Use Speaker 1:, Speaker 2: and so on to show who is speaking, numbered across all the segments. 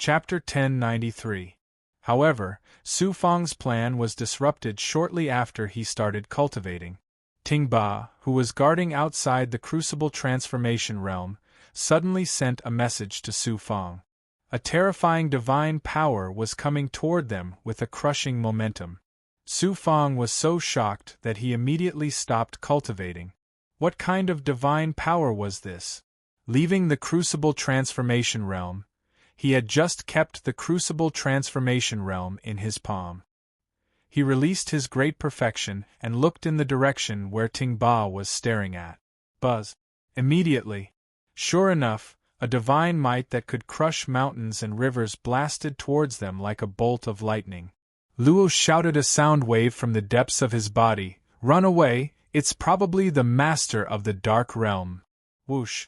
Speaker 1: Chapter 1093. However, Su Fang's plan was disrupted shortly after he started cultivating. Ting Ba, who was guarding outside the Crucible Transformation Realm, suddenly sent a message to Su Fang. A terrifying divine power was coming toward them with a crushing momentum. Su Fang was so shocked that he immediately stopped cultivating. What kind of divine power was this? Leaving the Crucible Transformation Realm, he had just kept the Crucible Transformation Realm in his palm. He released his great perfection and looked in the direction where Ting Ba was staring at. Buzz! Immediately. Sure enough, a divine might that could crush mountains and rivers blasted towards them like a bolt of lightning. Luo shouted a sound wave from the depths of his body. Run away, it's probably the master of the Dark Realm. Whoosh!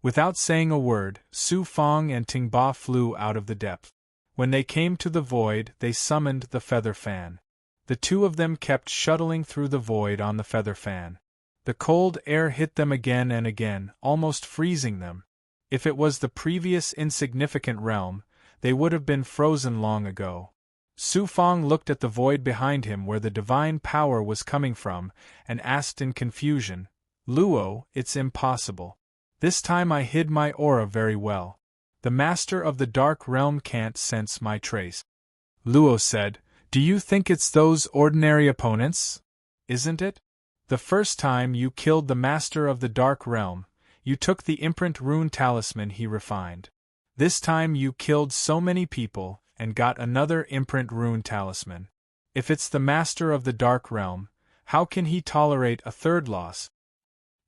Speaker 1: Without saying a word, Su Fang and Ting Ba flew out of the depth. When they came to the void, they summoned the feather fan. The two of them kept shuttling through the void on the feather fan. The cold air hit them again and again, almost freezing them. If it was the previous insignificant realm, they would have been frozen long ago. Su Fang looked at the void behind him where the divine power was coming from, and asked in confusion, Luo, it's impossible. This time I hid my aura very well. The master of the Dark Realm can't sense my trace. Luo said, Do you think it's those ordinary opponents? Isn't it? The first time you killed the master of the Dark Realm, you took the imprint rune talisman he refined. This time you killed so many people, and got another imprint rune talisman. If it's the master of the Dark Realm, how can he tolerate a third loss?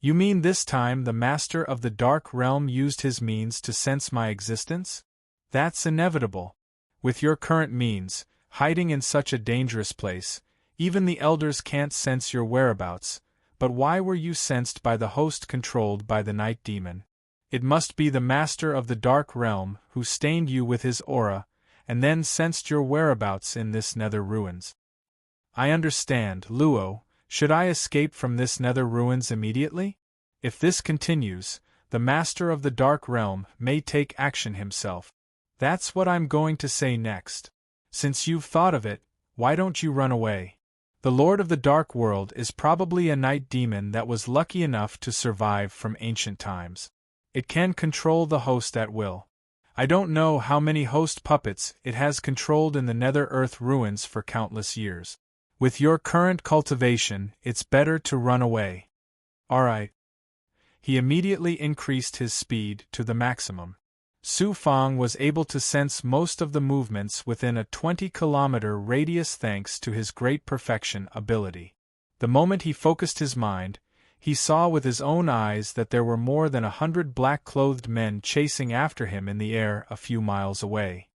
Speaker 1: You mean this time the master of the Dark Realm used his means to sense my existence? That's inevitable. With your current means, hiding in such a dangerous place, even the elders can't sense your whereabouts, but why were you sensed by the host controlled by the night demon? It must be the master of the Dark Realm who stained you with his aura, and then sensed your whereabouts in this nether ruins. I understand, Luo. Should I escape from this nether ruins immediately? If this continues, the master of the Dark Realm may take action himself. That's what I'm going to say next. Since you've thought of it, why don't you run away? The Lord of the Dark World is probably a night demon that was lucky enough to survive from ancient times. It can control the host at will. I don't know how many host puppets it has controlled in the Nether Earth ruins for countless years. With your current cultivation, it's better to run away. Alright. He immediately increased his speed to the maximum. Su Fang was able to sense most of the movements within a 20-kilometer radius thanks to his great perfection ability. The moment he focused his mind, he saw with his own eyes that there were more than 100 black-clothed men chasing after him in the air a few miles away.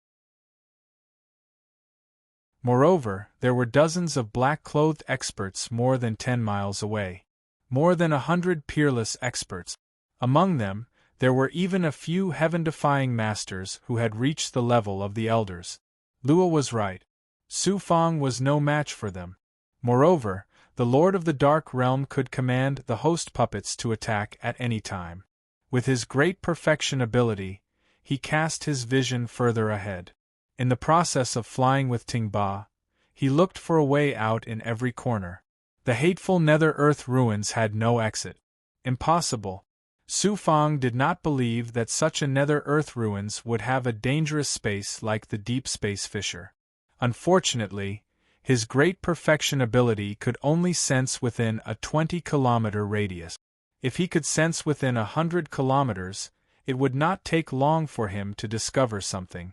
Speaker 1: Moreover, there were dozens of black-clothed experts more than 10 miles away. More than 100 peerless experts. Among them, there were even a few heaven-defying masters who had reached the level of the elders. Luo was right. Su Fang was no match for them. Moreover, the Lord of the Dark Realm could command the host puppets to attack at any time. With his great perfection ability, he cast his vision further ahead. In the process of flying with Ting Ba, he looked for a way out in every corner. The hateful Nether Earth ruins had no exit. Impossible. Su Fang did not believe that such a Nether Earth ruins would have a dangerous space like the Deep Space Fissure. Unfortunately, his great perfection ability could only sense within a 20-kilometer radius. If he could sense within 100 kilometers, it would not take long for him to discover something.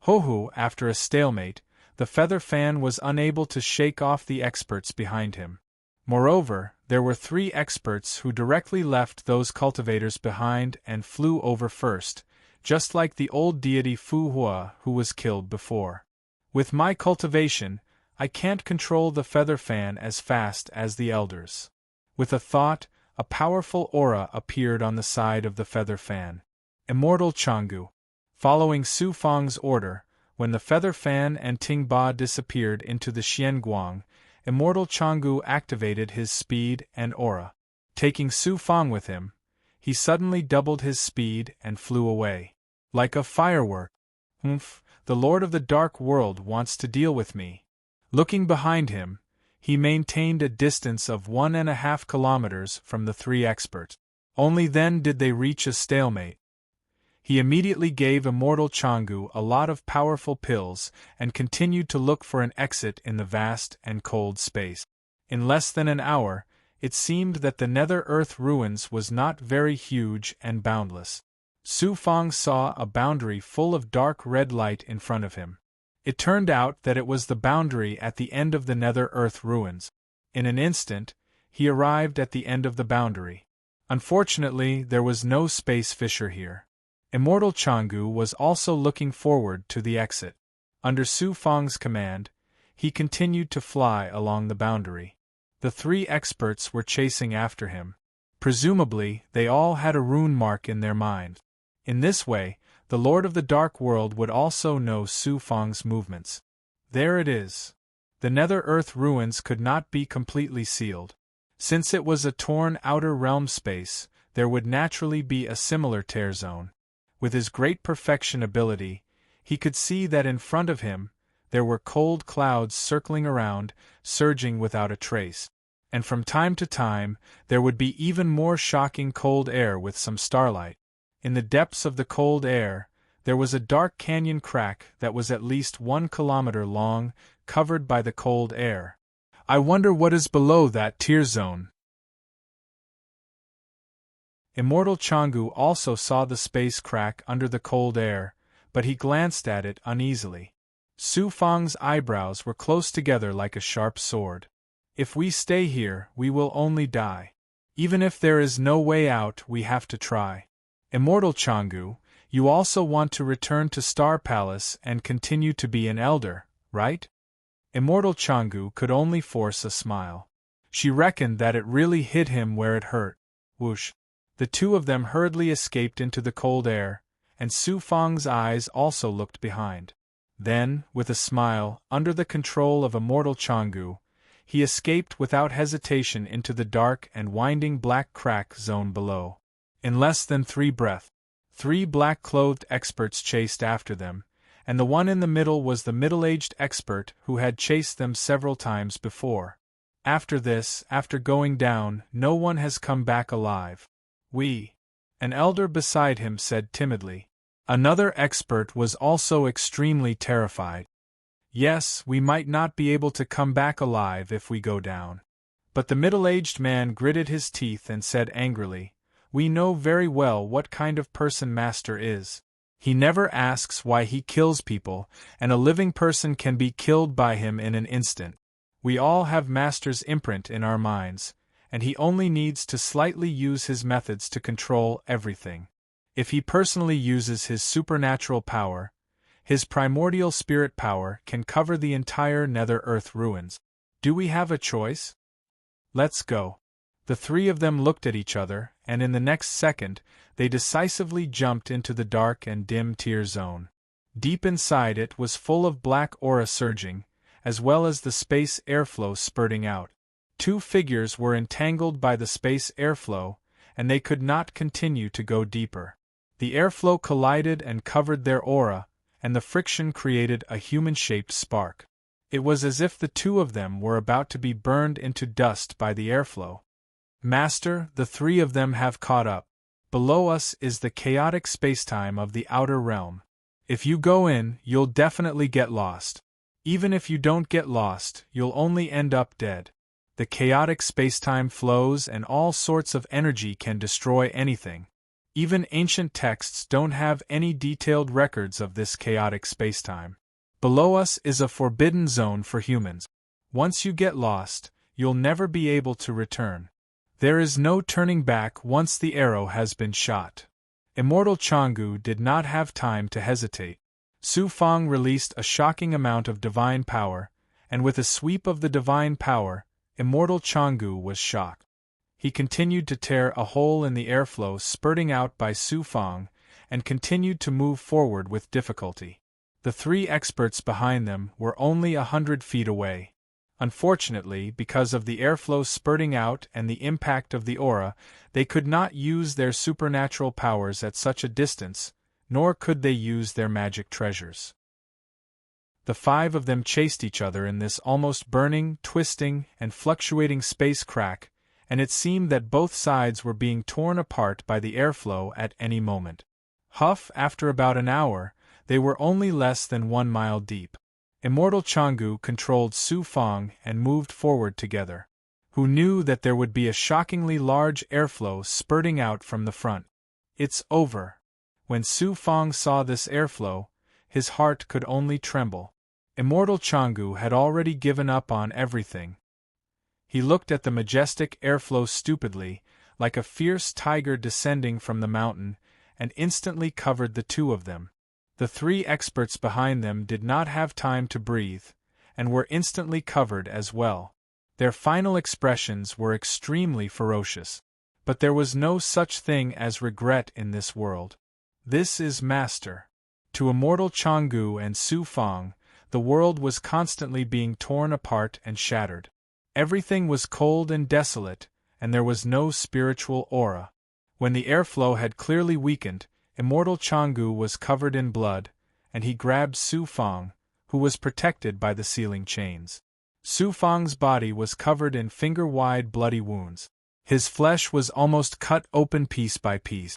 Speaker 1: Ho-ho, after a stalemate, the feather fan was unable to shake off the experts behind him. Moreover, there were 3 experts who directly left those cultivators behind and flew over first, just like the old deity Fu Hua who was killed before. With my cultivation, I can't control the feather fan as fast as the elders. With a thought, a powerful aura appeared on the side of the feather fan. Immortal Changgu. Following Su Fang's order, when the feather fan and Ting Ba disappeared into the Xianguang, Immortal Changgu activated his speed and aura. Taking Su Fang with him, he suddenly doubled his speed and flew away. Like a firework. The Lord of the Dark World wants to deal with me. Looking behind him, he maintained a distance of 1.5 kilometers from the three experts. Only then did they reach a stalemate. He immediately gave Immortal Changu a lot of powerful pills and continued to look for an exit in the vast and cold space. In less than an hour, it seemed that the Nether-Earth ruins was not very huge and boundless. Su Fang saw a boundary full of dark red light in front of him. It turned out that it was the boundary at the end of the Nether-Earth ruins. In an instant, he arrived at the end of the boundary. Unfortunately, there was no space fissure here. Immortal Changu was also looking forward to the exit. Under Su Fang's command, he continued to fly along the boundary. The three experts were chasing after him. Presumably, they all had a rune mark in their mind. In this way, the Lord of the Dark World would also know Su Fang's movements. There it is. The Nether-Earth ruins could not be completely sealed. Since it was a torn outer realm space, there would naturally be a similar tear zone. With his great perfection ability, he could see that in front of him, there were cold clouds circling around, surging without a trace. And from time to time, there would be even more shocking cold air with some starlight. In the depths of the cold air, there was a dark canyon crack that was at least 1 kilometer long, covered by the cold air. I wonder what is below that tear zone. Immortal Changu also saw the space crack under the cold air, but he glanced at it uneasily. Su Fang's eyebrows were close together like a sharp sword. If we stay here, we will only die. Even if there is no way out, we have to try. Immortal Changu, you also want to return to Star Palace and continue to be an elder, right? Immortal Changu could only force a smile. She reckoned that it really hit him where it hurt. Whoosh! The two of them hurriedly escaped into the cold air, and Su Fang's eyes also looked behind. Then, with a smile, under the control of Immortal Changu, he escaped without hesitation into the dark and winding black crack zone below. In less than 3 breaths, 3 black-clothed experts chased after them, and the one in the middle was the middle-aged expert who had chased them several times before. After this, after going down, no one has come back alive. An elder beside him said timidly. Another expert was also extremely terrified. Yes, we might not be able to come back alive if we go down. But the middle-aged man gritted his teeth and said angrily, we know very well what kind of person Master is. He never asks why he kills people, and a living person can be killed by him in an instant. We all have Master's imprint in our minds, and he only needs to slightly use his methods to control everything. If he personally uses his supernatural power, his primordial spirit power can cover the entire Nether-Earth ruins. Do we have a choice? Let's go. The three of them looked at each other, and in the next second, they decisively jumped into the dark and dim tear zone. Deep inside it was full of black aura surging, as well as the space airflow spurting out. 2 figures were entangled by the space airflow, and they could not continue to go deeper. The airflow collided and covered their aura, and the friction created a human-shaped spark. It was as if the 2 of them were about to be burned into dust by the airflow. Master, the 3 of them have caught up. Below us is the chaotic spacetime of the outer realm. If you go in, you'll definitely get lost. Even if you don't get lost, you'll only end up dead. The chaotic spacetime flows and all sorts of energy can destroy anything. Even ancient texts don't have any detailed records of this chaotic spacetime. Below us is a forbidden zone for humans. Once you get lost, you'll never be able to return. There is no turning back once the arrow has been shot. Immortal Changu did not have time to hesitate. Su Fang released a shocking amount of divine power, and with a sweep of the divine power, Immortal Changu was shocked. He continued to tear a hole in the airflow spurting out by Su Fang, and continued to move forward with difficulty. The 3 experts behind them were only 100 feet away. Unfortunately, because of the airflow spurting out and the impact of the aura, they could not use their supernatural powers at such a distance, nor could they use their magic treasures. The five of them chased each other in this almost burning, twisting, and fluctuating space crack, and it seemed that both sides were being torn apart by the airflow at any moment. After about an hour, they were only less than 1 mile deep. Immortal Chang'e controlled Su Fang and moved forward together. Who knew that there would be a shockingly large airflow spurting out from the front? It's over. When Su Fang saw this airflow, his heart could only tremble. Immortal Chang'e had already given up on everything. He looked at the majestic airflow stupidly, like a fierce tiger descending from the mountain, and instantly covered the two of them. The three experts behind them did not have time to breathe, and were instantly covered as well. Their final expressions were extremely ferocious. But there was no such thing as regret in this world. This is Master. To Immortal Chang'e and Su Fang, the world was constantly being torn apart and shattered. Everything was cold and desolate, and there was no spiritual aura. When the airflow had clearly weakened, Immortal Chang'e was covered in blood, and he grabbed Su Fang, who was protected by the ceiling chains. Su Fang's body was covered in finger-wide bloody wounds. His flesh was almost cut open piece by piece.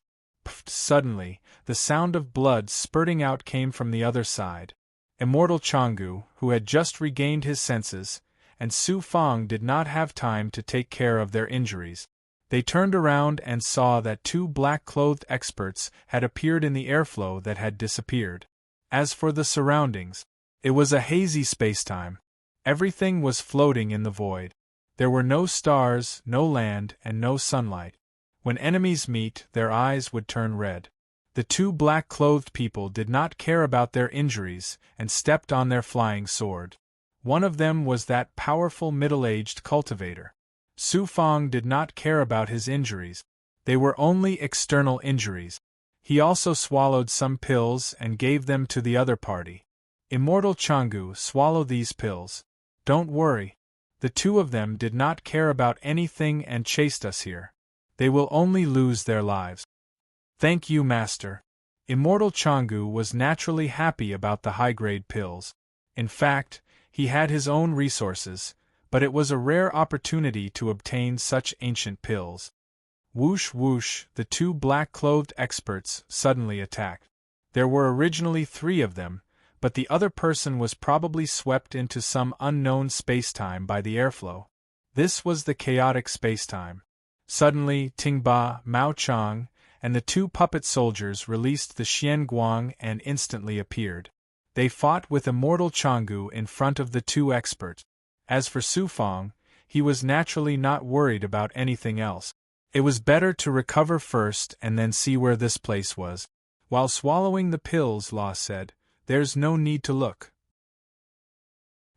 Speaker 1: Suddenly, the sound of blood spurting out came from the other side. Immortal Chang'e, who had just regained his senses, and Su Fang did not have time to take care of their injuries. They turned around and saw that two black-clothed experts had appeared in the airflow that had disappeared. As for the surroundings, it was a hazy spacetime. Everything was floating in the void. There were no stars, no land, and no sunlight. When enemies meet, their eyes would turn red. The two black-clothed people did not care about their injuries and stepped on their flying sword. One of them was that powerful middle-aged cultivator. Su Fang did not care about his injuries. They were only external injuries. He also swallowed some pills and gave them to the other party. Immortal Chang'e, swallow these pills. Don't worry. The two of them did not care about anything and chased us here. They will only lose their lives. Thank you, Master. Immortal Chang'e was naturally happy about the high-grade pills. In fact, he had his own resources, but it was a rare opportunity to obtain such ancient pills. Whoosh whoosh, the two black-clothed experts suddenly attacked. There were originally 3 of them, but the other person was probably swept into some unknown spacetime by the airflow. This was the chaotic spacetime. Suddenly, Tingba, Mao Chang, and the 2 puppet soldiers released the Xian Guang and instantly appeared. They fought with Immortal Chang'e in front of the 2 experts. As for Su Fang, he was naturally not worried about anything else. It was better to recover first and then see where this place was. While swallowing the pills, Law said, "There's no need to look.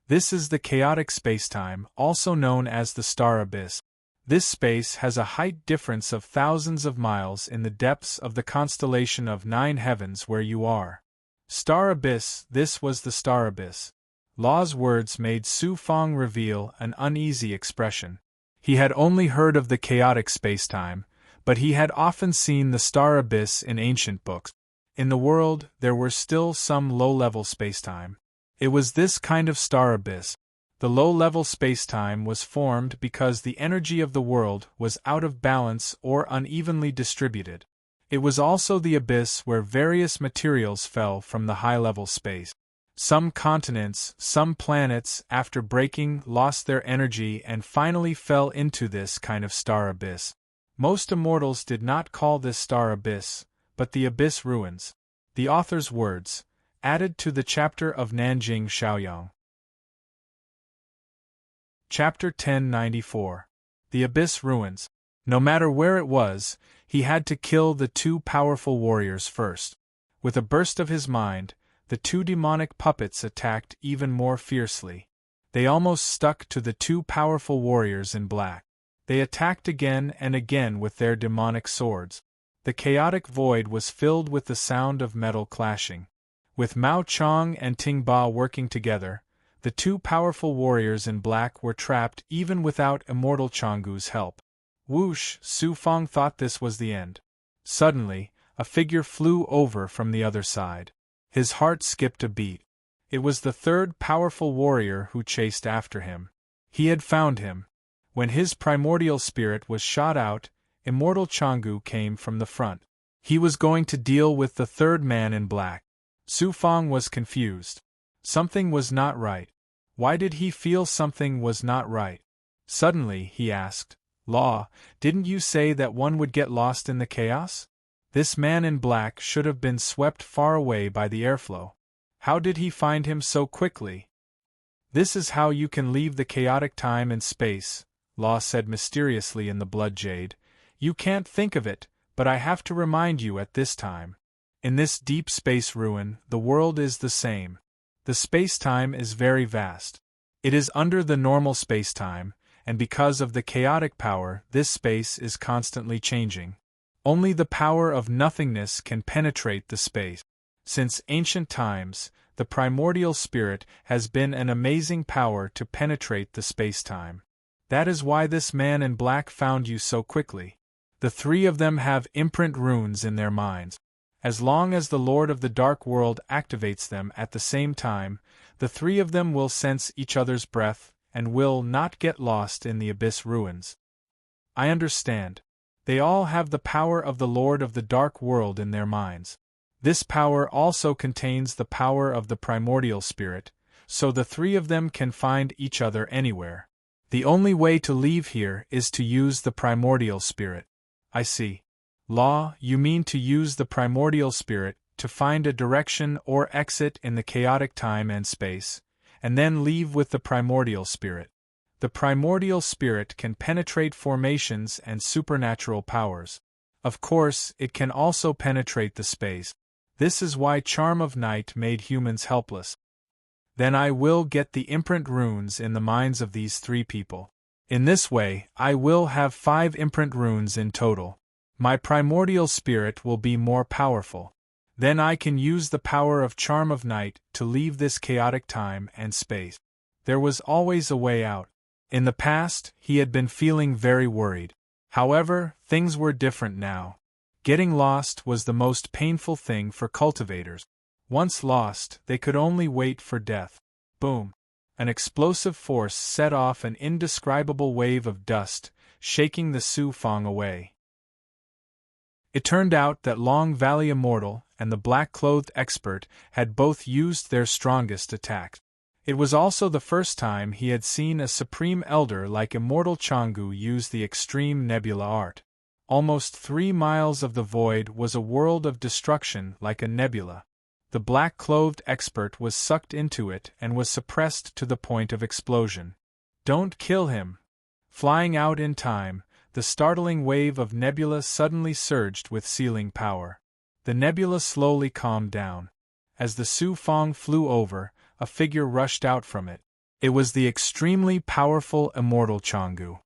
Speaker 1: This is the chaotic spacetime, also known as the star abyss. This space has a height difference of thousands of miles in the depths of the constellation of 9 heavens where you are. Star abyss, this was the star abyss." Law's words made Su Fang reveal an uneasy expression. He had only heard of the chaotic spacetime, but he had often seen the star abyss in ancient books. In the world, there were still some low-level spacetime. It was this kind of star abyss. The low-level spacetime was formed because the energy of the world was out of balance or unevenly distributed. It was also the abyss where various materials fell from the high-level space. Some continents, some planets, after breaking, lost their energy and finally fell into this kind of star abyss. Most immortals did not call this star abyss, but the abyss ruins. The author's words, added to the chapter of Nanjing Shaoyang. Chapter 1094. The Abyss Ruins. No matter where it was, he had to kill the 2 powerful warriors first. With a burst of his mind, the 2 demonic puppets attacked even more fiercely. They almost stuck to the 2 powerful warriors in black. They attacked again and again with their demonic swords. The chaotic void was filled with the sound of metal clashing. With Mao Chang and Tingba working together, the 2 powerful warriors in black were trapped even without Immortal Chang'e's help. Whoosh, Su Fang thought this was the end. Suddenly, a figure flew over from the other side. His heart skipped a beat. It was the third powerful warrior who chased after him. He had found him. When his primordial spirit was shot out, Immortal Changu came from the front. He was going to deal with the third man in black. Su Fang was confused. Something was not right. Why did he feel something was not right? Suddenly, he asked, "Law, didn't you say that one would get lost in the chaos? This man in black should have been swept far away by the airflow. How did he find him so quickly?" "This is how you can leave the chaotic time and space," Law said mysteriously in the blood jade. "You can't think of it, but I have to remind you at this time. In this deep space ruin, the world is the same. The space-time is very vast. It is under the normal space-time, and because of the chaotic power, this space is constantly changing. Only the power of nothingness can penetrate the space. Since ancient times, the primordial spirit has been an amazing power to penetrate the space-time. That is why this man in black found you so quickly. The three of them have imprint runes in their minds. As long as the Lord of the Dark World activates them at the same time, the three of them will sense each other's breath and will not get lost in the abyss ruins." "I understand. They all have the power of the Lord of the Dark World in their minds. This power also contains the power of the primordial spirit, so the three of them can find each other anywhere. The only way to leave here is to use the primordial spirit." "I see. Law, you mean to use the primordial spirit to find a direction or exit in the chaotic time and space, and then leave with the primordial spirit. The primordial spirit can penetrate formations and supernatural powers. Of course, it can also penetrate the space. This is why Charm of Night made humans helpless. Then I will get the imprint runes in the minds of these three people. In this way, I will have 5 imprint runes in total. My primordial spirit will be more powerful. Then I can use the power of Charm of Night to leave this chaotic time and space." There was always a way out. In the past, he had been feeling very worried. However, things were different now. Getting lost was the most painful thing for cultivators. Once lost, they could only wait for death. Boom! An explosive force set off an indescribable wave of dust, shaking the Su Fang away. It turned out that Long Valley Immortal and the black-clothed expert had both used their strongest attacks. It was also the first time he had seen a supreme elder like Immortal Changu use the extreme nebula art. Almost 3 miles of the void was a world of destruction like a nebula. The black-clothed expert was sucked into it and was suppressed to the point of explosion. "Don't kill him!" Flying out in time, the startling wave of nebula suddenly surged with sealing power. The nebula slowly calmed down. As the Su Fang flew over, a figure rushed out from it. It was the extremely powerful Immortal Changu.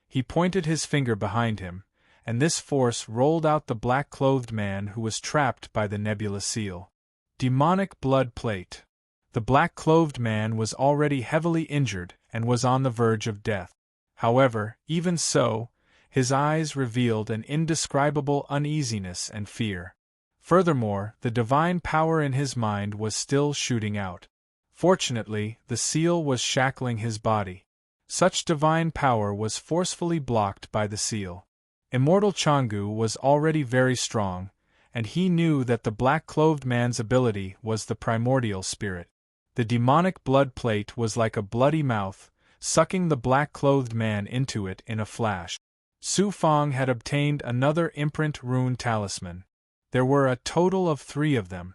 Speaker 1: He pointed his finger behind him, and this force rolled out the black-clothed man who was trapped by the nebula seal. Demonic blood plate. The black-clothed man was already heavily injured and was on the verge of death. However, even so, his eyes revealed an indescribable uneasiness and fear. Furthermore, the divine power in his mind was still shooting out. Fortunately, the seal was shackling his body. Such divine power was forcefully blocked by the seal. Immortal Changu was already very strong, and he knew that the black-clothed man's ability was the primordial spirit. The demonic blood plate was like a bloody mouth, sucking the black-clothed man into it in a flash. Su Fang had obtained another imprint rune talisman. There were a total of 3 of them.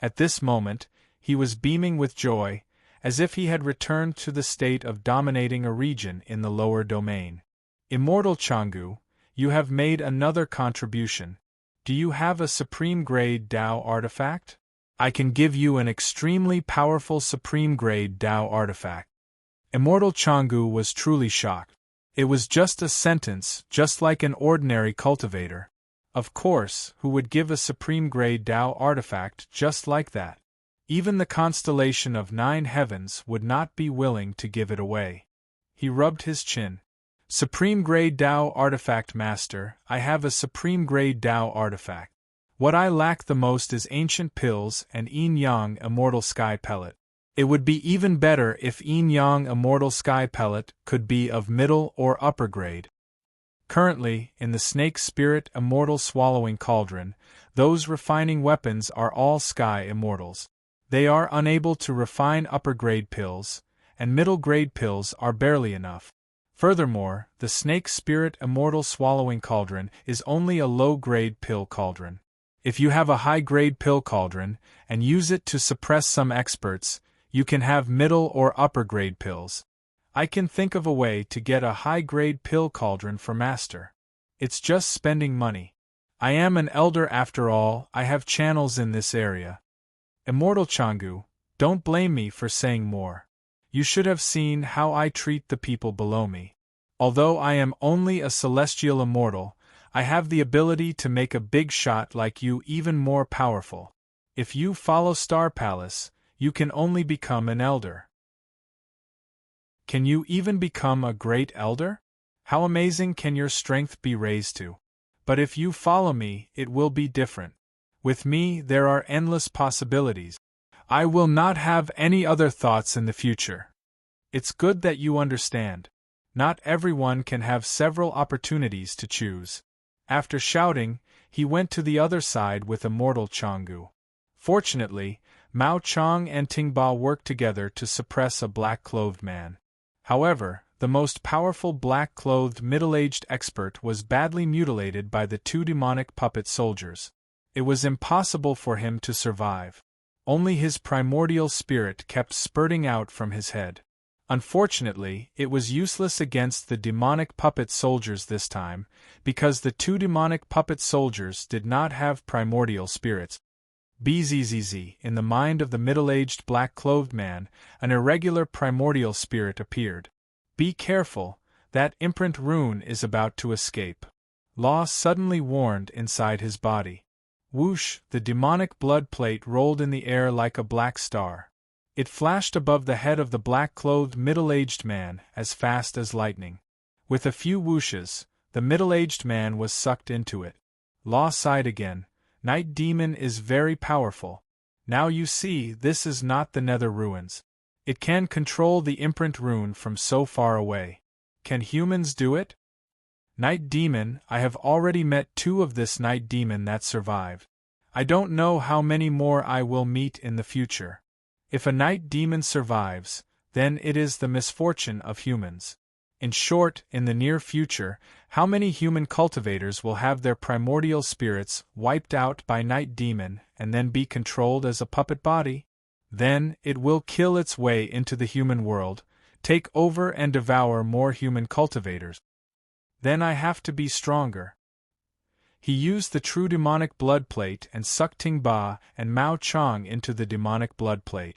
Speaker 1: At this moment, he was beaming with joy, as if he had returned to the state of dominating a region in the lower domain. "Immortal Changu, you have made another contribution. Do you have a supreme-grade Dao artifact? I can give you an extremely powerful supreme-grade Dao artifact." Immortal Changu was truly shocked. It was just a sentence, just like an ordinary cultivator. Of course, who would give a supreme-grade Dao artifact just like that? Even the constellation of 9 heavens would not be willing to give it away. He rubbed his chin. "Supreme-grade Dao artifact master, I have a supreme-grade Dao artifact. What I lack the most is ancient pills and yin-yang immortal sky pellet. It would be even better if yin-yang immortal sky pellet could be of middle or upper grade. Currently, in the snake spirit immortal swallowing cauldron, those refining weapons are all sky immortals. They are unable to refine upper grade pills, and middle grade pills are barely enough. Furthermore, the snake spirit immortal swallowing cauldron is only a low grade pill cauldron. If you have a high grade pill cauldron, and use it to suppress some experts, you can have middle or upper grade pills. I can think of a way to get a high-grade pill cauldron for Master. It's just spending money. I am an elder after all, I have channels in this area. Immortal Changu, don't blame me for saying more. You should have seen how I treat the people below me. Although I am only a celestial immortal, I have the ability to make a big shot like you even more powerful. If you follow Star Palace, you can only become an elder. Can you even become a great elder? How amazing can your strength be raised to? But if you follow me, it will be different. With me, there are endless possibilities. I will not have any other thoughts in the future. It's good that you understand. Not everyone can have several opportunities to choose. After shouting, he went to the other side with Immortal Changu. Fortunately, Mao Chang and Tingba worked together to suppress a black-clothed man. However, the most powerful black-clothed middle-aged expert was badly mutilated by the two demonic puppet soldiers. It was impossible for him to survive. Only his primordial spirit kept spurting out from his head. Unfortunately, it was useless against the demonic puppet soldiers this time, because the two demonic puppet soldiers did not have primordial spirits. Bzzz, in the mind of the middle-aged black-clothed man, an irregular primordial spirit appeared. Be careful, that imprint rune is about to escape. Law suddenly warned inside his body. Whoosh, the demonic blood plate rolled in the air like a black star. It flashed above the head of the black-clothed middle-aged man as fast as lightning. With a few whooshes, the middle-aged man was sucked into it. Law sighed again. Night Demon is very powerful. Now you see, this is not the Nether Ruins. It can control the imprint rune from so far away. Can humans do it? Night Demon, I have already met two of this Night Demon that survived. I don't know how many more I will meet in the future. If a Night Demon survives, then it is the misfortune of humans. In short, in the near future, how many human cultivators will have their primordial spirits wiped out by Night Demon and then be controlled as a puppet body? Then, it will kill its way into the human world, take over and devour more human cultivators. Then I have to be stronger. He used the true demonic blood plate and sucked Tingba and Mao Chang into the demonic blood plate.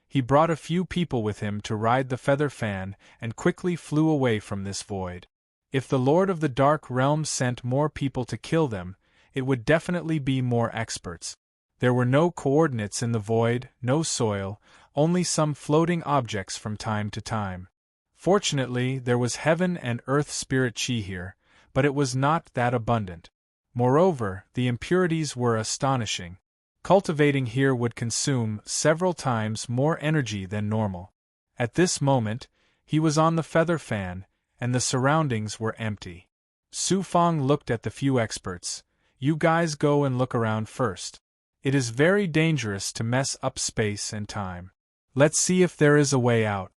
Speaker 1: He brought a few people with him to ride the feather fan and quickly flew away from this void. If the Lord of the Dark Realm sent more people to kill them, it would definitely be more experts. There were no coordinates in the void, no soil, only some floating objects from time to time. Fortunately, there was heaven and earth spirit chi here, but it was not that abundant. Moreover, the impurities were astonishing. Cultivating here would consume several times more energy than normal. At this moment, he was on the feather fan, and the surroundings were empty. Su Fong looked at the few experts. You guys go and look around first. It is very dangerous to mess up space and time. Let's see if there is a way out.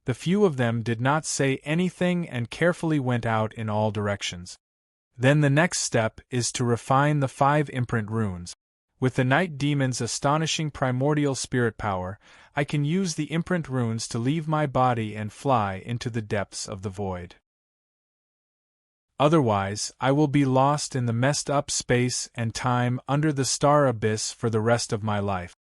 Speaker 1: The few of them did not say anything and carefully went out in all directions. Then the next step is to refine the 5 imprint runes. With the Night Demon's astonishing primordial spirit power, I can use the imprint runes to leave my body and fly into the depths of the void. Otherwise, I will be lost in the messed-up space and time under the star abyss for the rest of my life.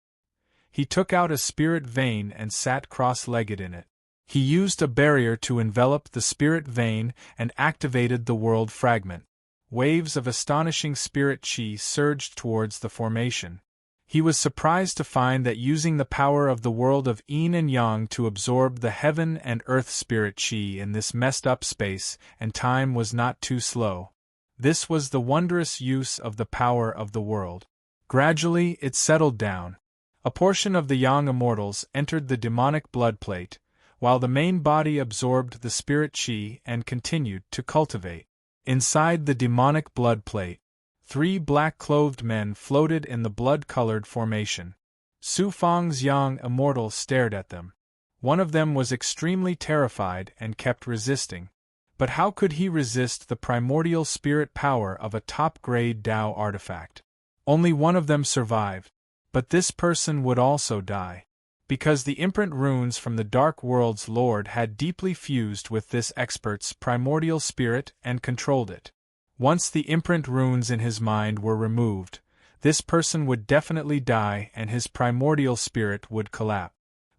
Speaker 1: He took out a spirit vein and sat cross-legged in it. He used a barrier to envelop the spirit vein and activated the world fragment. Waves of astonishing spirit chi surged towards the formation. He was surprised to find that using the power of the world of yin and yang to absorb the heaven and earth spirit chi in this messed-up space and time was not too slow. This was the wondrous use of the power of the world. Gradually, it settled down. A portion of the young immortals entered the demonic blood plate, while the main body absorbed the spirit chi and continued to cultivate. Inside the demonic blood plate, 3 black-clothed men floated in the blood-colored formation. Su Fang's young immortal stared at them. One of them was extremely terrified and kept resisting. But how could he resist the primordial spirit power of a top-grade Tao artifact? Only one of them survived, but this person would also die. Because the imprint runes from the Dark World's Lord had deeply fused with this expert's primordial spirit and controlled it. Once the imprint runes in his mind were removed, this person would definitely die and his primordial spirit would collapse.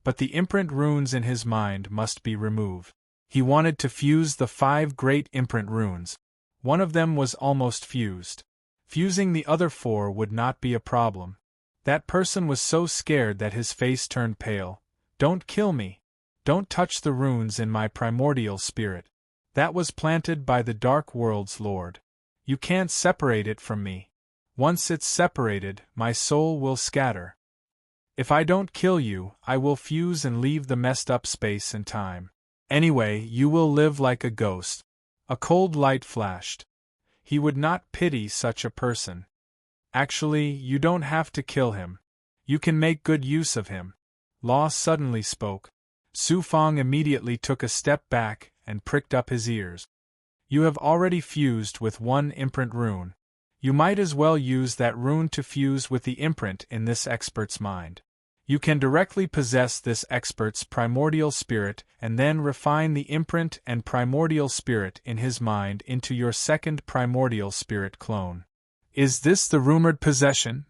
Speaker 1: But the imprint runes in his mind must be removed. He wanted to fuse the 5 great imprint runes. One of them was almost fused. Fusing the other 4 would not be a problem. That person was so scared that his face turned pale. "Don't kill me. Don't touch the runes in my primordial spirit. That was planted by the Dark World's Lord. You can't separate it from me. Once it's separated, my soul will scatter. If I don't kill you, I will fuse and leave the messed up space and time. Anyway, you will live like a ghost." A cold light flashed. He would not pity such a person. "Actually, you don't have to kill him. You can make good use of him." Law suddenly spoke. Su Fang immediately took a step back and pricked up his ears. "You have already fused with 1 imprint rune. You might as well use that rune to fuse with the imprint in this expert's mind. You can directly possess this expert's primordial spirit and then refine the imprint and primordial spirit in his mind into your second primordial spirit clone." "Is this the rumored possession?"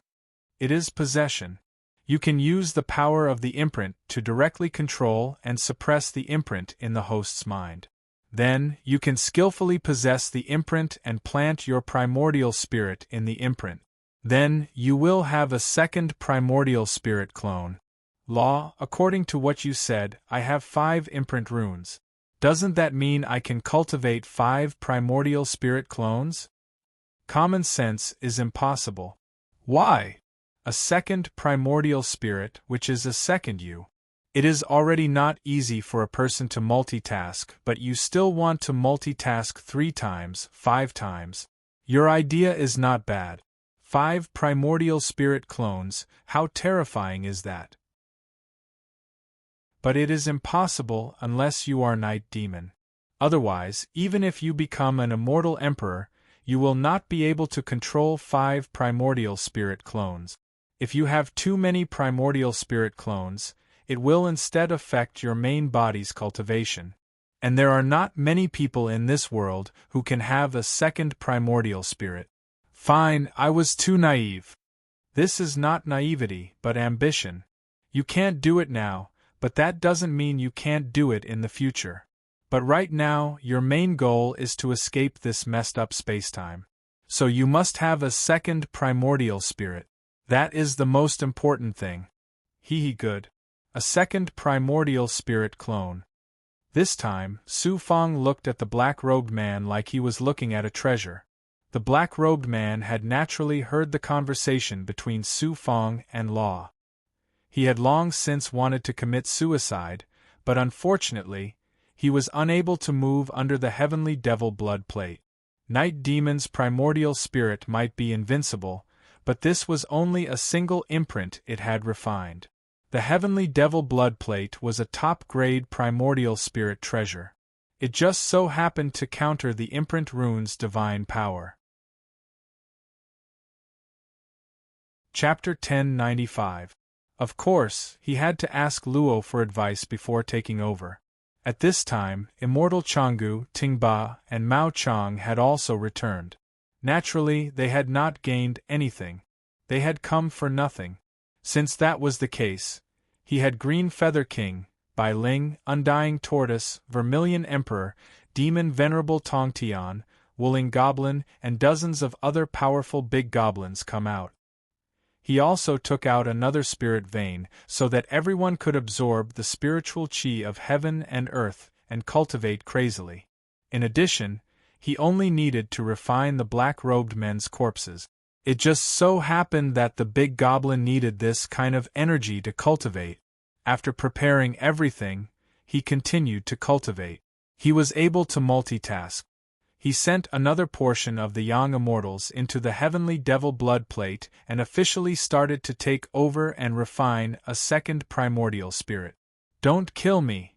Speaker 1: "It is possession. You can use the power of the imprint to directly control and suppress the imprint in the host's mind. Then, you can skillfully possess the imprint and plant your primordial spirit in the imprint. Then, you will have a second primordial spirit clone." "Law, according to what you said, I have 5 imprint runes. Doesn't that mean I can cultivate 5 primordial spirit clones?" "Common sense is impossible." "Why?" "A second primordial spirit, which is a second you. It is already not easy for a person to multitask, but you still want to multitask 3 times, 5 times. Your idea is not bad. 5 primordial spirit clones, how terrifying is that? But it is impossible unless you are Night Demon. Otherwise, even if you become an immortal emperor, you will not be able to control 5 primordial spirit clones. If you have too many primordial spirit clones, it will instead affect your main body's cultivation. And there are not many people in this world who can have a second primordial spirit." "Fine, I was too naive." "This is not naivety, but ambition. You can't do it now, but that doesn't mean you can't do it in the future. But right now, your main goal is to escape this messed up spacetime. So you must have a second primordial spirit. That is the most important thing." Good. A second primordial spirit clone. This time, Su Fang looked at the black-robed man like he was looking at a treasure. The black-robed man had naturally heard the conversation between Su Fang and Law. He had long since wanted to commit suicide, but unfortunately, he was unable to move under the heavenly devil blood plate. Night Demon's primordial spirit might be invincible, but this was only a single imprint it had refined. The heavenly devil blood plate was a top-grade primordial spirit treasure. It just so happened to counter the imprint rune's divine power. Chapter 1095. Of course, he had to ask Luo for advice before taking over. At this time, Immortal Changgu, Tingba, and Mao Chang had also returned. Naturally, they had not gained anything. They had come for nothing. Since that was the case, he had Green Feather King, Bai Ling, Undying Tortoise, Vermilion Emperor, Demon Venerable Tongtian, Wooling Goblin, and dozens of other powerful big goblins come out. He also took out another spirit vein, so that everyone could absorb the spiritual chi of heaven and earth and cultivate crazily. In addition, He only needed to refine the black-robed men's corpses. It just so happened that the big goblin needed this kind of energy to cultivate. After preparing everything, he continued to cultivate. He was able to multitask. He sent another portion of the young immortals into the heavenly devil blood plate and officially started to take over and refine a second primordial spirit. Don't kill me!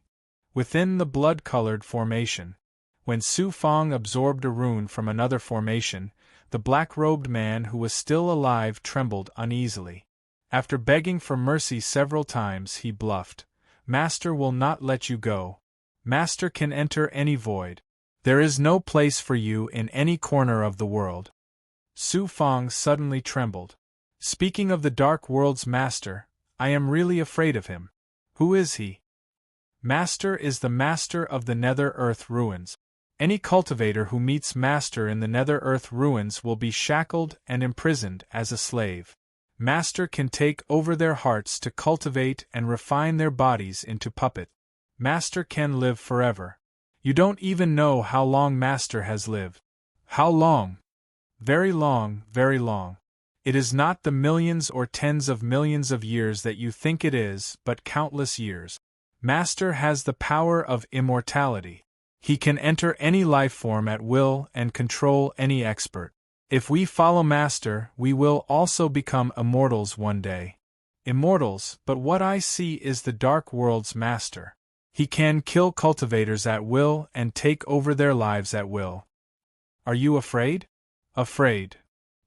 Speaker 1: Within the blood-colored formation. When Su Fong absorbed a rune from another formation, the black-robed man who was still alive trembled uneasily. After begging for mercy several times, he bluffed. Master will not let you go. Master can enter any void. There is no place for you in any corner of the world. Su Fong suddenly trembled. Speaking of the Dark World's master, I am really afraid of him. Who is he? Master is the master of the Nether Earth ruins. Any cultivator who meets Master in the Nether Earth ruins will be shackled and imprisoned as a slave. Master can take over their hearts to cultivate and refine their bodies into puppet. Master can live forever. You don't even know how long Master has lived. How long? Very long, very long. It is not the millions or tens of millions of years that you think it is, but countless years. Master has the power of immortality. He can enter any life form at will and control any expert. If we follow Master, we will also become immortals one day. Immortals, but what I see is the Dark World's master. He can kill cultivators at will and take over their lives at will. Are you afraid? Afraid.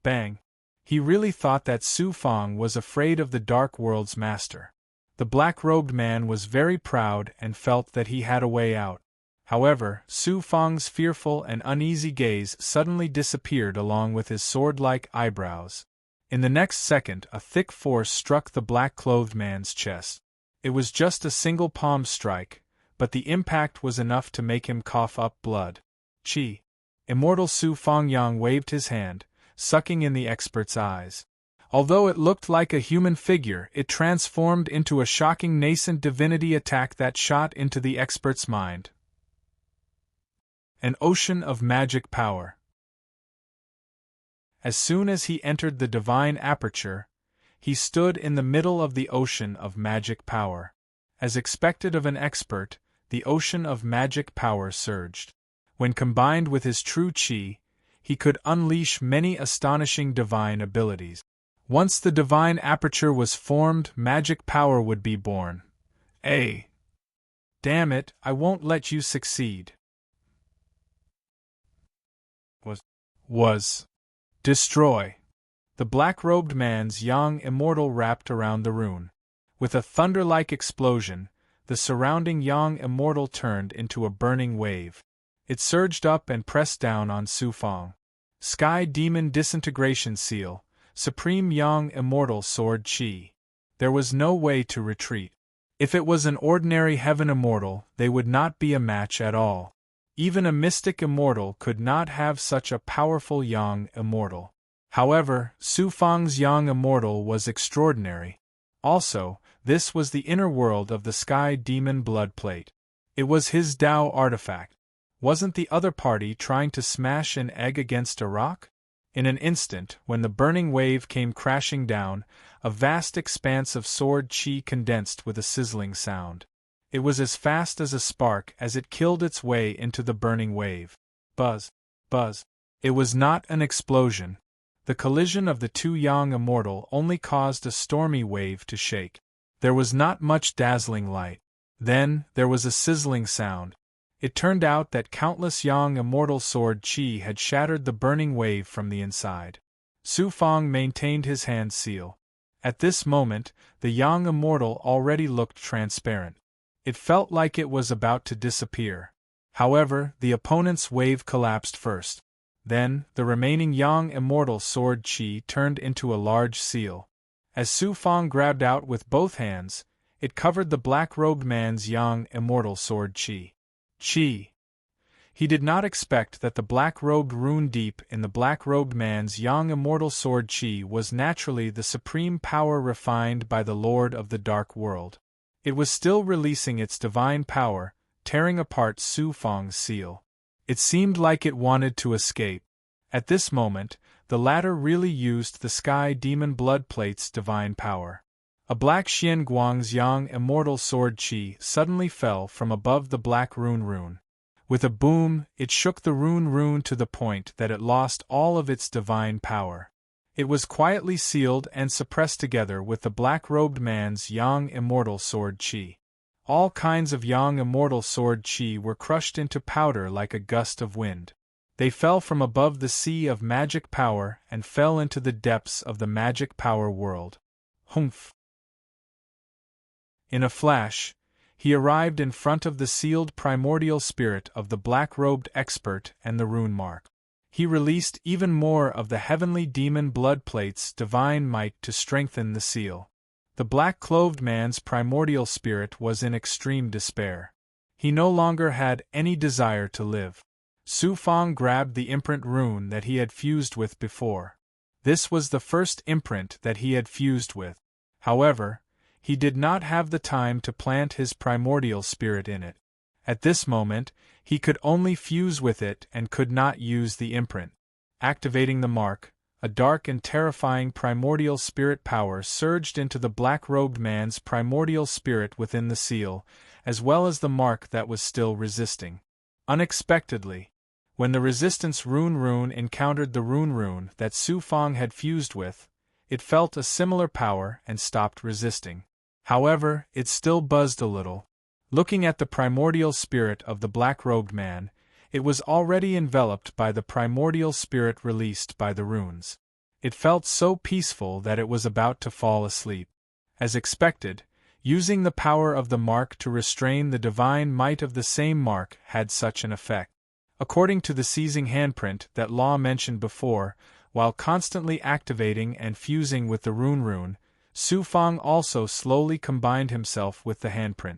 Speaker 1: Bang. He really thought that Su Fong was afraid of the Dark World's master. The black-robed man was very proud and felt that he had a way out. However, Su Fong's fearful and uneasy gaze suddenly disappeared along with his sword-like eyebrows. In the next second, a thick force struck the black-clothed man's chest. It was just a single palm strike, but the impact was enough to make him cough up blood. Chi. Immortal Su Fong Yang waved his hand, sucking in the expert's eyes. Although it looked like a human figure, it transformed into a shocking nascent divinity attack that shot into the expert's mind. An ocean of magic power. As soon as he entered the divine aperture, he stood in the middle of the ocean of magic power. As expected of an expert, the ocean of magic power surged. When combined with his true chi, he could unleash many astonishing divine abilities. Once the divine aperture was formed, magic power would be born. Damn it, I won't let you succeed. Was. Destroy. The black-robed man's young immortal wrapped around the rune. With a thunder-like explosion, the surrounding young immortal turned into a burning wave. It surged up and pressed down on Su Fong. Sky Demon Disintegration Seal, Supreme Young Immortal Sword Chi. There was no way to retreat. If it was an ordinary heaven immortal, they would not be a match at all. Even a mystic immortal could not have such a powerful young immortal. However, Su Fong's young immortal was extraordinary. Also, this was the inner world of the Sky Demon blood plate. It was his Tao artifact. Wasn't the other party trying to smash an egg against a rock? In an instant, when the burning wave came crashing down, a vast expanse of sword chi condensed with a sizzling sound. It was as fast as a spark as it killed its way into the burning wave. Buzz. Buzz. It was not an explosion. The collision of the two young immortal only caused a stormy wave to shake. There was not much dazzling light. Then, there was a sizzling sound. It turned out that countless young immortal sword chi had shattered the burning wave from the inside. Su Fong maintained his hand seal. At this moment, the young immortal already looked transparent. It felt like it was about to disappear. However, the opponent's wave collapsed first. Then, the remaining young immortal sword chi turned into a large seal. As Su Fong grabbed out with both hands, it covered the black-robed man's young immortal sword chi. Chi. He did not expect that the black-robed rune deep in the black-robed man's young immortal sword chi was naturally the supreme power refined by the Lord of the Dark World. It was still releasing its divine power, tearing apart Su Fong's seal. It seemed like it wanted to escape. At this moment, the latter really used the Sky Demon Blood Plate's divine power. A black Xian Guang's Yang immortal sword Qi suddenly fell from above the black rune. With a boom, it shook the rune to the point that it lost all of its divine power. It was quietly sealed and suppressed together with the black-robed man's Yang immortal sword Qi. All kinds of Yang immortal sword Qi were crushed into powder like a gust of wind. They fell from above the sea of magic power and fell into the depths of the magic power world. Humph! In a flash, he arrived in front of the sealed primordial spirit of the black-robed expert and the rune mark. He released even more of the heavenly demon blood plate's divine might to strengthen the seal. The black-clothed man's primordial spirit was in extreme despair. He no longer had any desire to live. Su Fang grabbed the imprint rune that he had fused with before. This was the first imprint that he had fused with. However, he did not have the time to plant his primordial spirit in it. At this moment, he could only fuse with it and could not use the imprint. Activating the mark, a dark and terrifying primordial spirit power surged into the black-robed man's primordial spirit within the seal, as well as the mark that was still resisting. Unexpectedly, when the resistance rune encountered the rune that Su Fang had fused with, it felt a similar power and stopped resisting. However, it still buzzed a little. Looking at the primordial spirit of the black-robed man, it was already enveloped by the primordial spirit released by the runes. It felt so peaceful that it was about to fall asleep. As expected, using the power of the mark to restrain the divine might of the same mark had such an effect. According to the seizing handprint that Law mentioned before, while constantly activating and fusing with the rune, Su Fang also slowly combined himself with the handprint.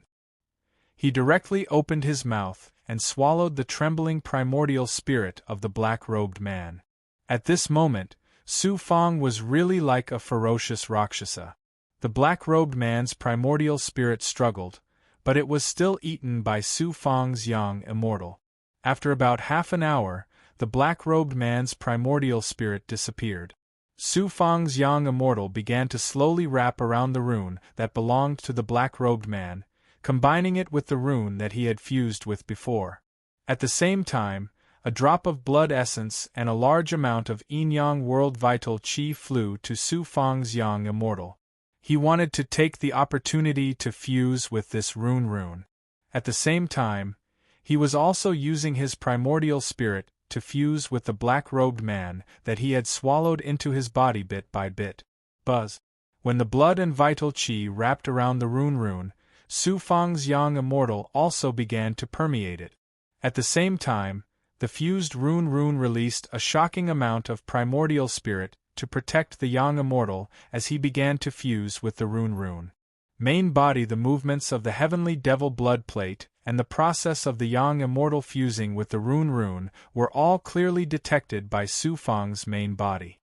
Speaker 1: He directly opened his mouth and swallowed the trembling primordial spirit of the black-robed man. At this moment, Su Fang was really like a ferocious Rakshasa. The black-robed man's primordial spirit struggled, but it was still eaten by Su Fang's Yang immortal. After about half an hour, the black-robed man's primordial spirit disappeared. Su Fang's Yang immortal began to slowly wrap around the rune that belonged to the black-robed man, combining it with the rune that he had fused with before. At the same time, a drop of blood essence and a large amount of yin-yang world vital qi flew to Su Fang's Yang immortal. He wanted to take the opportunity to fuse with this rune. At the same time, he was also using his primordial spirit to fuse with the black-robed man that he had swallowed into his body bit by bit. Buzz! When the blood and vital qi wrapped around the rune, Su Fang's Yang immortal also began to permeate it. At the same time, the fused rune released a shocking amount of primordial spirit to protect the Yang immortal as he began to fuse with the rune. Main body. The movements of the heavenly devil blood plate and the process of the Yang immortal fusing with the rune were all clearly detected by Su Fang's main body.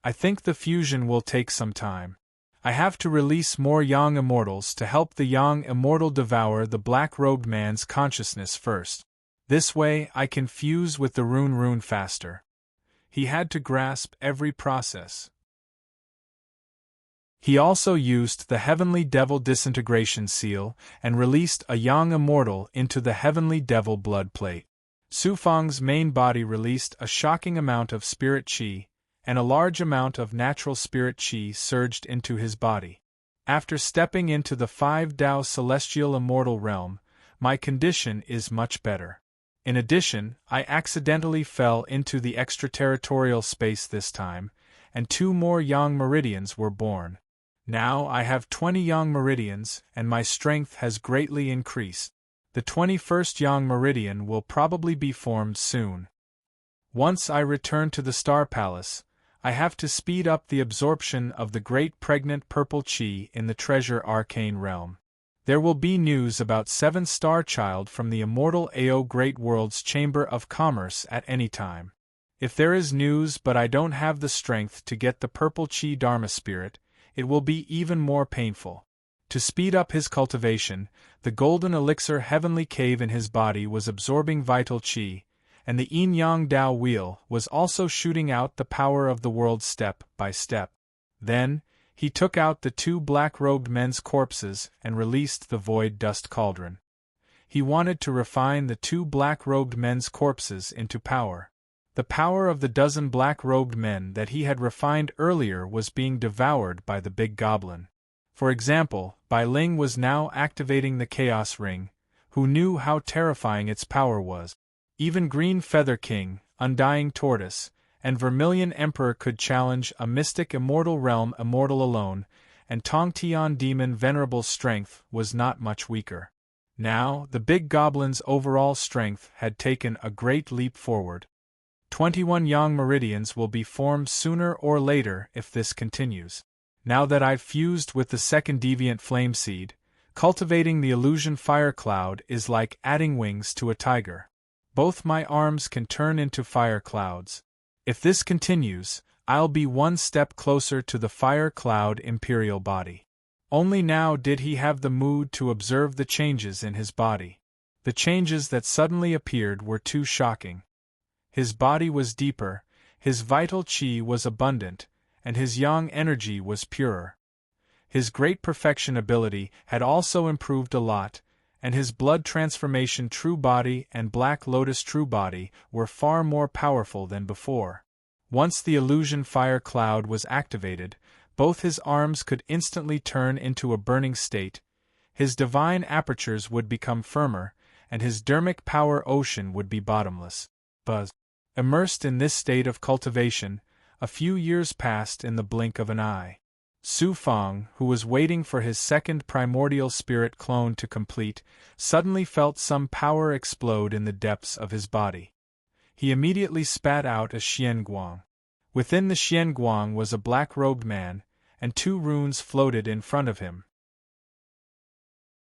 Speaker 1: I think the fusion will take some time. I have to release more Yang immortals to help the Yang immortal devour the black-robed man's consciousness first. This way I can fuse with the rune faster. He had to grasp every process. He also used the Heavenly Devil Disintegration Seal and released a Yang immortal into the Heavenly Devil blood plate. Su Fang's main body released a shocking amount of spirit qi, and a large amount of natural spirit qi surged into his body. After stepping into the 5 Dao celestial immortal realm, my condition is much better. In addition, I accidentally fell into the extraterritorial space this time, and 2 more Yang meridians were born. Now I have 20 Yang meridians, and my strength has greatly increased. The 21st Yang meridian will probably be formed soon. Once I return to the Star Palace, I have to speed up the absorption of the great pregnant purple qi in the treasure arcane realm. There will be news about 7 Star Child from the immortal Ao Great World's Chamber of Commerce at any time. If there is news but I don't have the strength to get the purple qi Dharma spirit, it will be even more painful. To speed up his cultivation, the golden elixir heavenly cave in his body was absorbing vital qi, and the yin-yang Dao wheel was also shooting out the power of the world step by step. Then, he took out the 2 black-robed men's corpses and released the void dust cauldron. He wanted to refine the 2 black-robed men's corpses into power. The power of the dozen black-robed men that he had refined earlier was being devoured by the big goblin. For example, Bai Ling was now activating the Chaos Ring, who knew how terrifying its power was. Even Green Feather King, Undying Tortoise, and Vermilion Emperor could challenge a mystic immortal realm immortal alone, and Tong Tian Demon Venerable's strength was not much weaker. Now, the big goblin's overall strength had taken a great leap forward. 21 Yang Meridians will be formed sooner or later if this continues. Now that I've fused with the second deviant flame seed, cultivating the illusion fire cloud is like adding wings to a tiger. Both my arms can turn into fire clouds. If this continues, I'll be one step closer to the fire cloud imperial body. Only now did he have the mood to observe the changes in his body. The changes that suddenly appeared were too shocking. His body was deeper, his vital qi was abundant, and his yang energy was purer. His great perfection ability had also improved a lot, and his blood transformation true body and Black Lotus true body were far more powerful than before. Once the illusion fire cloud was activated, both his arms could instantly turn into a burning state, his divine apertures would become firmer, and his dermic power ocean would be bottomless. Buzz. Immersed in this state of cultivation, a few years passed in the blink of an eye. Su Fang, who was waiting for his second primordial spirit clone to complete, suddenly felt some power explode in the depths of his body. He immediately spat out a xianguang. Within the xianguang was a black-robed man, and 2 runes floated in front of him.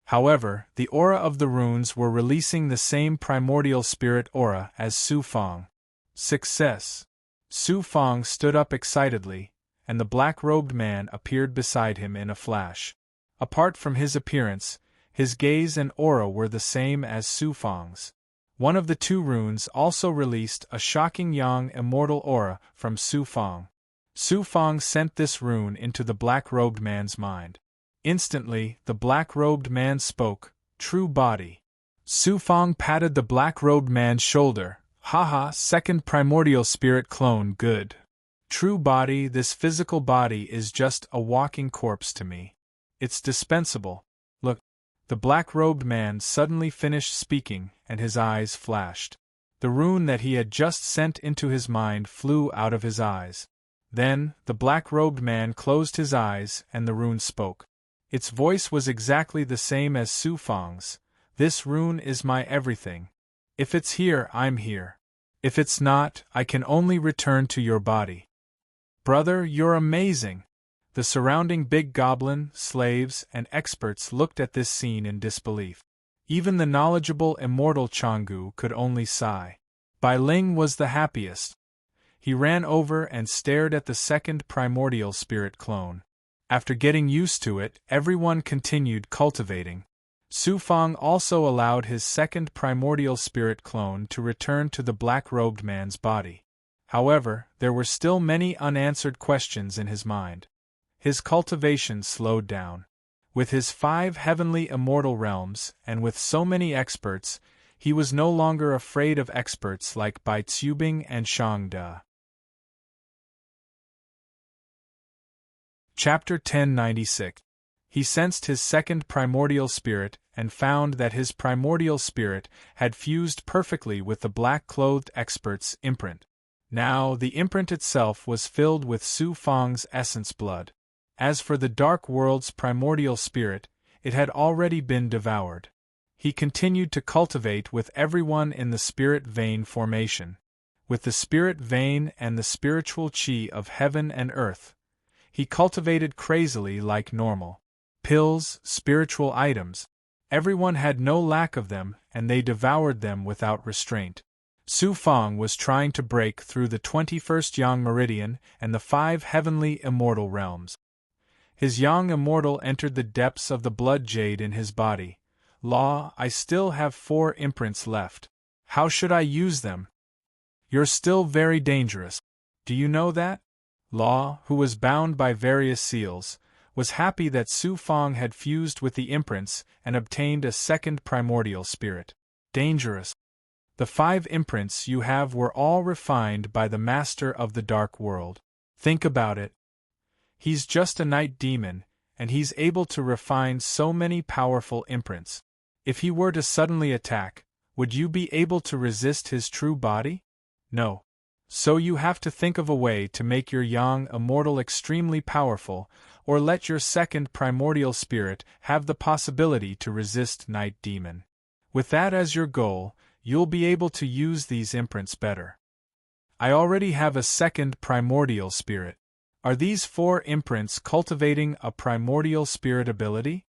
Speaker 1: However, the aura of the runes were releasing the same primordial spirit aura as Su Fang. Success! Su Fang stood up excitedly, and the black-robed man appeared beside him in a flash. Apart from his appearance, his gaze and aura were the same as Su Fang's. One of the 2 runes also released a shocking yang immortal aura from Su Fang. Su Fang sent this rune into the black-robed man's mind. Instantly, the black-robed man spoke, "True body." Su Fang patted the black-robed man's shoulder. "Haha, second primordial spirit clone, good. True body, this physical body is just a walking corpse to me. It's dispensable. Look." The black-robed man suddenly finished speaking, and his eyes flashed. The rune that he had just sent into his mind flew out of his eyes. Then, the black-robed man closed his eyes and the rune spoke. Its voice was exactly the same as Su Fang's. "This rune is my everything. If it's here, I'm here. If it's not, I can only return to your body." "Brother, you're amazing!" The surrounding big goblin, slaves, and experts looked at this scene in disbelief. Even the knowledgeable immortal Changgu could only sigh. Bai Ling was the happiest. He ran over and stared at the second primordial spirit clone. After getting used to it, everyone continued cultivating. Su Fang also allowed his second primordial spirit clone to return to the black-robed man's body. However, there were still many unanswered questions in his mind. His cultivation slowed down. With his 5 heavenly immortal realms, and with so many experts, he was no longer afraid of experts like Bai Tsubing and Shang Da. Chapter 1096. He sensed his second primordial spirit and found that his primordial spirit had fused perfectly with the black-clothed expert's imprint. Now the imprint itself was filled with Su Fang's essence blood. As for the dark world's primordial spirit, it had already been devoured. He continued to cultivate with everyone in the spirit vein formation. With the spirit vein and the spiritual qi of heaven and earth, he cultivated crazily like normal. Pills, spiritual items. Everyone had no lack of them, and they devoured them without restraint. Su Fang was trying to break through the 21st Yang Meridian and the 5 heavenly immortal realms. His Yang Immortal entered the depths of the blood jade in his body. "Law, I still have 4 imprints left. How should I use them?" You're still very dangerous. Do you know that? Law, who was bound by various seals, was happy that Su Fong had fused with the imprints and obtained a second primordial spirit. Dangerous. The 5 imprints you have were all refined by the master of the dark world. Think about it. He's just a night demon, and he's able to refine so many powerful imprints. If he were to suddenly attack, would you be able to resist his true body? No. So you have to think of a way to make your young immortal extremely powerful, or let your second primordial spirit have the possibility to resist Night Demon. With that as your goal, you'll be able to use these imprints better. I already have a second primordial spirit. Are these 4 imprints cultivating a primordial spirit ability?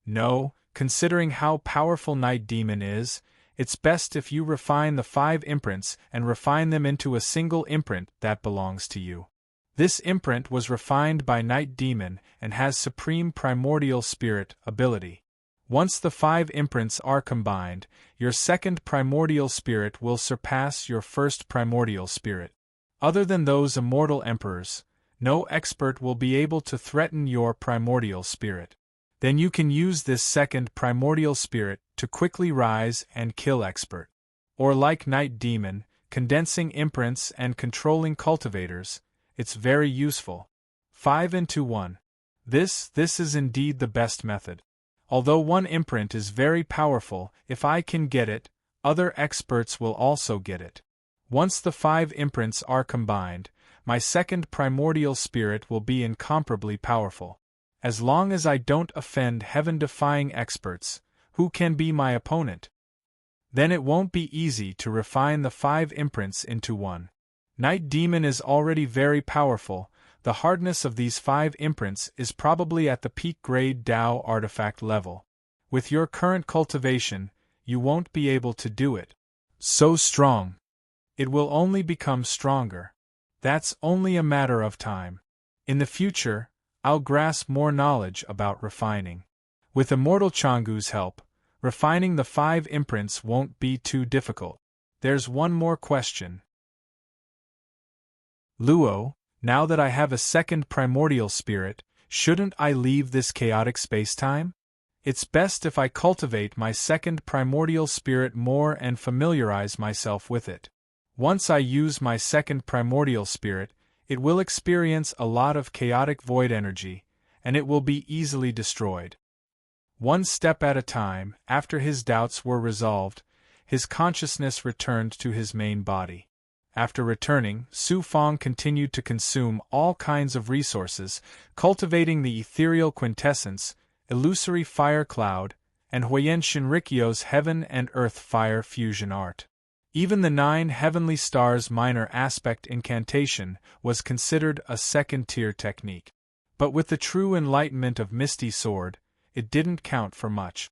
Speaker 1: No, considering how powerful Night Demon is, it's best if you refine the 5 imprints and refine them into a single imprint that belongs to you. This imprint was refined by Night Demon and has supreme primordial spirit ability. Once the 5 imprints are combined, your second primordial spirit will surpass your first primordial spirit. Other than those immortal emperors, no expert will be able to threaten your primordial spirit. Then you can use this second primordial spirit to quickly rise and kill expert. Or like Night Demon, condensing imprints and controlling cultivators, it's very useful. 5 into 1. This is indeed the best method. Although one imprint is very powerful, if I can get it, other experts will also get it. Once the 5 imprints are combined, my second primordial spirit will be incomparably powerful. As long as I don't offend heaven-defying experts, who can be my opponent? Then it won't be easy to refine the 5 imprints into 1. Night Demon is already very powerful. The hardness of these 5 imprints is probably at the peak grade Tao artifact level. With your current cultivation, you won't be able to do it. So strong. It will only become stronger. That's only a matter of time. In the future, I'll grasp more knowledge about refining. With Immortal Changgu's help, refining the 5 imprints won't be too difficult. There's one more question. Luo, now that I have a second primordial spirit, shouldn't I leave this chaotic spacetime? It's best if I cultivate my second primordial spirit more and familiarize myself with it. Once I use my second primordial spirit, it will experience a lot of chaotic void energy, and it will be easily destroyed. One step at a time, after his doubts were resolved, his consciousness returned to his main body. After returning, Su Fong continued to consume all kinds of resources, cultivating the ethereal quintessence, illusory fire cloud, and Huyen Shinrikyo's heaven and earth fire fusion art. Even the 9 heavenly stars minor aspect incantation was considered a second-tier technique. But with the true enlightenment of Misty Sword, it didn't count for much.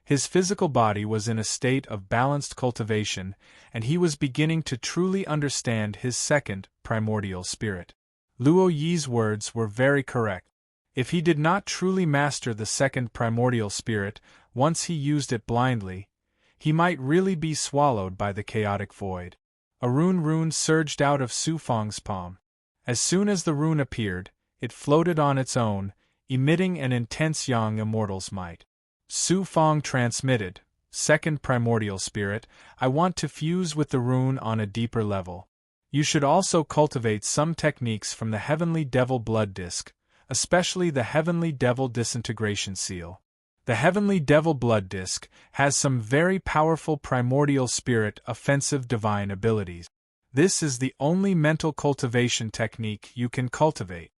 Speaker 1: His physical body was in a state of balanced cultivation, and he was beginning to truly understand his second primordial spirit. Luo Yi's words were very correct. If he did not truly master the second primordial spirit, once he used it blindly, he might really be swallowed by the chaotic void. A rune surged out of Su Fong's palm. As soon as the rune appeared, it floated on its own, emitting an intense young immortal's might. Su Fong transmitted, second primordial spirit, I want to fuse with the rune on a deeper level. You should also cultivate some techniques from the Heavenly Devil Blood Disc, especially the Heavenly Devil Disintegration Seal. The Heavenly Devil Blood Disc has some very powerful primordial spirit offensive divine abilities. This is the only mental cultivation technique you can cultivate.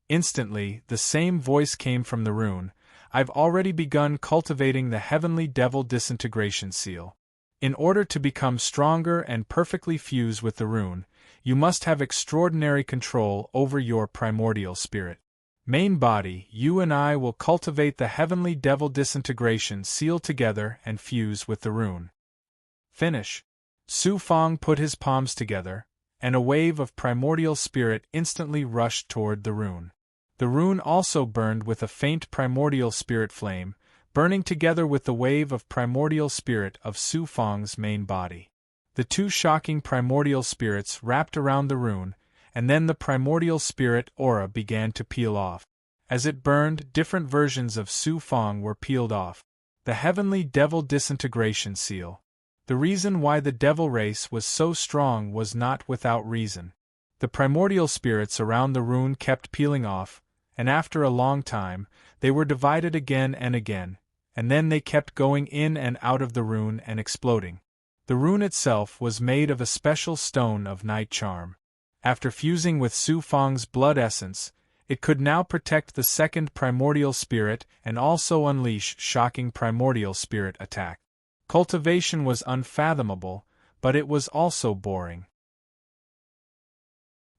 Speaker 1: Instantly, the same voice came from the rune, I've already begun cultivating the Heavenly Devil Disintegration Seal. In order to become stronger and perfectly fuse with the rune, you must have extraordinary control over your primordial spirit. Main body, you and I will cultivate the Heavenly Devil Disintegration Seal together and fuse with the rune. Finish. Su Fong put his palms together, and a wave of primordial spirit instantly rushed toward the rune. The rune also burned with a faint primordial spirit flame, burning together with the wave of primordial spirit of Su Fong's main body. The two shocking primordial spirits wrapped around the rune, and then the primordial spirit aura began to peel off. As it burned, different versions of Su Fang were peeled off. The heavenly devil disintegration seal. The reason why the devil race was so strong was not without reason. The primordial spirits around the rune kept peeling off, and after a long time, they were divided again, and then they kept going in and out of the rune and exploding. The rune itself was made of a special stone of night charm. After fusing with Su Fang's blood essence, it could now protect the second primordial spirit and also unleash shocking primordial spirit attack. Cultivation was unfathomable, but it was also boring.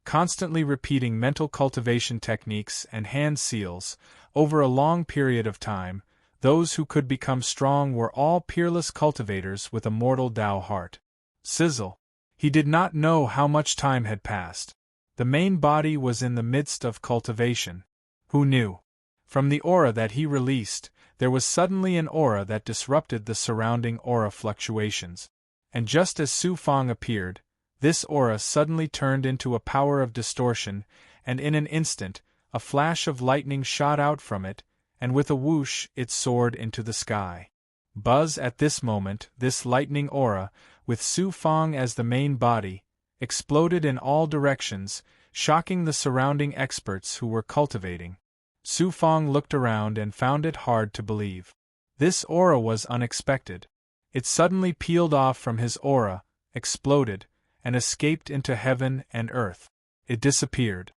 Speaker 1: Constantly repeating mental cultivation techniques and hand seals, over a long period of time, those who could become strong were all peerless cultivators with a mortal Tao heart. Sizzle. He did not know how much time had passed. The main body was in the midst of cultivation. Who knew? From the aura that he released, there was suddenly an aura that disrupted the surrounding aura fluctuations. And just as Su Fang appeared, this aura suddenly turned into a power of distortion, and in an instant, a flash of lightning shot out from it, and with a whoosh it soared into the sky. Buzz at this moment, this lightning aura, with Su Fang as the main body, exploded in all directions, shocking the surrounding experts who were cultivating. Su Fang looked around and found it hard to believe. This aura was unexpected. It suddenly peeled off from his aura, exploded, and escaped into heaven and earth. It disappeared.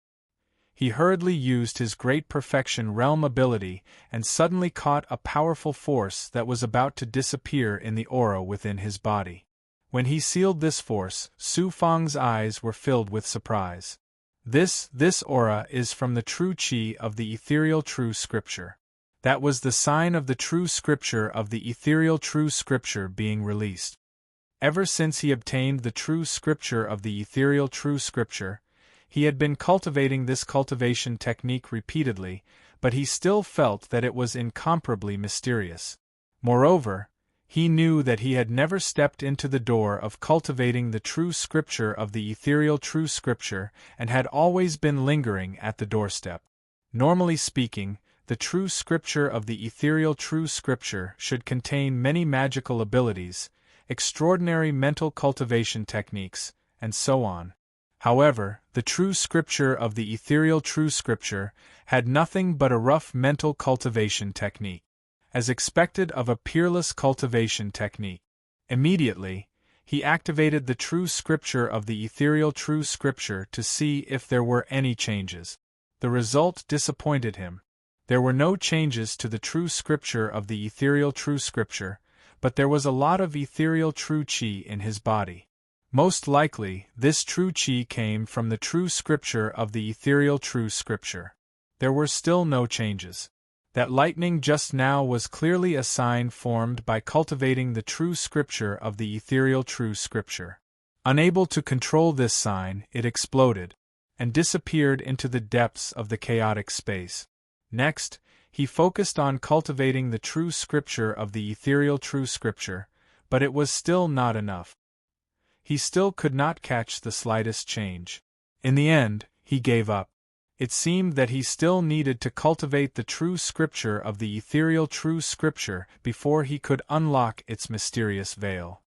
Speaker 1: He hurriedly used his great perfection realm ability and suddenly caught a powerful force that was about to disappear in the aura within his body. When he sealed this force, Su Fang's eyes were filled with surprise. This aura is from the true chi of the ethereal true scripture. That was the sign of the true scripture of the ethereal true scripture being released. Ever since he obtained the true scripture of the ethereal true scripture, he had been cultivating this cultivation technique repeatedly, but he still felt that it was incomparably mysterious. Moreover, he knew that he had never stepped into the door of cultivating the true scripture of the ethereal true scripture and had always been lingering at the doorstep. Normally speaking, the true scripture of the ethereal true scripture should contain many magical abilities, extraordinary mental cultivation techniques, and so on. However, the true scripture of the ethereal true scripture had nothing but a rough mental cultivation technique. As expected of a peerless cultivation technique. Immediately, he activated the true scripture of the ethereal true scripture to see if there were any changes. The result disappointed him. There were no changes to the true scripture of the ethereal true scripture, but there was a lot of ethereal true chi in his body. Most likely, this true chi came from the true scripture of the ethereal true scripture. There were still no changes. That lightning just now was clearly a sign formed by cultivating the true scripture of the ethereal true scripture. Unable to control this sign, it exploded, and disappeared into the depths of the chaotic space. Next, he focused on cultivating the true scripture of the ethereal true scripture, but it was still not enough. He still could not catch the slightest change. In the end, he gave up. It seemed that he still needed to cultivate the true scripture of the ethereal true scripture before he could unlock its mysterious veil.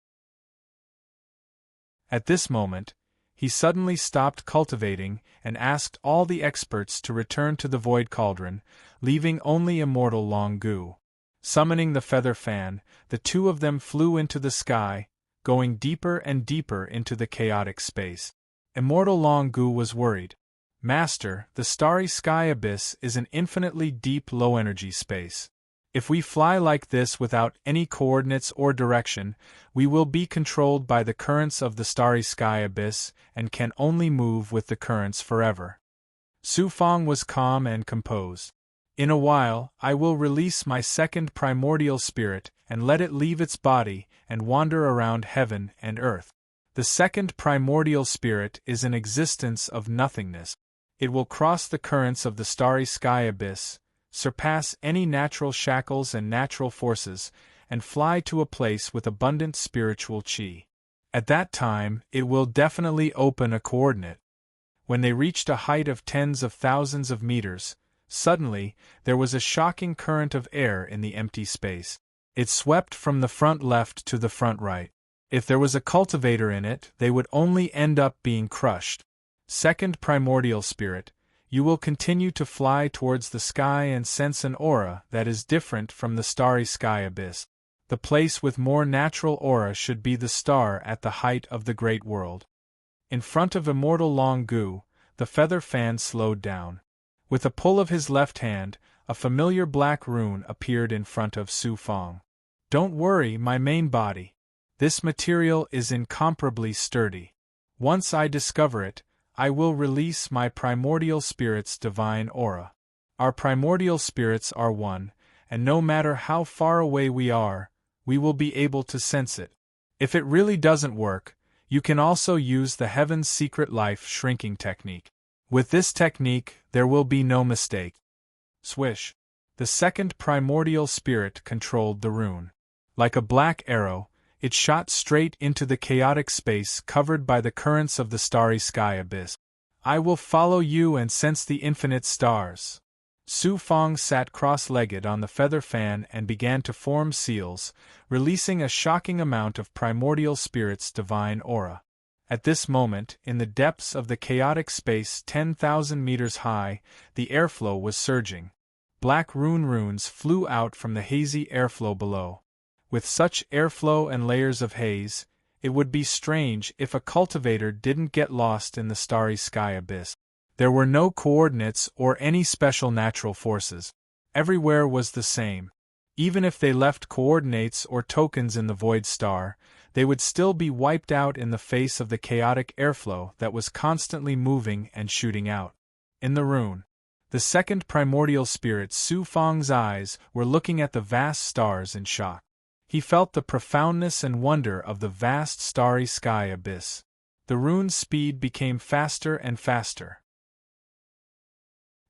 Speaker 1: At this moment, he suddenly stopped cultivating and asked all the experts to return to the void cauldron, leaving only immortal Long Gu. Summoning the feather fan, the two of them flew into the sky, going deeper and deeper into the chaotic space. Immortal Long Gu was worried. Master, the starry sky abyss is an infinitely deep low-energy space. If we fly like this without any coordinates or direction, we will be controlled by the currents of the starry sky abyss and can only move with the currents forever. Su Fang was calm and composed. In a while, I will release my second primordial spirit and let it leave its body and wander around heaven and earth. The second primordial spirit is an existence of nothingness. It will cross the currents of the starry sky abyss, surpass any natural shackles and natural forces, and fly to a place with abundant spiritual chi. At that time, it will definitely open a coordinate. When they reached a height of tens of thousands of meters, suddenly, there was a shocking current of air in the empty space. It swept from the front left to the front right. If there was a cultivator in it, they would only end up being crushed. Second primordial spirit, you will continue to fly towards the sky and sense an aura that is different from the starry sky abyss. The place with more natural aura should be the star at the height of the great world. In front of Immortal Long Gu, the feather fan slowed down. With a pull of his left hand, a familiar black rune appeared in front of Su Fang. Don't worry, my main body. This material is incomparably sturdy. Once I discover it, I will release my primordial spirit's divine aura. Our primordial spirits are one, and no matter how far away we are, we will be able to sense it. If it really doesn't work, you can also use the Heaven's Secret Life shrinking technique. With this technique, there will be no mistake. Swish. The second primordial spirit controlled the rune. Like a black arrow, it shot straight into the chaotic space covered by the currents of the starry sky abyss. I will follow you and sense the infinite stars. Su Fang sat cross-legged on the feather fan and began to form seals, releasing a shocking amount of primordial spirit's divine aura. At this moment, in the depths of the chaotic space 10,000 meters high, the airflow was surging. Black runes flew out from the hazy airflow below. With such airflow and layers of haze, it would be strange if a cultivator didn't get lost in the starry sky abyss. There were no coordinates or any special natural forces. Everywhere was the same. Even if they left coordinates or tokens in the void star, they would still be wiped out in the face of the chaotic airflow that was constantly moving and shooting out. In the rune, the second primordial spirit Su Fang's eyes were looking at the vast stars in shock. He felt the profoundness and wonder of the vast starry sky abyss. The rune's speed became faster and faster.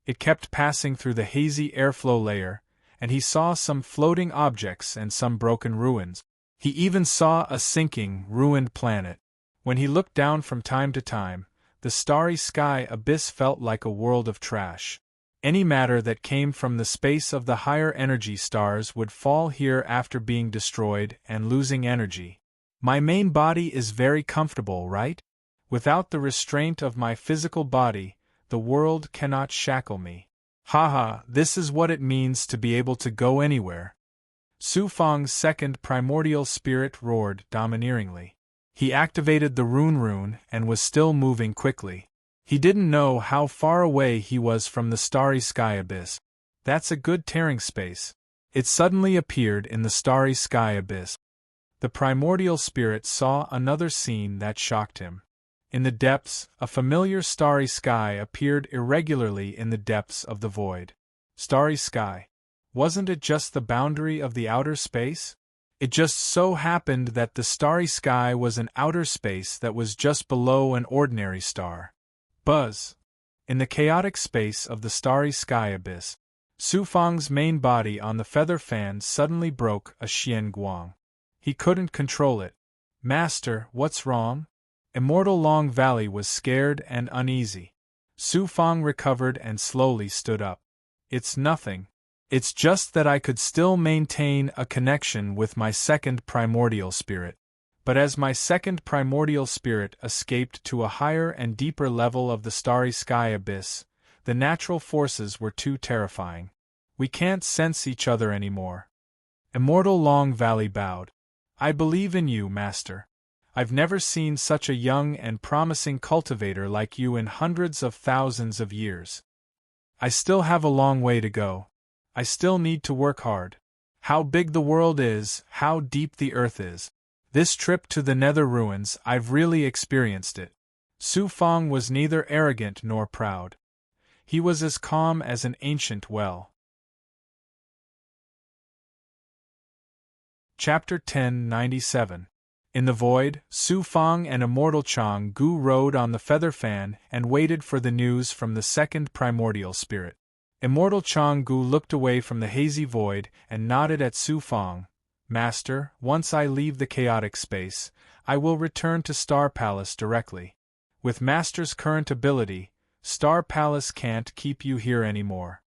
Speaker 1: It kept passing through the hazy airflow layer, and he saw some floating objects and some broken ruins. He even saw a sinking, ruined planet. When he looked down from time to time, the starry sky abyss felt like a world of trash. Any matter that came from the space of the higher energy stars would fall here after being destroyed and losing energy. My main body is very comfortable, right? Without the restraint of my physical body, the world cannot shackle me. Haha, this is what it means to be able to go anywhere. Su Fang's second primordial spirit roared domineeringly. He activated the rune and was still moving quickly. He didn't know how far away he was from the starry sky abyss. That's a good tearing space. It suddenly appeared in the starry sky abyss. The primordial spirit saw another scene that shocked him. In the depths, a familiar starry sky appeared irregularly in the depths of the void. Starry sky. Wasn't it just the boundary of the outer space? It just so happened that the starry sky was an outer space that was just below an ordinary star. Buzz. In the chaotic space of the starry sky abyss, Su Fang's main body on the feather fan suddenly broke a xian guang. He couldn't control it. Master, what's wrong? Immortal Long Valley was scared and uneasy. Su Fang recovered and slowly stood up. It's nothing. It's just that I could still maintain a connection with my second primordial spirit. But as my second primordial spirit escaped to a higher and deeper level of the starry sky abyss, the natural forces were too terrifying. We can't sense each other anymore. Immortal Long Valley bowed. I believe in you, Master. I've never seen such a young and promising cultivator like you in hundreds of thousands of years. I still have a long way to go. I still need to work hard. How big the world is, how deep the earth is. This trip to the nether ruins, I've really experienced it. Su Fang was neither arrogant nor proud. He was as calm as an ancient well. Chapter 1097. In the void, Su Fang and Immortal Chang Gu rode on the feather fan and waited for the news from the second primordial spirit. Immortal Chang Gu looked away from the hazy void and nodded at Su Fang. Master, once I leave the chaotic space, I will return to Star Palace directly. With Master's current ability, Star Palace can't keep you here anymore.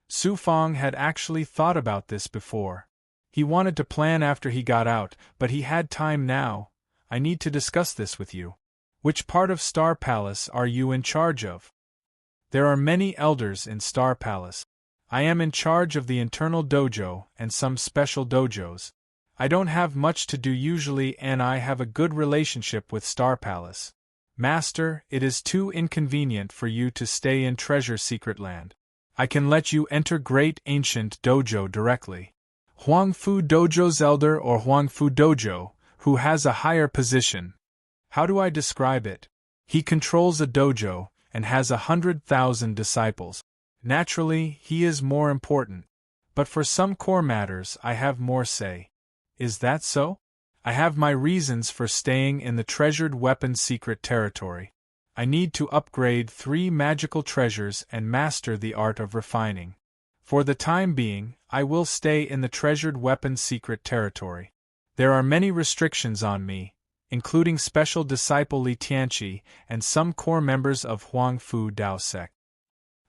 Speaker 1: Su Fong had actually thought about this before. He wanted to plan after he got out, but he had time now. I need to discuss this with you. Which part of Star Palace are you in charge of? There are many elders in Star Palace. I am in charge of the internal dojo and some special dojos. I don't have much to do usually and I have a good relationship with Star Palace. Master, it is too inconvenient for you to stay in Treasure Secret Land. I can let you enter Great Ancient Dojo directly. Huang Fu Dojo's elder or Huang Fu Dojo, who has a higher position. How do I describe it? He controls a dojo and has 100,000 disciples. Naturally, he is more important. But for some core matters I have more say. Is that so? I have my reasons for staying in the treasured weapon secret territory. I need to upgrade 3 magical treasures and master the art of refining. For the time being, I will stay in the treasured weapon secret territory. There are many restrictions on me, including special disciple Li Tianqi and some core members of Huang Fu Dao sect.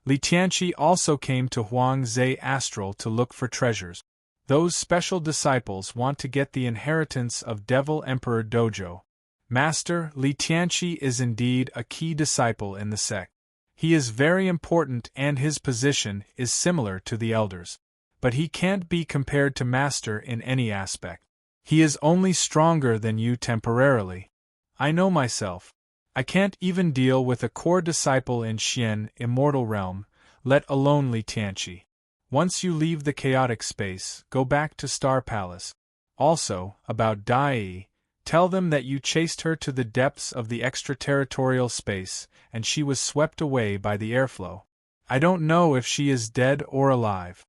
Speaker 1: Li Tianqi also came to Huang Zhe Astral to look for treasures. Those special disciples want to get the inheritance of Devil Emperor Dojo. Master, Li Tianqi is indeed a key disciple in the sect. He is very important and his position is similar to the elders. But he can't be compared to Master in any aspect. He is only stronger than you temporarily. I know myself. I can't even deal with a core disciple in Xian Immortal Realm, let alone Li Tianqi. Once you leave the chaotic space, go back to Star Palace. Also, about Dai, tell them that you chased her to the depths of the extraterritorial space, and she was swept away by the airflow. I don't know if she is dead or alive.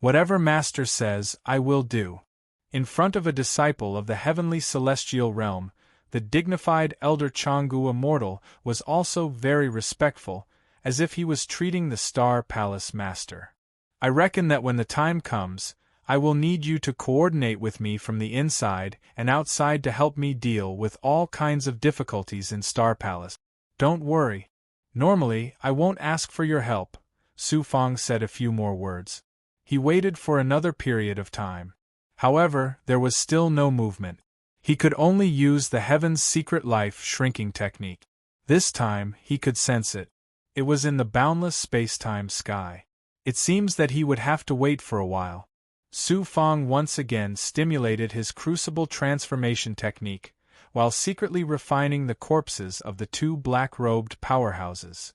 Speaker 1: Whatever Master says, I will do. In front of a disciple of the heavenly celestial realm, the dignified elder Changgu Immortal was also very respectful, as if he was treating the Star Palace Master. I reckon that when the time comes, I will need you to coordinate with me from the inside and outside to help me deal with all kinds of difficulties in Star Palace. Don't worry. Normally, I won't ask for your help, Su Fong said a few more words. He waited for another period of time. However, there was still no movement. He could only use the Heaven's Secret Life shrinking technique. This time, he could sense it. It was in the boundless space-time sky. It seems that he would have to wait for a while. Su Fong once again stimulated his crucible transformation technique, while secretly refining the corpses of the 2 black-robed powerhouses.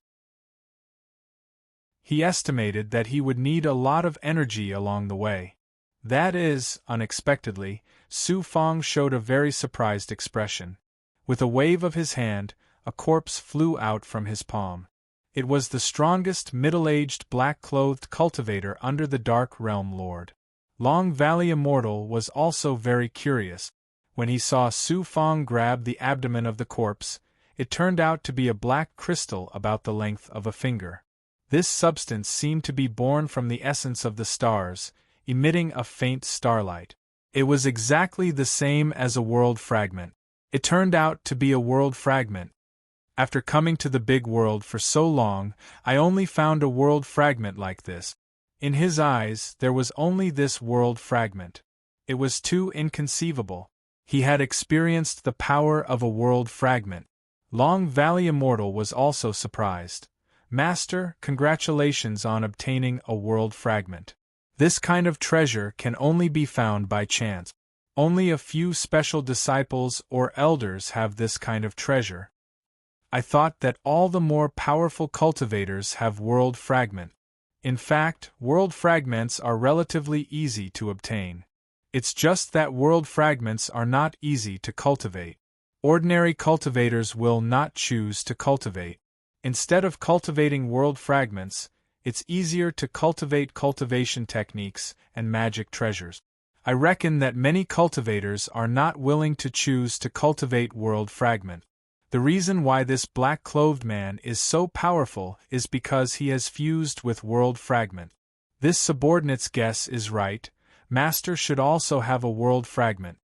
Speaker 1: He estimated that he would need a lot of energy along the way. That is, unexpectedly, Su Fong showed a very surprised expression. With a wave of his hand, a corpse flew out from his palm. It was the strongest middle-aged black-clothed cultivator under the Dark Realm Lord. Long Valley Immortal was also very curious. When he saw Su Fong grab the abdomen of the corpse, it turned out to be a black crystal about the length of a finger. This substance seemed to be born from the essence of the stars, emitting a faint starlight. It was exactly the same as a world fragment. It turned out to be a world fragment. After coming to the big world for so long, I only found a world fragment like this. In his eyes, there was only this world fragment. It was too inconceivable. He had experienced the power of a world fragment. Long Valley Immortal was also surprised. Master, congratulations on obtaining a world fragment. This kind of treasure can only be found by chance. Only a few special disciples or elders have this kind of treasure. I thought that all the more powerful cultivators have world fragment. In fact, world fragments are relatively easy to obtain. It's just that world fragments are not easy to cultivate. Ordinary cultivators will not choose to cultivate. Instead of cultivating world fragments, it's easier to cultivate cultivation techniques and magic treasures. I reckon that many cultivators are not willing to choose to cultivate world fragment. The reason why this black-clothed man is so powerful is because he has fused with world fragment. This subordinate's guess is right. Master should also have a world fragment.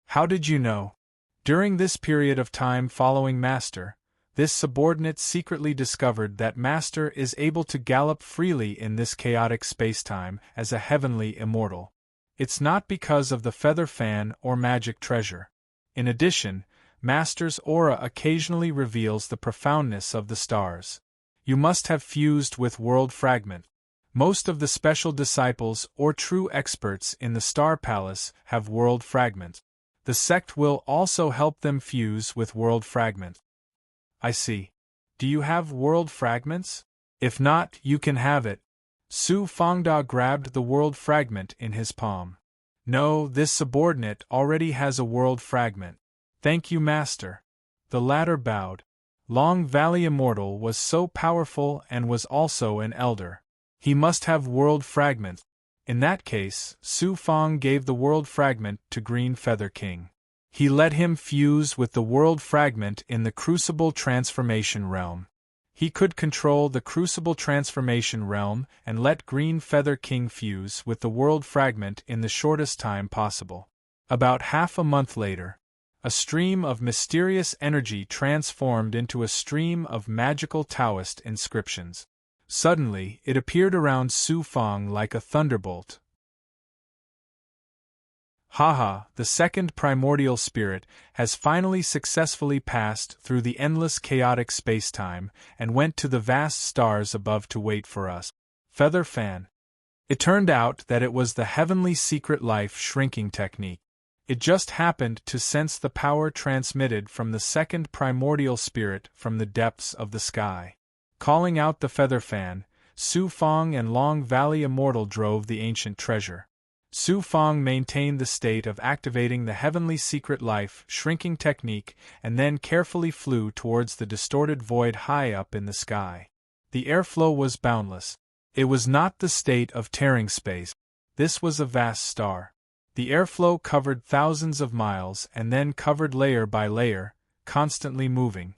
Speaker 1: How did you know? During this period of time following Master, this subordinate secretly discovered that Master is able to gallop freely in this chaotic spacetime as a heavenly immortal. It's not because of the feather fan or magic treasure. In addition, Master's aura occasionally reveals the profoundness of the stars. You must have fused with world fragment. Most of the special disciples or true experts in the Star Palace have world fragment. The sect will also help them fuse with world fragment. I see. Do you have world fragments? If not, you can have it. Su Fangda grabbed the world fragment in his palm. No, this subordinate already has a world fragment. Thank you, Master. The latter bowed. Long Valley Immortal was so powerful and was also an elder. He must have world fragment. In that case, Su Fang gave the world fragment to Green Feather King. He let him fuse with the world fragment in the Crucible Transformation Realm. He could control the Crucible Transformation Realm and let Green Feather King fuse with the world fragment in the shortest time possible. About half a month later, a stream of mysterious energy transformed into a stream of magical Taoist inscriptions. Suddenly, it appeared around Su Fang like a thunderbolt. Haha, the second primordial spirit has finally successfully passed through the endless chaotic spacetime and went to the vast stars above to wait for us. Feather fan. It turned out that it was the heavenly secret life shrinking technique. It just happened to sense the power transmitted from the second primordial spirit from the depths of the sky. Calling out the feather fan, Su Fang and Long Valley Immortal drove the ancient treasure. Su Fang maintained the state of activating the heavenly secret life shrinking technique and then carefully flew towards the distorted void high up in the sky. The airflow was boundless. It was not the state of tearing space. This was a vast star. The airflow covered thousands of miles and then covered layer by layer, constantly moving.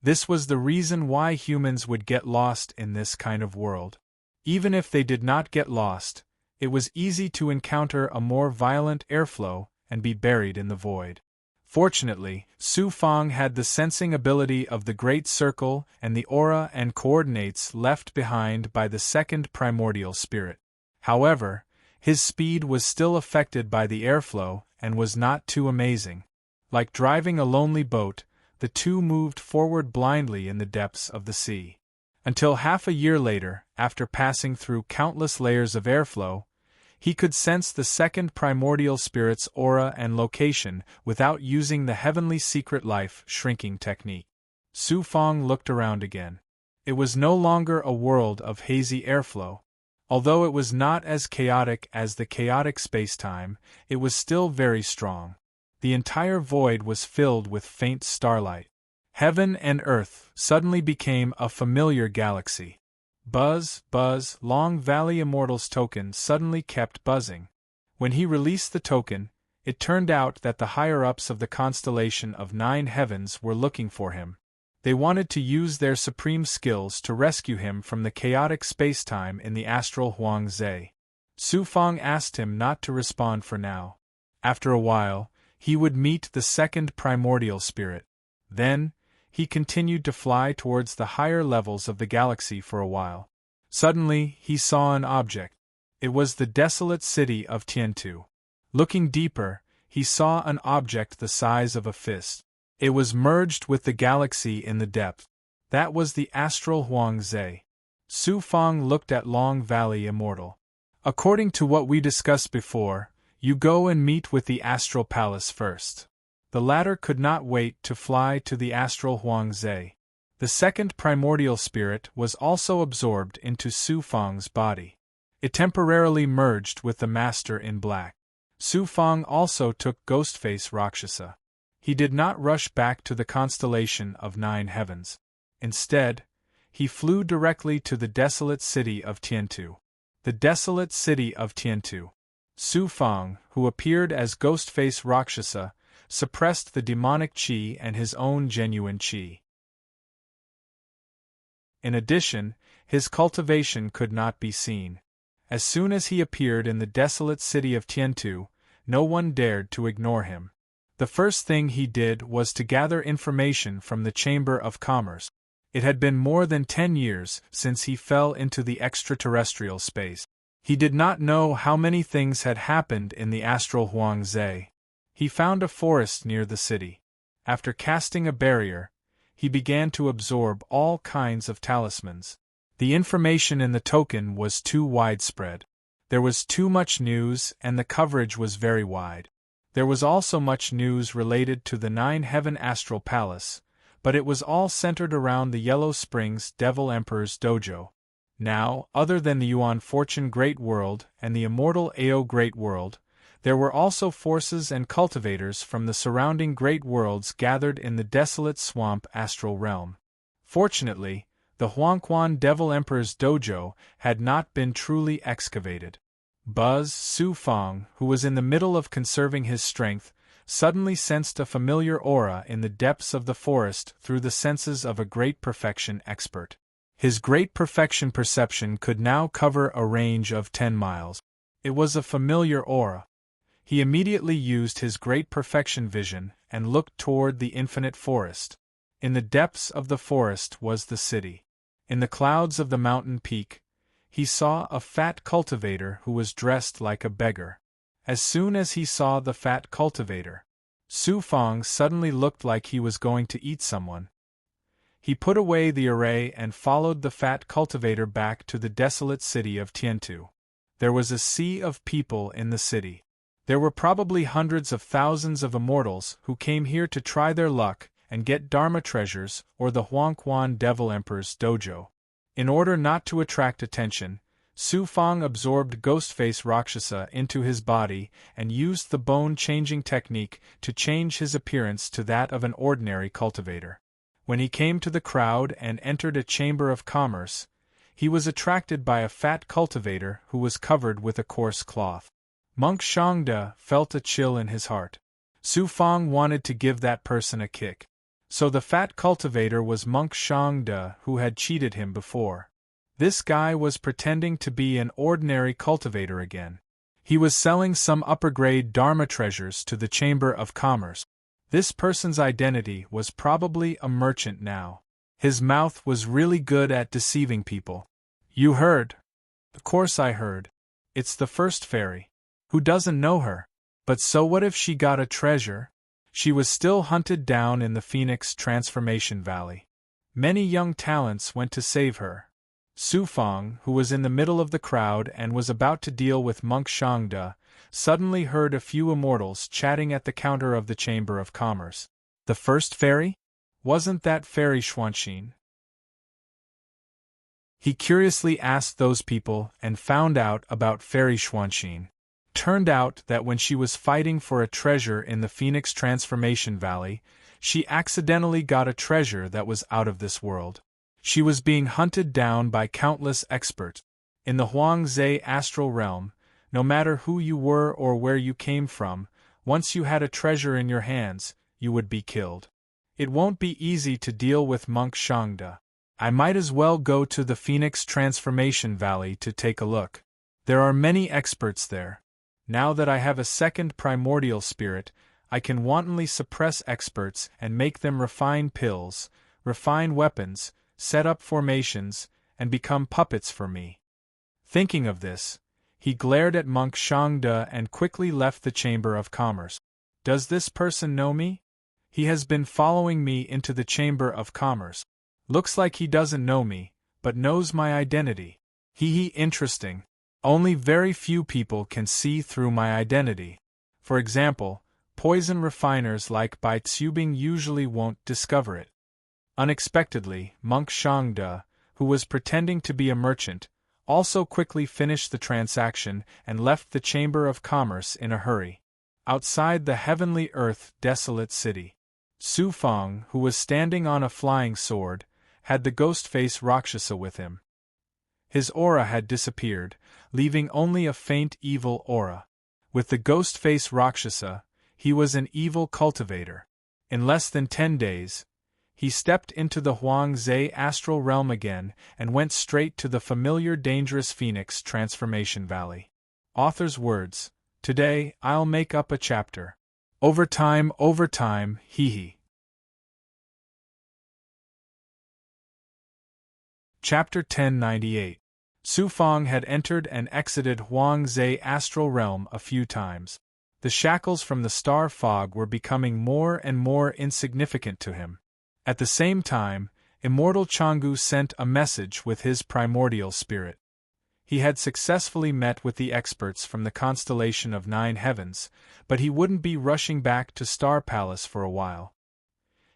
Speaker 1: This was the reason why humans would get lost in this kind of world. Even if they did not get lost, it was easy to encounter a more violent airflow and be buried in the void. Fortunately, Su Fang had the sensing ability of the Great Circle and the aura and coordinates left behind by the second primordial spirit. However, his speed was still affected by the airflow and was not too amazing. Like driving a lonely boat, the two moved forward blindly in the depths of the sea. Until half a year later, after passing through countless layers of airflow, he could sense the second primordial spirit's aura and location without using the heavenly secret life shrinking technique. Su Fang looked around again. It was no longer a world of hazy airflow. Although it was not as chaotic as the chaotic spacetime, it was still very strong. The entire void was filled with faint starlight. Heaven and Earth suddenly became a familiar galaxy. Buzz, buzz, Long Valley Immortal's token suddenly kept buzzing. When he released the token, it turned out that the higher-ups of the constellation of 9 heavens were looking for him. They wanted to use their supreme skills to rescue him from the chaotic spacetime in the astral Huangze. Su Fang asked him not to respond for now. After a while, he would meet the second primordial spirit. Then, he continued to fly towards the higher levels of the galaxy for a while. Suddenly, he saw an object. It was the desolate city of Tiantu. Looking deeper, he saw an object the size of a fist. It was merged with the galaxy in the depth. That was the astral Huangze. Su Fang looked at Long Valley Immortal. According to what we discussed before, you go and meet with the astral palace first. The latter could not wait to fly to the astral Huangze. The second primordial spirit was also absorbed into Su Fang's body. It temporarily merged with the Master in Black. Su Fang also took Ghostface Rakshasa. He did not rush back to the constellation of 9 heavens. Instead, he flew directly to the desolate city of Tiantu. The desolate city of Tiantu. Su Fang, who appeared as Ghostface Rakshasa, suppressed the demonic qi and his own genuine qi. In addition, his cultivation could not be seen. As soon as he appeared in the desolate city of Tiantu, no one dared to ignore him. The first thing he did was to gather information from the Chamber of Commerce. It had been more than 10 years since he fell into the extraterrestrial space. He did not know how many things had happened in the astral Huangze. He found a forest near the city. After casting a barrier, he began to absorb all kinds of talismans. The information in the token was too widespread. There was too much news and the coverage was very wide. There was also much news related to the Nine Heaven Astral Palace, but it was all centered around the Yellow Springs Devil Emperor's dojo. Now, other than the Yuan Fortune Great World and the immortal Ao Great World, there were also forces and cultivators from the surrounding great worlds gathered in the desolate swamp astral realm. Fortunately, the Huangquan Devil Emperor's dojo had not been truly excavated. Buzz Su Fong, who was in the middle of conserving his strength, suddenly sensed a familiar aura in the depths of the forest through the senses of a great perfection expert. His great perfection perception could now cover a range of 10 miles. It was a familiar aura. He immediately used his great perfection vision and looked toward the infinite forest. In the depths of the forest was the city. In the clouds of the mountain peak, he saw a fat cultivator who was dressed like a beggar. As soon as he saw the fat cultivator, Su Fong suddenly looked like he was going to eat someone. He put away the array and followed the fat cultivator back to the desolate city of Tiantu. There was a sea of people in the city. There were probably hundreds of thousands of immortals who came here to try their luck and get Dharma treasures or the Huangquan Devil Emperor's dojo. In order not to attract attention, Su Fong absorbed Ghostface Rakshasa into his body and used the bone-changing technique to change his appearance to that of an ordinary cultivator. When he came to the crowd and entered a chamber of commerce, he was attracted by a fat cultivator who was covered with a coarse cloth. Monk Shangda felt a chill in his heart. Su Fong wanted to give that person a kick. So the fat cultivator was Monk Shangda who had cheated him before. This guy was pretending to be an ordinary cultivator again. He was selling some upper-grade Dharma treasures to the Chamber of Commerce. This person's identity was probably a merchant now. His mouth was really good at deceiving people. You heard? Of course I heard. It's the first fairy. Who doesn't know her? But so what if she got a treasure? She was still hunted down in the Phoenix Transformation Valley. Many young talents went to save her. Su Fong, who was in the middle of the crowd and was about to deal with Monk Shangda, suddenly heard a few immortals chatting at the counter of the Chamber of Commerce. The first fairy? Wasn't that Fairy Xuanxin? He curiously asked those people and found out about Fairy Xuanxin. Turned out that when she was fighting for a treasure in the Phoenix Transformation Valley, she accidentally got a treasure that was out of this world. She was being hunted down by countless experts. In the Huangze astral realm, no matter who you were or where you came from, once you had a treasure in your hands, you would be killed. It won't be easy to deal with Monk Shangda. I might as well go to the Phoenix Transformation Valley to take a look. There are many experts there. Now that I have a second primordial spirit, I can wantonly suppress experts and make them refine pills, refine weapons, set up formations, and become puppets for me. Thinking of this, he glared at Monk Shangda and quickly left the Chamber of Commerce. Does this person know me? He has been following me into the Chamber of Commerce. Looks like he doesn't know me, but knows my identity. Interesting. Only very few people can see through my identity. For example, poison refiners like Bai Tsubing usually won't discover it. Unexpectedly, Monk Shangda, who was pretending to be a merchant, also quickly finished the transaction and left the Chamber of Commerce in a hurry. Outside the heavenly earth desolate city, Su Fong, who was standing on a flying sword, had the Ghostface Rakshasa with him. His aura had disappeared, leaving only a faint evil aura. With the Ghostface Rakshasa, he was an evil cultivator. In less than 10 days, He stepped into the Huang Zhe astral realm again and went straight to the familiar dangerous Phoenix Transformation Valley. Author's words, "Today, I'll make up a chapter. Overtime, hee hee." Chapter 1098. Su Fang had entered and exited Huang Zhe astral realm a few times. The shackles from the star fog were becoming more and more insignificant to him. At the same time, Immortal Changgu sent a message with his primordial spirit. He had successfully met with the experts from the constellation of 9 heavens, but he wouldn't be rushing back to Star Palace for a while.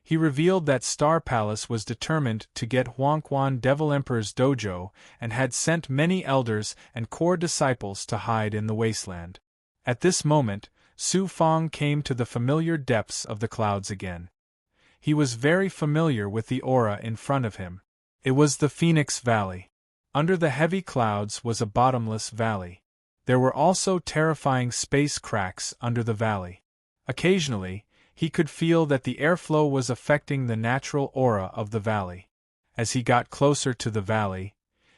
Speaker 1: He revealed that Star Palace was determined to get Huangquan Devil Emperor's dojo and had sent many elders and core disciples to hide in the wasteland. At this moment, Su Fang came to the familiar depths of the clouds again. He was very familiar with the aura in front of him. It was the Phoenix Valley. Under the heavy clouds was a bottomless valley. There were also terrifying space cracks under the valley. Occasionally, he could feel that the airflow was affecting the natural aura of the valley. As he got closer to the valley,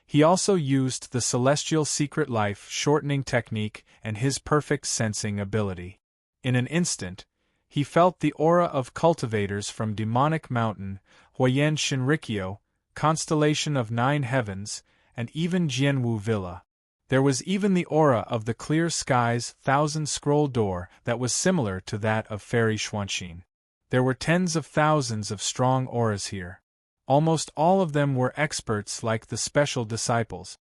Speaker 1: he also used the celestial secret life shortening technique and his perfect sensing ability. In an instant, he felt the aura of cultivators from Demonic Mountain, Huayan Shinrikyo, constellation of 9 heavens, and even Jianwu Villa. There was even the aura of the Clear Skies 1000-scroll door that was similar to that of Fairy Xuanxin. There were tens of thousands of strong auras here. Almost all of them were experts like the special disciples.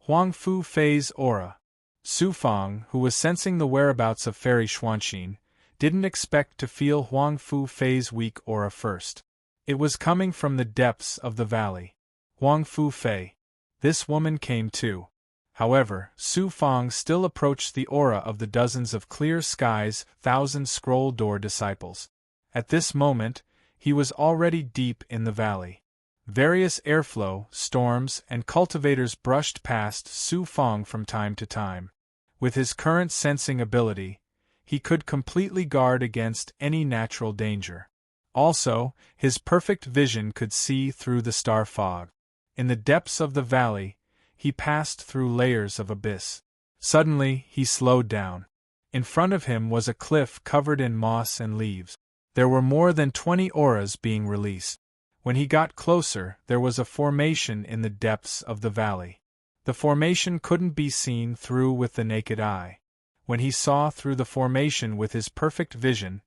Speaker 1: Huang Fu Fei's aura. Su Fang, who was sensing the whereabouts of Fairy Xuanxin, didn't expect to feel Huang Fu Fei's weak aura first. It was coming from the depths of the valley. Huang Fu Fei. This woman came too. However, Su Fang still approached the aura of the dozens of Clear Skies 1000-scroll door disciples. At this moment, he was already deep in the valley. Various airflow, storms, and cultivators brushed past Su Fang from time to time. With his current sensing ability, he could completely guard against any natural danger. Also, his perfect vision could see through the star fog. In the depths of the valley, he passed through layers of abyss. Suddenly, he slowed down. In front of him was a cliff covered in moss and leaves. There were more than 20 auras being released. When he got closer, there was a formation in the depths of the valley. The formation couldn't be seen through with the naked eye. When he saw through the formation with his perfect vision,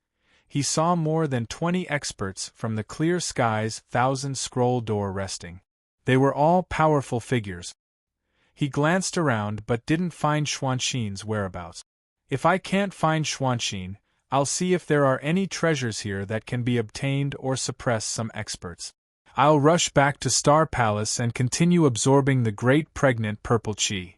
Speaker 1: he saw more than 20 experts from the Clear Skies 1000-scroll door resting. They were all powerful figures. He glanced around but didn't find Xuanxin's whereabouts. If I can't find Xuanxin, I'll see if there are any treasures here that can be obtained or suppress some experts. I'll rush back to Star Palace and continue absorbing the great pregnant purple qi.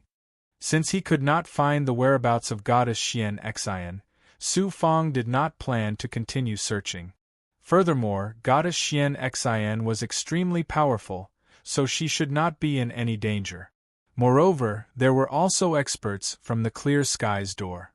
Speaker 1: Since he could not find the whereabouts of Goddess Xian Xian, Su Fang did not plan to continue searching. Furthermore, Goddess Xian Xian was extremely powerful, so she should not be in any danger. Moreover, there were also experts from the Clear Skies door.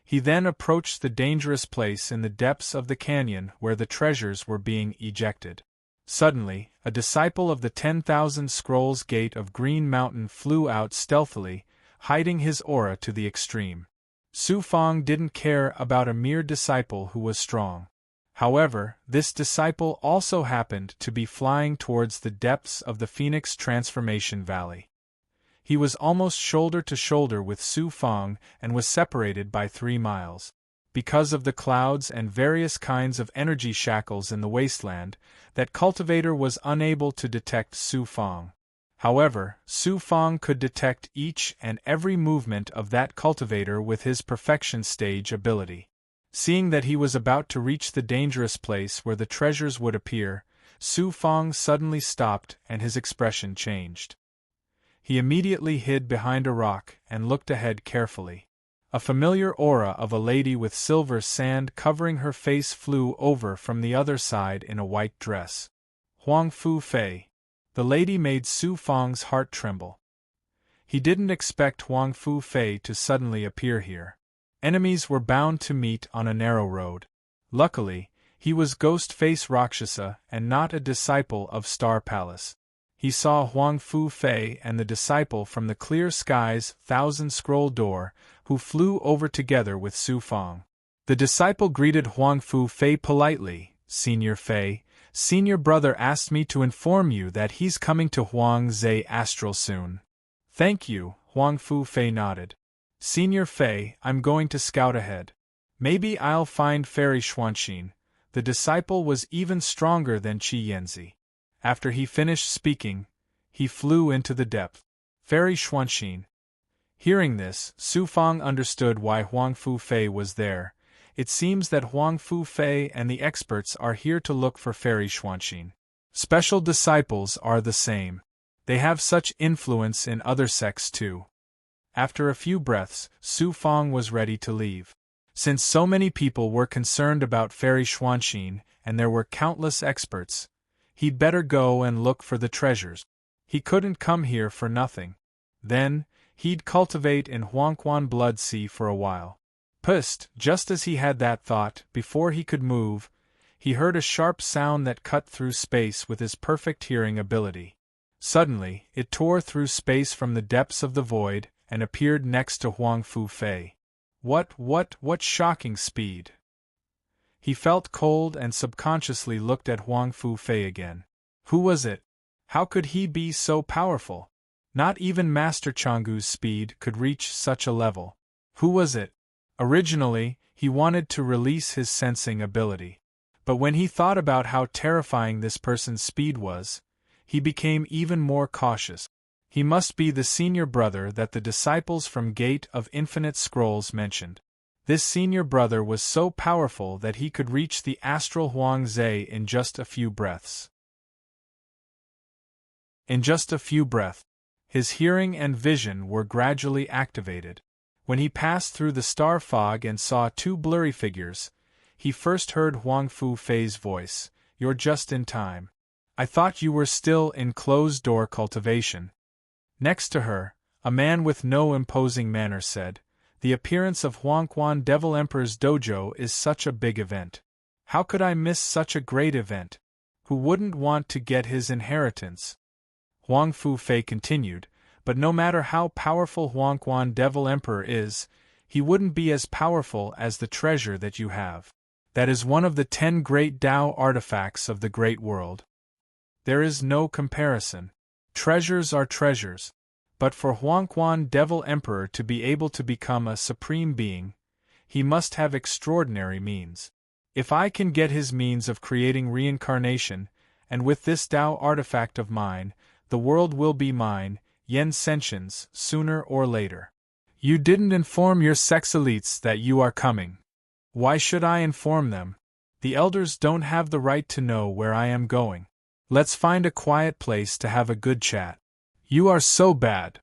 Speaker 1: He then approached the dangerous place in the depths of the canyon where the treasures were being ejected. Suddenly, a disciple of the 10,000 Scrolls Gate of Green Mountain flew out stealthily, hiding his aura to the extreme. Su Fang didn't care about a mere disciple who was strong. However, this disciple also happened to be flying towards the depths of the Phoenix Transformation Valley. He was almost shoulder to shoulder with Su Fang and was separated by 3 miles. Because of the clouds and various kinds of energy shackles in the wasteland, that cultivator was unable to detect Su Fang. However, Su Fang could detect each and every movement of that cultivator with his perfection stage ability. Seeing that he was about to reach the dangerous place where the treasures would appear, Su Fang suddenly stopped and his expression changed. He immediately hid behind a rock and looked ahead carefully. A familiar aura of a lady with silver sand covering her face flew over from the other side in a white dress. Huang Fu Fei. The lady made Su Fang's heart tremble. He didn't expect Huang Fu Fei to suddenly appear here. Enemies were bound to meet on a narrow road. Luckily, He was Ghost Face Rakshasa and not a disciple of Star Palace. He saw Huang Fu Fei and the disciple from the Clear Skies Thousand Scroll Door, who flew over together with Su Fang. The disciple greeted Huang Fu Fei politely. "Senior Fei, senior brother asked me to inform you that he's coming to Huang Zhe Astral soon." "Thank you," Huang Fu Fei nodded. "Senior Fei, I'm going to scout ahead. Maybe I'll find Fairy Xuanxin." The disciple was even stronger than Qi Yanzi. After he finished speaking, he flew into the depth. Fairy Xuanxin. Hearing this, Su Fang understood why Huang Fu Fei was there. It seems that Huang Fu Fei and the experts are here to look for Fairy Xuanxin. Special disciples are the same. They have such influence in other sects too. After a few breaths, Su Fang was ready to leave. Since so many people were concerned about Fairy Xuanxin, and there were countless experts, he'd better go and look for the treasures. He couldn't come here for nothing. Then, he'd cultivate in Huangquan Blood Sea for a while. Pust, just as he had that thought, before he could move, he heard a sharp sound that cut through space with his perfect hearing ability. Suddenly, it tore through space from the depths of the void, and appeared next to Huang Fu Fei. What shocking speed! He felt cold and subconsciously looked at Huang Fu Fei again. Who was it? How could he be so powerful? Not even Master Changgu's speed could reach such a level. Who was it? Originally, he wanted to release his sensing ability. But when he thought about how terrifying this person's speed was, he became even more cautious. He must be the senior brother that the disciples from Gate of Infinite Scrolls mentioned. This senior brother was so powerful that he could reach the astral Huang Zhe in just a few breaths. In just a few breaths, his hearing and vision were gradually activated. When he passed through the star fog and saw two blurry figures, he first heard Huang Fu Fei's voice. "You're just in time. I thought you were still in closed-door cultivation." Next to her, a man with no imposing manner said, "The appearance of Huangquan Devil Emperor's dojo is such a big event. How could I miss such a great event? Who wouldn't want to get his inheritance?" Huang Fu Fei continued, "But no matter how powerful Huangquan Devil Emperor is, he wouldn't be as powerful as the treasure that you have. That is one of the 10 great Tao artifacts of the Great World. There is no comparison. Treasures are treasures. But for Huangquan Devil Emperor to be able to become a supreme being, he must have extraordinary means. If I can get his means of creating reincarnation, and with this Tao artifact of mine, the world will be mine, Yen Sentians, sooner or later." "You didn't inform your sex elites that you are coming." "Why should I inform them? The elders don't have the right to know where I am going. Let's find a quiet place to have a good chat." "You are so bad."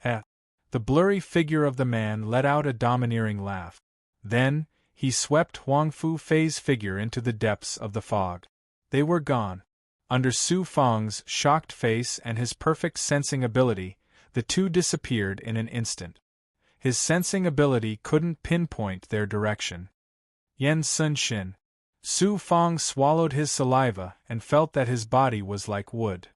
Speaker 1: The blurry figure of the man let out a domineering laugh. Then, he swept Huang Fu Fei's figure into the depths of the fog. They were gone. Under Su Fang's shocked face and his perfect sensing ability, the two disappeared in an instant. His sensing ability couldn't pinpoint their direction. Yen Sun Shin. Su Fang swallowed his saliva and felt that his body was like wood.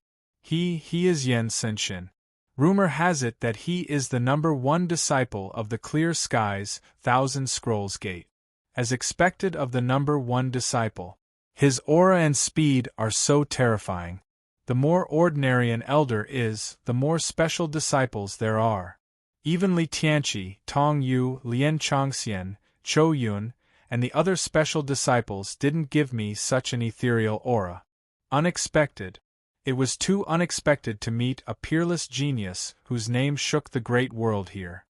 Speaker 1: He is Yen Sun Shin. Rumor has it that he is the #1 disciple of the Clear Skies, Thousand Scrolls Gate. As expected of the #1 disciple, his aura and speed are so terrifying. The more ordinary an elder is, the more special disciples there are. Even Li Tianqi, Tong Yu, Lian Chongxian, Chou Yun, and the other special disciples didn't give me such an ethereal aura. Unexpected. It was too unexpected to meet a peerless genius whose name shook the great world here.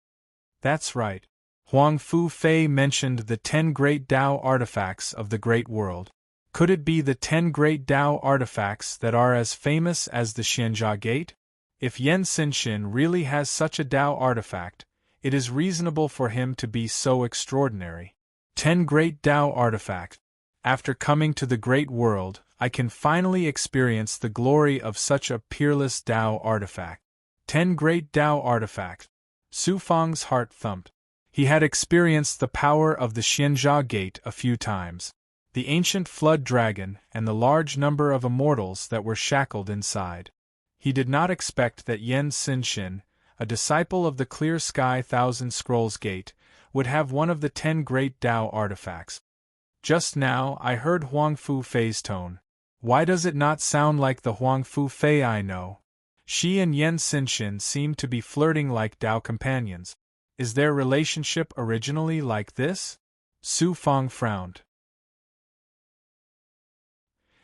Speaker 1: That's right. Huang Fu Fei mentioned the 10 great Tao artifacts of the great world. Could it be the 10 great Tao artifacts that are as famous as the Xianjia Gate? If Yen Xinxin really has such a Tao artifact, it is reasonable for him to be so extraordinary. 10 great Tao artifacts. After coming to the great world, I can finally experience the glory of such a peerless Tao artifact. 10 great Tao artifacts. Su Fang's heart thumped. He had experienced the power of the Xianjia Gate a few times. the ancient flood dragon and the large number of immortals that were shackled inside. He did not expect that Yen Xin-shin, a disciple of the Clear Sky Thousand Scrolls Gate, would have one of the 10 great Tao artifacts. Just now I heard Huang Fu Fei's tone. Why does it not sound like the Huang Fu Fei I know? She and Yen Xin-shin seem to be flirting like Tao companions. Is their relationship originally like this? Su Fang frowned.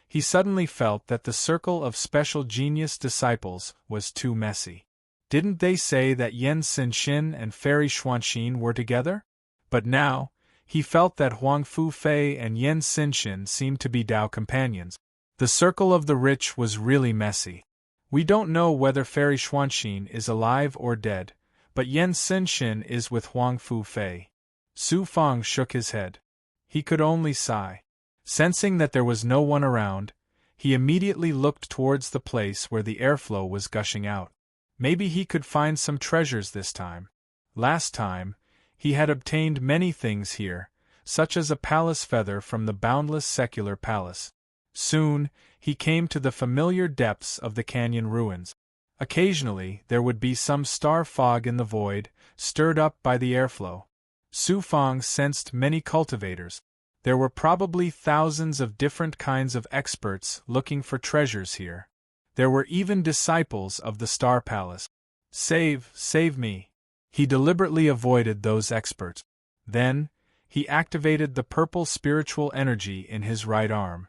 Speaker 1: He suddenly felt that the circle of special genius disciples was too messy. Didn't they say that Yen Xin-shin and Fairy Xuanxin were together? But now, he felt that Huang Fu Fei and Yen Xin-shin seemed to be Tao companions. The circle of the rich was really messy. We don't know whether Fairy Xuanxin is alive or dead, but Yen Xin-shin is with Huang Fu Fei. Su Fang shook his head. He could only sigh. Sensing that there was no one around, he immediately looked towards the place where the airflow was gushing out. Maybe he could find some treasures this time. Last time, he had obtained many things here, such as a palace feather from the boundless secular palace. Soon, he came to the familiar depths of the canyon ruins. Occasionally, there would be some star fog in the void, stirred up by the airflow. Su Fang sensed many cultivators. There were probably thousands of different kinds of experts looking for treasures here. There were even disciples of the Star Palace. Save me. He deliberately avoided those experts. Then, he activated the purple spiritual energy in his right arm.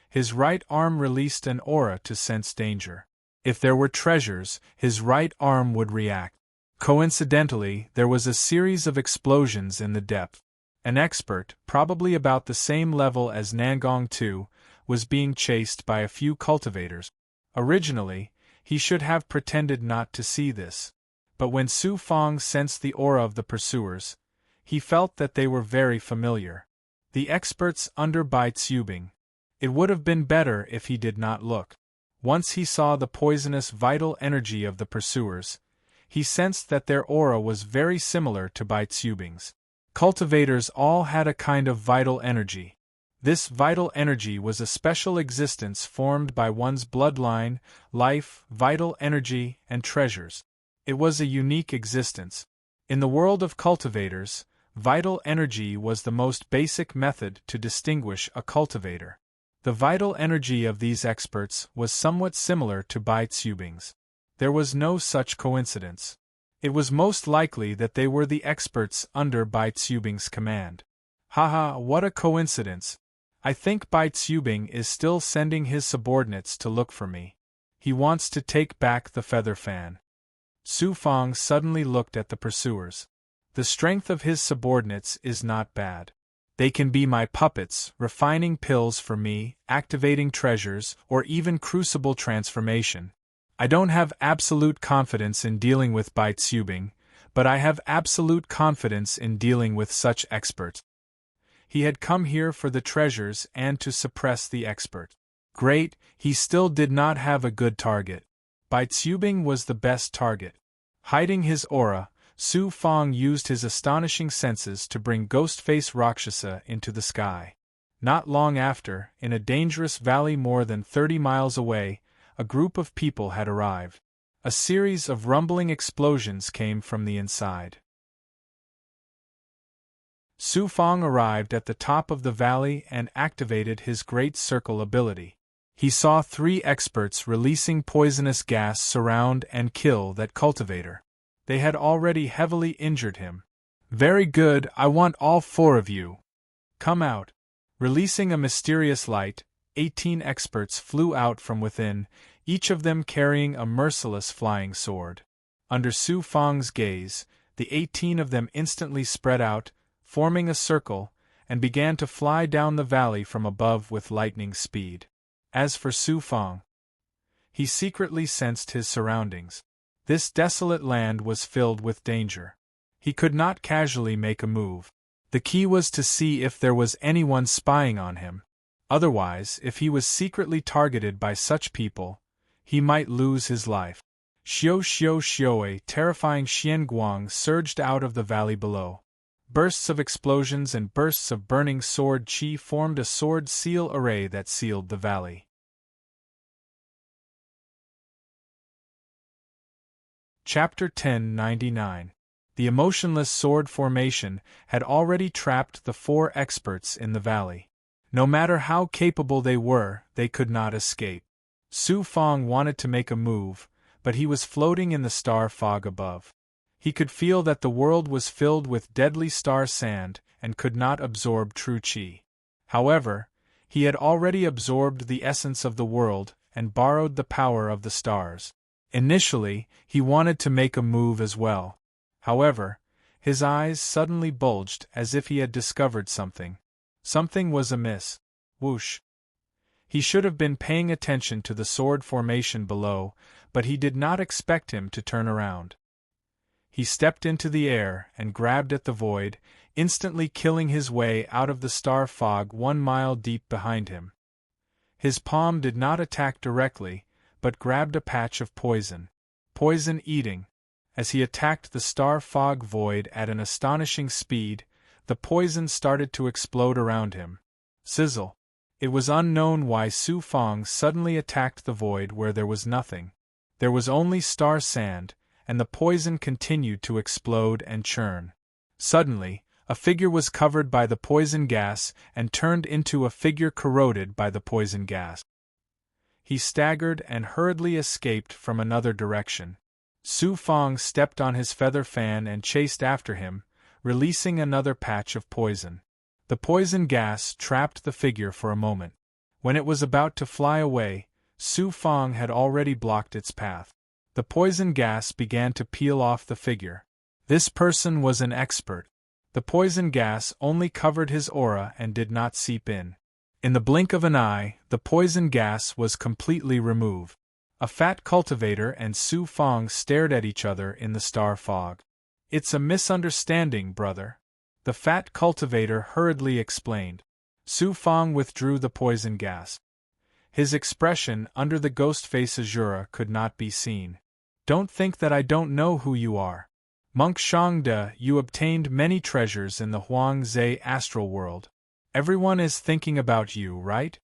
Speaker 1: His right arm released an aura to sense danger. If there were treasures, his right arm would react. Coincidentally, there was a series of explosions in the depth. An expert, probably about the same level as Nangong Tu, was being chased by a few cultivators. Originally, he should have pretended not to see this. But when Su Fang sensed the aura of the pursuers, he felt that they were very familiar. The experts under Bai Tsubing. It would have been better if he did not look. Once he saw the poisonous vital energy of the pursuers, he sensed that their aura was very similar to Bai Tsubing's. Cultivators all had a kind of vital energy. This vital energy was a special existence formed by one's bloodline, life, vital energy, and treasures. It was a unique existence. In the world of cultivators, vital energy was the most basic method to distinguish a cultivator. The vital energy of these experts was somewhat similar to Bai Tsubing's. There was no such coincidence. It was most likely that they were the experts under Bai Tsubing's command. Haha, what a coincidence! I think Bai Tsubing is still sending his subordinates to look for me. He wants to take back the feather fan. Su Fang suddenly looked at the pursuers. The strength of his subordinates is not bad. They can be my puppets, refining pills for me, activating treasures, or even crucible transformation. I don't have absolute confidence in dealing with Bai Tsubing, but I have absolute confidence in dealing with such experts. He had come here for the treasures and to suppress the expert. Great, he still did not have a good target. Bai Tsubing was the best target. Hiding his aura, Su Fang used his astonishing senses to bring Ghostface Rakshasa into the sky. Not long after, in a dangerous valley more than 30 miles away, a group of people had arrived. A series of rumbling explosions came from the inside. Su Fang arrived at the top of the valley and activated his Great Circle ability. He saw 3 experts releasing poisonous gas surround and kill that cultivator. They had already heavily injured him. Very good, I want all 4 of you. Come out. Releasing a mysterious light, 18 experts flew out from within, each of them carrying a merciless flying sword. Under Su Fang's gaze, the 18 of them instantly spread out, forming a circle, and began to fly down the valley from above with lightning speed. As for Su Fang, he secretly sensed his surroundings. This desolate land was filled with danger. He could not casually make a move. The key was to see if there was anyone spying on him. Otherwise, if he was secretly targeted by such people, he might lose his life. Xiao, a terrifying Xian Guang surged out of the valley below. Bursts of explosions and bursts of burning sword chi formed a sword seal array that sealed the valley. Chapter 1099. The emotionless sword formation had already trapped the 4 experts in the valley. No matter how capable they were, they could not escape. Su Fong wanted to make a move, but he was floating in the star fog above. He could feel that the world was filled with deadly star sand and could not absorb true chi. However, he had already absorbed the essence of the world and borrowed the power of the stars. Initially, he wanted to make a move as well. However, his eyes suddenly bulged as if he had discovered something. Something was amiss. Whoosh! He should have been paying attention to the sword formation below, but he did not expect him to turn around. He stepped into the air and grabbed at the void, instantly killing his way out of the star fog 1 mile deep behind him. His palm did not attack directly, but grabbed a patch of poison. Poison eating. As he attacked the star fog void at an astonishing speed, the poison started to explode around him. Sizzle. It was unknown why Su Fong suddenly attacked the void where there was nothing. There was only star sand, and the poison continued to explode and churn. Suddenly, a figure was covered by the poison gas and turned into a figure corroded by the poison gas. He staggered and hurriedly escaped from another direction. Su Fong stepped on his feather fan and chased after him, releasing another patch of poison. The poison gas trapped the figure for a moment. When it was about to fly away, Su Fong had already blocked its path. The poison gas began to peel off the figure. This person was an expert. The poison gas only covered his aura and did not seep in. In the blink of an eye, the poison gas was completely removed. A fat cultivator and Su Fong stared at each other in the star fog. "It's a misunderstanding, brother," the fat cultivator hurriedly explained. Su Fong withdrew the poison gas. His expression under the ghost face azura could not be seen. "Don't think that I don't know who you are. Monk Shangde, you obtained many treasures in the Huang Zhe astral world. Everyone is thinking about you, right?"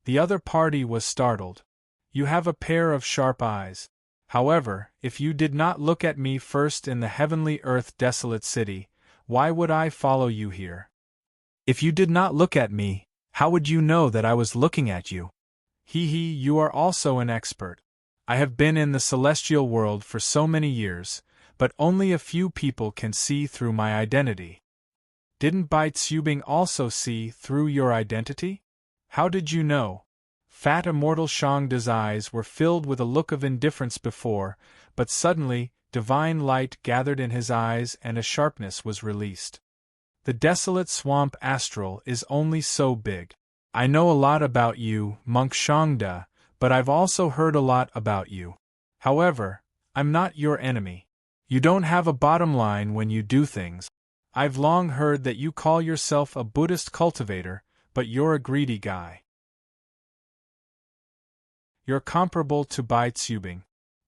Speaker 1: The other party was startled. "You have a pair of sharp eyes. However, if you did not look at me first in the heavenly earth desolate city, why would I follow you here? If you did not look at me, how would you know that I was looking at you? You are also an expert. I have been in the celestial world for so many years, but only a few people can see through my identity. Didn't Bai Tsubing also see through your identity? How did you know?" Fat immortal Shangde's eyes were filled with a look of indifference before, but suddenly, divine light gathered in his eyes and a sharpness was released. "The desolate swamp astral is only so big. I know a lot about you, Monk Shangde, but I've also heard a lot about you. However, I'm not your enemy. You don't have a bottom line when you do things. I've long heard that you call yourself a Buddhist cultivator, but you're a greedy guy. You're comparable to Bai Tsubing."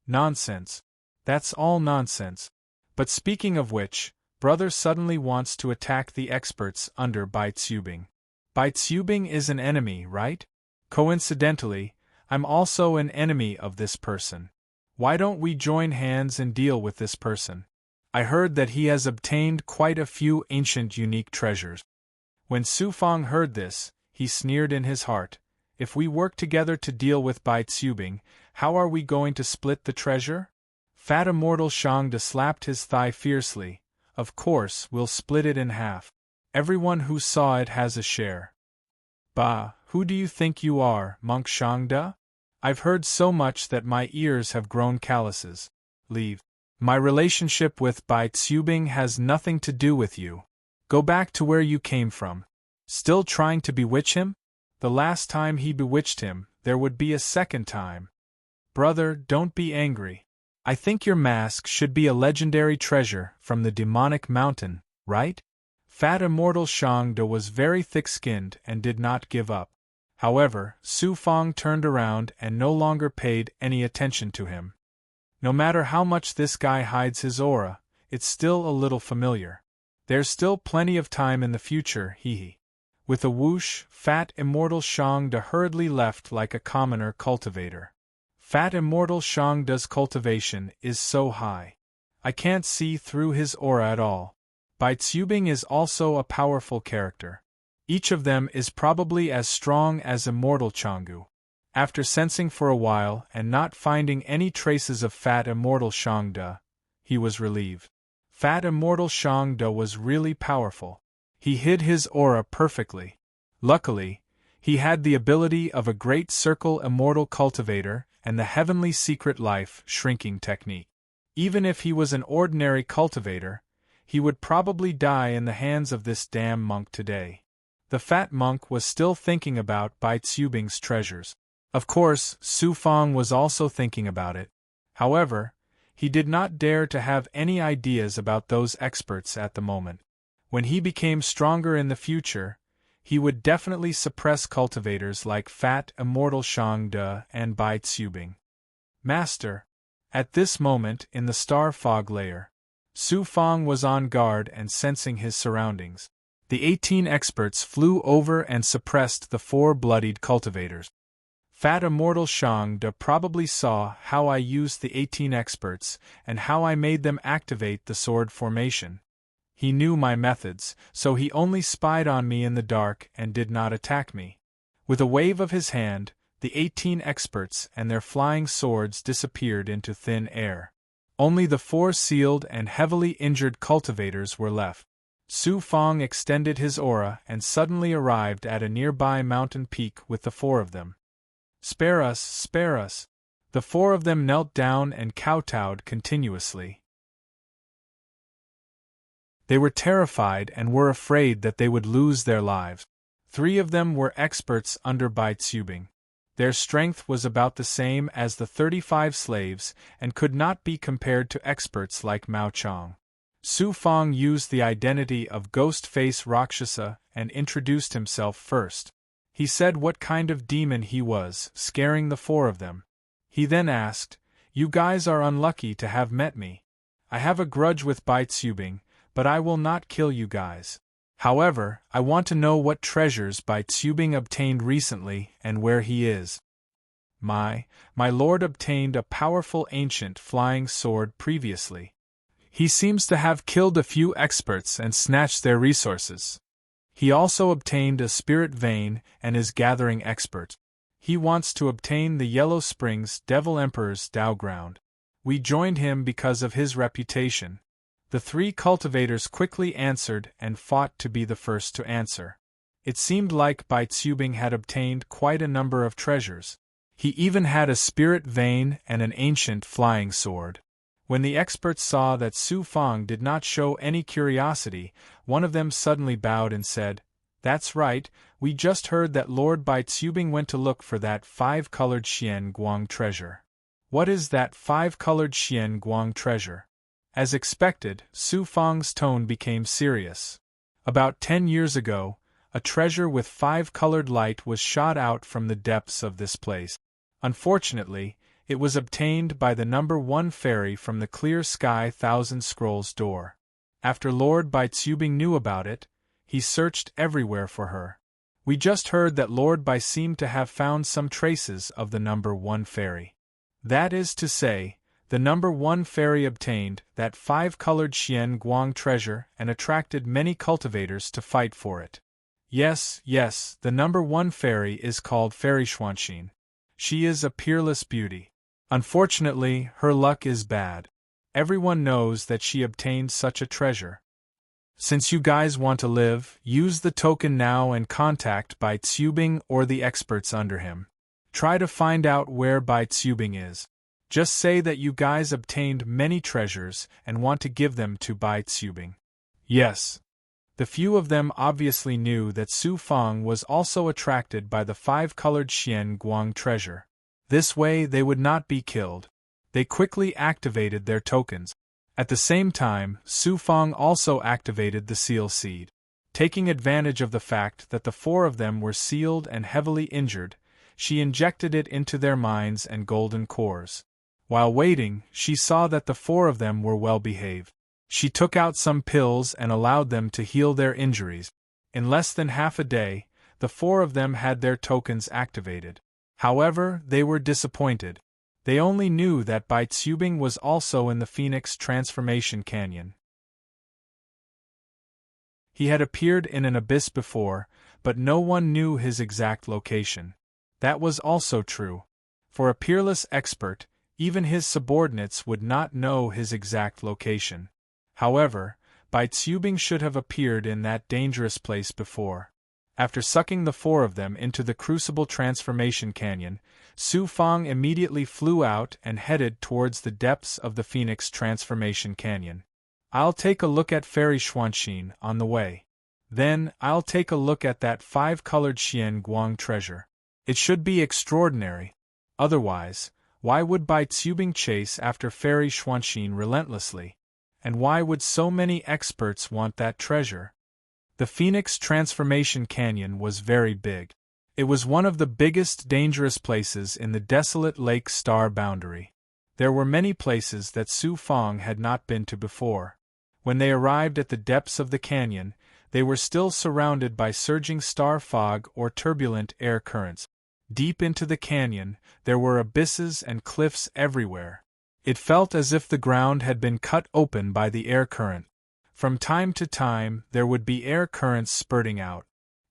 Speaker 1: "Nonsense. That's all nonsense. But speaking of which, brother suddenly wants to attack the experts under Bai Tsubing. Bai Tsubing is an enemy, right? Coincidentally, I'm also an enemy of this person. Why don't we join hands and deal with this person? I heard that he has obtained quite a few ancient unique treasures." When Su Fong heard this, he sneered in his heart. "If we work together to deal with Bai Tsubing, how are we going to split the treasure?" Fat immortal Shangde slapped his thigh fiercely. "Of course, we'll split it in half. Everyone who saw it has a share." "Bah, who do you think you are, Monk Shangde? I've heard so much that my ears have grown calluses. Leave. My relationship with Bai Tsubing has nothing to do with you. Go back to where you came from. Still trying to bewitch him? The last time he bewitched him, there would be a second time. Brother, don't be angry. I think your mask should be a legendary treasure from the demonic mountain, right?" Fat immortal Shangde was very thick-skinned and did not give up. However, Su Fong turned around and no longer paid any attention to him. No matter how much this guy hides his aura, it's still a little familiar. There's still plenty of time in the future, hee. With a whoosh, fat immortal Shangda hurriedly left like a commoner cultivator. Fat immortal Shangda's cultivation is so high. I can't see through his aura at all. Bai Tsubing is also a powerful character. Each of them is probably as strong as immortal Changgu. After sensing for a while and not finding any traces of fat immortal Shangda, he was relieved. Fat immortal Shangda was really powerful. He hid his aura perfectly. Luckily, he had the ability of a great circle immortal cultivator and the heavenly secret life shrinking technique. Even if he was an ordinary cultivator, he would probably die in the hands of this damn monk today. The fat monk was still thinking about Bai Tsubing's treasures. Of course, Su Fang was also thinking about it. However, he did not dare to have any ideas about those experts at the moment. When he became stronger in the future, he would definitely suppress cultivators like Fat Immortal Shangde and Bai Tsubing. Master. At this moment in the star fog layer, Su Fang was on guard and sensing his surroundings. The 18 experts flew over and suppressed the 4 bloodied cultivators. Fat Immortal Shangde probably saw how I used the 18 experts and how I made them activate the sword formation. He knew my methods, so he only spied on me in the dark and did not attack me. With a wave of his hand, the 18 experts and their flying swords disappeared into thin air. Only the 4 sealed and heavily injured cultivators were left. Su Fang extended his aura and suddenly arrived at a nearby mountain peak with the 4 of them. Spare us, spare us! The 4 of them knelt down and kowtowed continuously. They were terrified and were afraid that they would lose their lives. 3 of them were experts under Bai Tsubing. Their strength was about the same as the 35 slaves and could not be compared to experts like Mao Chang. Su Fang used the identity of Ghost Face Rakshasa and introduced himself first. He said what kind of demon he was, scaring the 4 of them. He then asked, "You guys are unlucky to have met me. I have a grudge with Bai Tsubing, but I will not kill you guys. However, I want to know what treasures Bai Tsubing obtained recently and where he is." My lord obtained a powerful ancient flying sword previously. He seems to have killed a few experts and snatched their resources. He also obtained a spirit vein and is gathering experts. He wants to obtain the Yellow Springs Devil Emperor's Tao Ground. We joined him because of his reputation. The 3 cultivators quickly answered and fought to be the first to answer. It seemed like Bai Tsubing had obtained quite a number of treasures. He even had a spirit vein and an ancient flying sword. When the experts saw that Su Fang did not show any curiosity, one of them suddenly bowed and said, "That's right, we just heard that Lord Bai Tsubing went to look for that 5-colored Xian Guang treasure." "What is that 5-colored Xian Guang treasure?" As expected, Su Fang's tone became serious. About 10 years ago, a treasure with 5-colored light was shot out from the depths of this place. Unfortunately, it was obtained by the number 1 fairy from the Clear Sky Thousand Scrolls door. After Lord Bai Tsubing knew about it, he searched everywhere for her. We just heard that Lord Bai seemed to have found some traces of the number 1 fairy. That is to say, the number 1 fairy obtained that 5-colored Xian Guang treasure and attracted many cultivators to fight for it. Yes, the number 1 fairy is called Fairy Xuanxin. She is a peerless beauty. Unfortunately, her luck is bad. Everyone knows that she obtained such a treasure. Since you guys want to live, use the token now and contact Bai Tsubing or the experts under him. Try to find out where Bai Tsubing is. Just say that you guys obtained many treasures and want to give them to Bai Tsubing. Yes. The few of them obviously knew that Su Fang was also attracted by the 5-colored Xian Guang treasure. This way they would not be killed. They quickly activated their tokens. At the same time, Su Fang also activated the seal seed. Taking advantage of the fact that the 4 of them were sealed and heavily injured, she injected it into their minds and golden cores. While waiting, she saw that the 4 of them were well behaved. She took out some pills and allowed them to heal their injuries. In less than half a day, the 4 of them had their tokens activated. However, they were disappointed. They only knew that Bai Tsubing was also in the Phoenix Transformation Canyon. He had appeared in an abyss before, but no one knew his exact location. That was also true. For a peerless expert, even his subordinates would not know his exact location. However, Bai Tsubing should have appeared in that dangerous place before. After sucking the 4 of them into the Crucible Transformation Canyon, Su Fang immediately flew out and headed towards the depths of the Phoenix Transformation Canyon. I'll take a look at Fairy Xuanxin on the way. Then, I'll take a look at that 5-colored Xian Guang treasure. It should be extraordinary. Otherwise, why would Bai Tsubing chase after Fairy Xuanxin relentlessly? And why would so many experts want that treasure? The Phoenix Transformation Canyon was very big. It was one of the biggest dangerous places in the desolate Lake Star boundary. There were many places that Su Fang had not been to before. When they arrived at the depths of the canyon, they were still surrounded by surging star fog or turbulent air currents. Deep into the canyon, there were abysses and cliffs everywhere. It felt as if the ground had been cut open by the air current. From time to time, there would be air currents spurting out.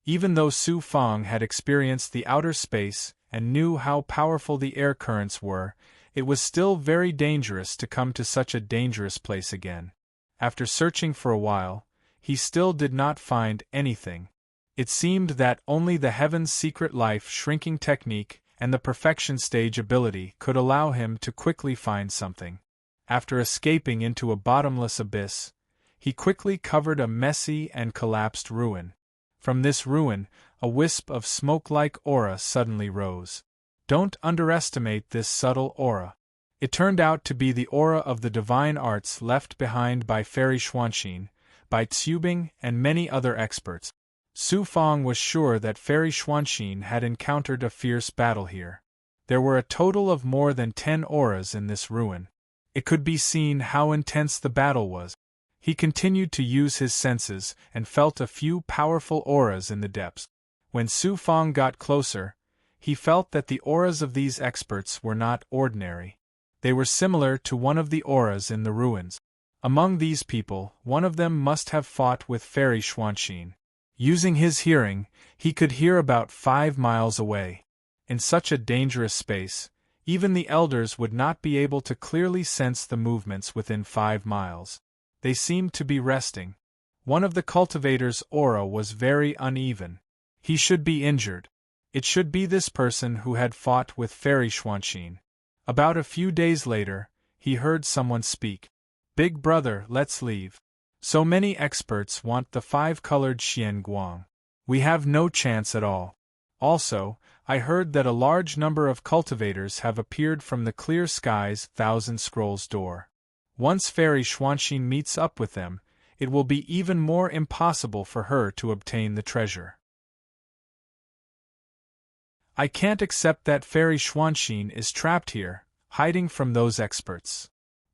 Speaker 1: Even though Su Fang had experienced the outer space and knew how powerful the air currents were, it was still very dangerous to come to such a dangerous place again. After searching for a while, he still did not find anything. It seemed that only the Heaven's Secret Life shrinking technique and the Perfection Stage ability could allow him to quickly find something. After escaping into a bottomless abyss, he quickly covered a messy and collapsed ruin. From this ruin, a wisp of smoke-like aura suddenly rose. Don't underestimate this subtle aura. It turned out to be the aura of the divine arts left behind by Fairy Xuanxin, Bai Tsubing, and many other experts. Su Fang was sure that Fairy Xuanxin had encountered a fierce battle here. There were a total of more than 10 auras in this ruin. It could be seen how intense the battle was. He continued to use his senses and felt a few powerful auras in the depths. When Su Fang got closer, he felt that the auras of these experts were not ordinary. They were similar to one of the auras in the ruins. Among these people, one of them must have fought with Fairy Xuanxin. Using his hearing, he could hear about 5 miles away. In such a dangerous space, even the elders would not be able to clearly sense the movements within 5 miles. They seemed to be resting. One of the cultivator's aura was very uneven. He should be injured. It should be this person who had fought with Fairy Xuanxin. About a few days later, he heard someone speak. "Big brother, let's leave. So many experts want the 5-colored Xian Guang. We have no chance at all. Also, I heard that a large number of cultivators have appeared from the clear skies 1,000 Scrolls door. Once Fairy Xuanxin meets up with them, it will be even more impossible for her to obtain the treasure. I can't accept that Fairy Xuanxin is trapped here, hiding from those experts."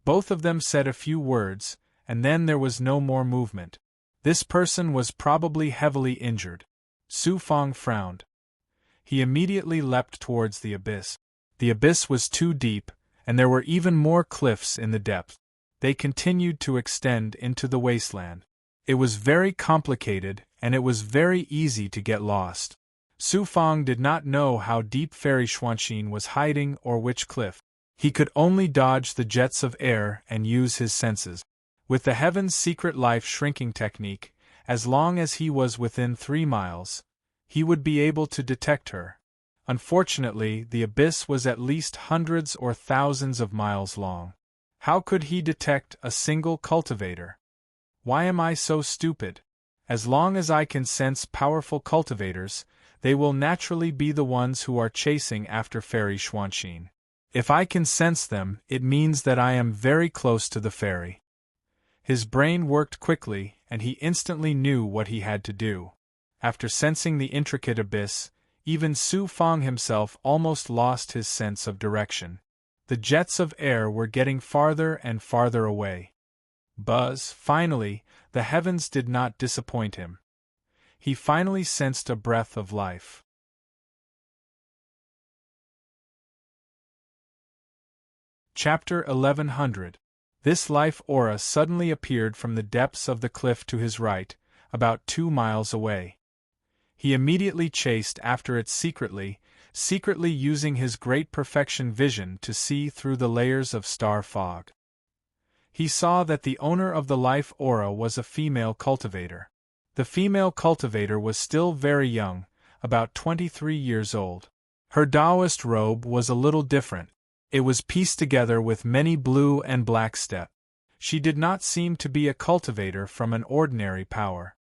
Speaker 1: Both of them said a few words, and then there was no more movement. This person was probably heavily injured. Su Fang frowned. He immediately leapt towards the abyss. The abyss was too deep, and there were even more cliffs in the depth. They continued to extend into the wasteland. It was very complicated, and it was very easy to get lost. Su Fang did not know how deep Fairy Xuanxin was hiding or which cliff. He could only dodge the jets of air and use his senses. With the Heaven's Secret Life shrinking technique, as long as he was within 3 miles, he would be able to detect her. Unfortunately, the abyss was at least hundreds or thousands of miles long. How could he detect a single cultivator? Why am I so stupid? As long as I can sense powerful cultivators, they will naturally be the ones who are chasing after Fairy Xuanxin. If I can sense them, it means that I am very close to the fairy. His brain worked quickly, and he instantly knew what he had to do. After sensing the intricate abyss, even Su Fang himself almost lost his sense of direction. The jets of air were getting farther and farther away. Buzz, finally, the heavens did not disappoint him. He finally sensed a breath of life. Chapter 1100. This life aura suddenly appeared from the depths of the cliff to his right, about 2 miles away. He immediately chased after it secretly using his great perfection vision to see through the layers of star fog. He saw that the owner of the life aura was a female cultivator. The female cultivator was still very young, about 23 years old. Her Taoist robe was a little different. It was pieced together with many blue and black steps. She did not seem to be a cultivator from an ordinary power.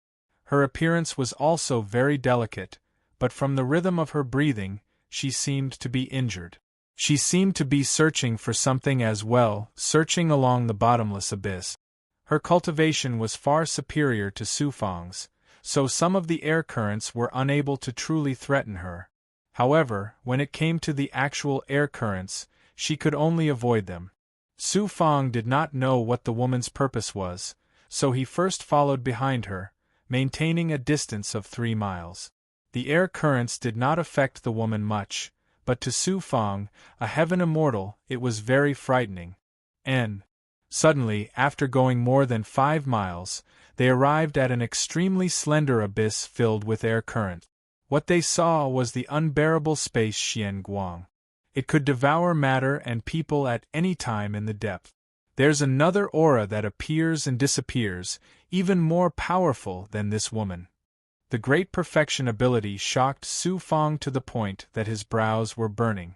Speaker 1: Her appearance was also very delicate, but from the rhythm of her breathing, she seemed to be injured. She seemed to be searching for something as well, searching along the bottomless abyss. Her cultivation was far superior to Su Fang's, so some of the air currents were unable to truly threaten her. However, when it came to the actual air currents, she could only avoid them. Su Fang did not know what the woman's purpose was, so he first followed behind her, maintaining a distance of 3 miles. The air currents did not affect the woman much, but to Su Fang, a heaven immortal, it was very frightening. And suddenly, after going more than 5 miles, they arrived at an extremely slender abyss filled with air current. What they saw was the unbearable space Xian Guang. It could devour matter and people at any time in the depth. There's another aura that appears and disappears, even more powerful than this woman. The great perfection ability shocked Su Fang to the point that his brows were burning.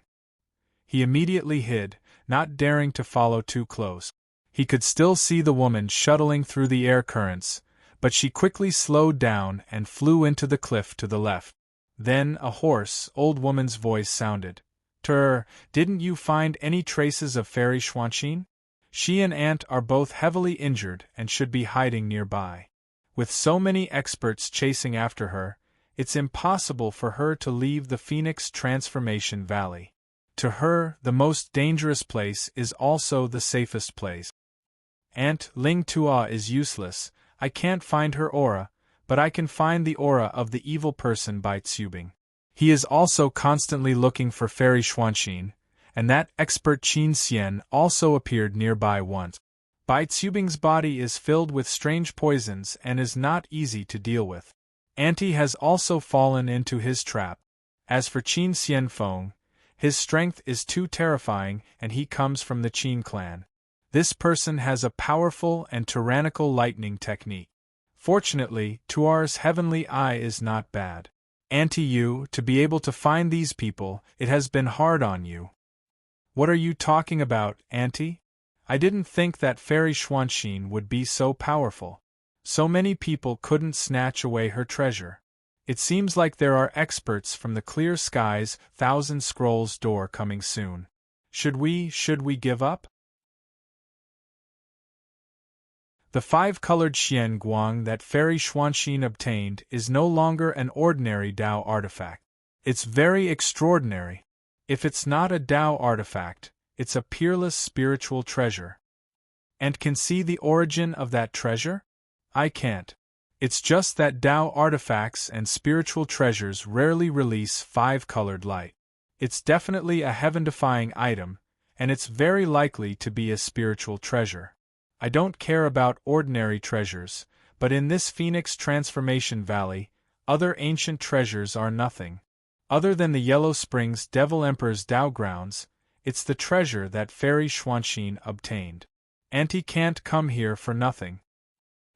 Speaker 1: He immediately hid, not daring to follow too close. He could still see the woman shuttling through the air currents, but she quickly slowed down and flew into the cliff to the left. Then a hoarse, old woman's voice sounded. Didn't you find any traces of Fairy Xuanqin? She and Aunt are both heavily injured and should be hiding nearby. With so many experts chasing after her, it's impossible for her to leave the Phoenix Transformation Valley. To her, the most dangerous place is also the safest place. Aunt Ling Tua is useless. I can't find her aura, but I can find the aura of the evil person Bai Tsubing. He is also constantly looking for Fairy Xuanqin, and that expert Qin Xian also appeared nearby once. Bai Tsubing's body is filled with strange poisons and is not easy to deal with. Auntie has also fallen into his trap. As for Qin Xianfeng, his strength is too terrifying and he comes from the Qin clan. This person has a powerful and tyrannical lightning technique. Fortunately, Tuar's heavenly eye is not bad. Auntie, you, to be able to find these people, it has been hard on you. What are you talking about, Auntie? I didn't think that Fairy Xuanqin would be so powerful. So many people couldn't snatch away her treasure. It seems like there are experts from the Clear Skies, Thousand Scrolls door coming soon. Should we give up? The 5-colored Xian Guang that Fairy Xuanqin obtained is no longer an ordinary Tao artifact. It's very extraordinary. If it's not a Tao artifact, it's a peerless spiritual treasure. And can see the origin of that treasure? I can't. It's just that Tao artifacts and spiritual treasures rarely release 5-colored light. It's definitely a heaven-defying item, and it's very likely to be a spiritual treasure. I don't care about ordinary treasures, but in this Phoenix Transformation Valley, other ancient treasures are nothing. Other than the Yellow Springs Devil Emperor's Tao grounds, it's the treasure that Fairy Xuanqin obtained. Auntie can't come here for nothing.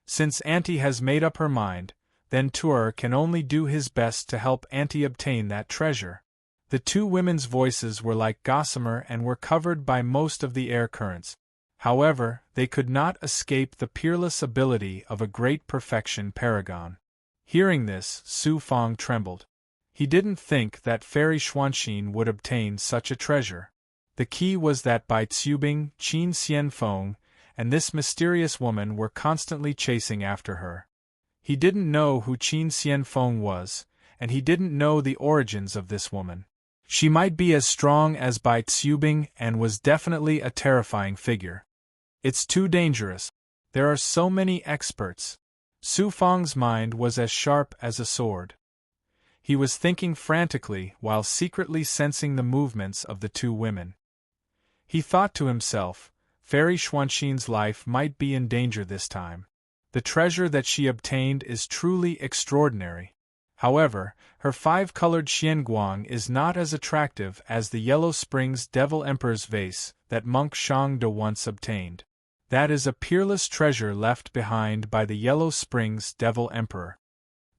Speaker 1: Since Auntie has made up her mind, then Tuer can only do his best to help Auntie obtain that treasure. The two women's voices were like gossamer and were covered by most of the air currents. However, they could not escape the peerless ability of a great perfection paragon. Hearing this, Su Fang trembled. He didn't think that Fairy Xuanqin would obtain such a treasure. The key was that Bai Tsubing, Qin Xianfeng, and this mysterious woman were constantly chasing after her. He didn't know who Qin Xianfeng was, and he didn't know the origins of this woman. She might be as strong as Bai Tsubing and was definitely a terrifying figure. It's too dangerous. There are so many experts. Su Fang's mind was as sharp as a sword. He was thinking frantically while secretly sensing the movements of the two women. He thought to himself, Fairy Xuanxin's life might be in danger this time. The treasure that she obtained is truly extraordinary. However, her 5-colored Xianguang is not as attractive as the Yellow Springs Devil Emperor's vase that monk Shang De once obtained. That is a peerless treasure left behind by the Yellow Springs Devil Emperor.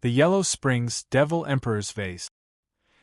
Speaker 1: The Yellow Springs Devil Emperor's vase.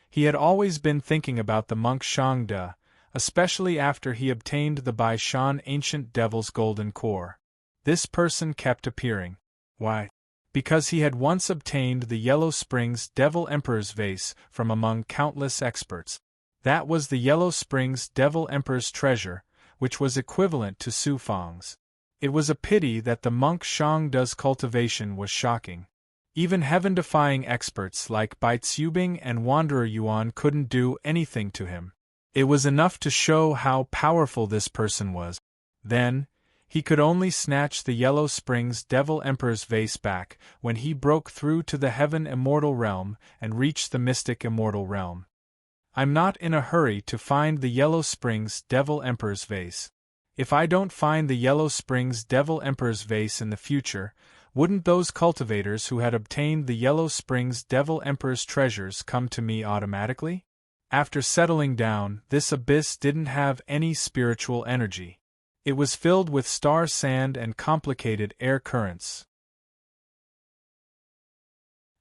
Speaker 1: He had always been thinking about the monk Shang De, especially after he obtained the Bai Shan Ancient Devil's golden core. This person kept appearing. Why? Because he had once obtained the Yellow Springs Devil Emperor's vase from among countless experts. That was the Yellow Springs Devil Emperor's treasure, which was equivalent to Su Fang's. It was a pity that the monk Shang De's cultivation was shocking. Even heaven-defying experts like Bai Tsubing and Wanderer Yuan couldn't do anything to him. It was enough to show how powerful this person was. Then, he could only snatch the Yellow Springs Devil Emperor's vase back when he broke through to the Heaven Immortal Realm and reached the Mystic Immortal Realm. I'm not in a hurry to find the Yellow Springs Devil Emperor's vase. If I don't find the Yellow Springs Devil Emperor's vase in the future, wouldn't those cultivators who had obtained the Yellow Springs Devil Emperor's treasures come to me automatically? After settling down, this abyss didn't have any spiritual energy. It was filled with star sand and complicated air currents.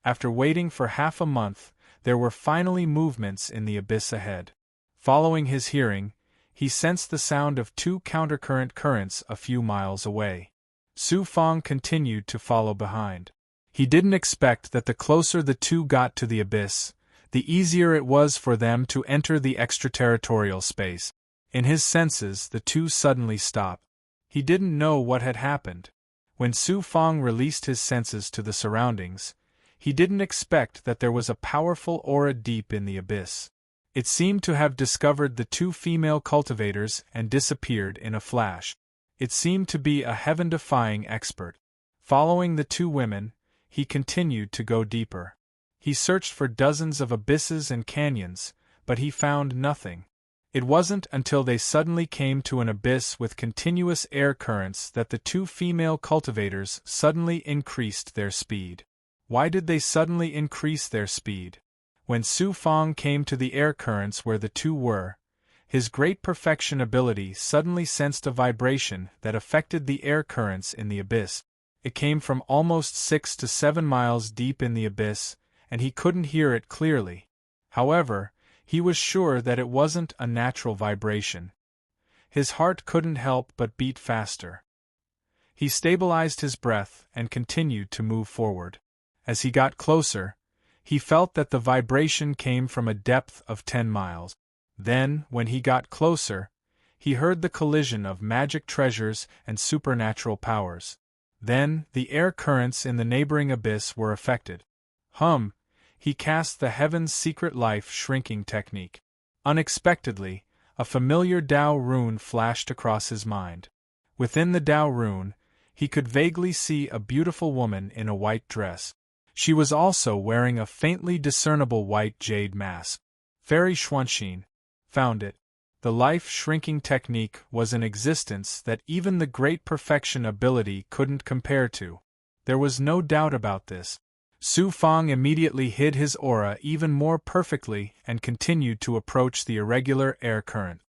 Speaker 1: After waiting for half a month, there were finally movements in the abyss ahead. Following his hearing, he sensed the sound of 2 countercurrent currents a few miles away. Su Fang continued to follow behind. He didn't expect that the closer the two got to the abyss, the easier it was for them to enter the extraterritorial space. In his senses, the two suddenly stopped. He didn't know what had happened. When Su Fang released his senses to the surroundings, he didn't expect that there was a powerful aura deep in the abyss. It seemed to have discovered the 2 female cultivators and disappeared in a flash. It seemed to be a heaven-defying expert. Following the 2 women, he continued to go deeper. He searched for dozens of abysses and canyons, but he found nothing. It wasn't until they suddenly came to an abyss with continuous air currents that the 2 female cultivators suddenly increased their speed. Why did they suddenly increase their speed? When Su Fang came to the air currents where the 2 were, his great perfection ability suddenly sensed a vibration that affected the air currents in the abyss. It came from almost 6 to 7 miles deep in the abyss, and he couldn't hear it clearly. However, he was sure that it wasn't a natural vibration. His heart couldn't help but beat faster. He stabilized his breath and continued to move forward. As he got closer, he felt that the vibration came from a depth of 10 miles. Then, when he got closer, he heard the collision of magic treasures and supernatural powers. Then, the air currents in the neighboring abyss were affected. He cast the Heaven's Secret Life shrinking technique. Unexpectedly, a familiar Dao rune flashed across his mind. Within the Dao rune, he could vaguely see a beautiful woman in a white dress. She was also wearing a faintly discernible white jade mask. Fairy Xuanxin found it. The life-shrinking technique was an existence that even the great perfection ability couldn't compare to. There was no doubt about this. Su Fang immediately hid his aura even more perfectly and continued to approach the irregular air current.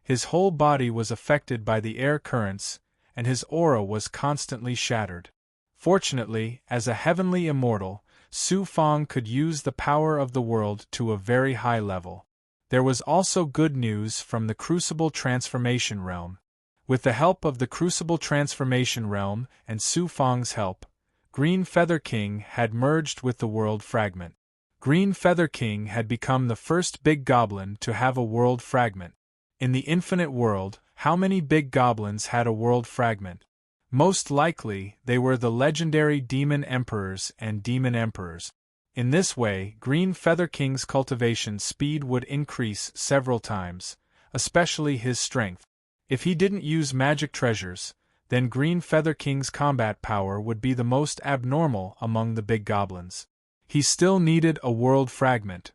Speaker 1: His whole body was affected by the air currents, and his aura was constantly shattered. Fortunately, as a heavenly immortal, Su Fang could use the power of the world to a very high level. There was also good news from the Crucible Transformation Realm. With the help of the Crucible Transformation Realm and Su Fang's help, Green Feather King had merged with the World Fragment. Green Feather King had become the first big goblin to have a world fragment. In the infinite world, how many big goblins had a world fragment? Most likely, they were the legendary Demon Emperors and Demon Emperors. In this way, Green Feather King's cultivation speed would increase several times, especially his strength. If he didn't use magic treasures, then Green Feather King's combat power would be the most abnormal among the big goblins. He still needed a world fragment.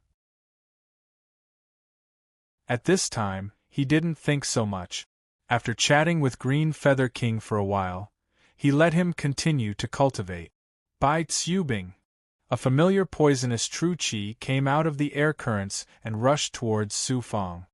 Speaker 1: At this time, he didn't think so much. After chatting with Green Feather King for a while, he let him continue to cultivate. Bai Tsubing. A familiar poisonous true qi came out of the air currents and rushed towards Su Fang.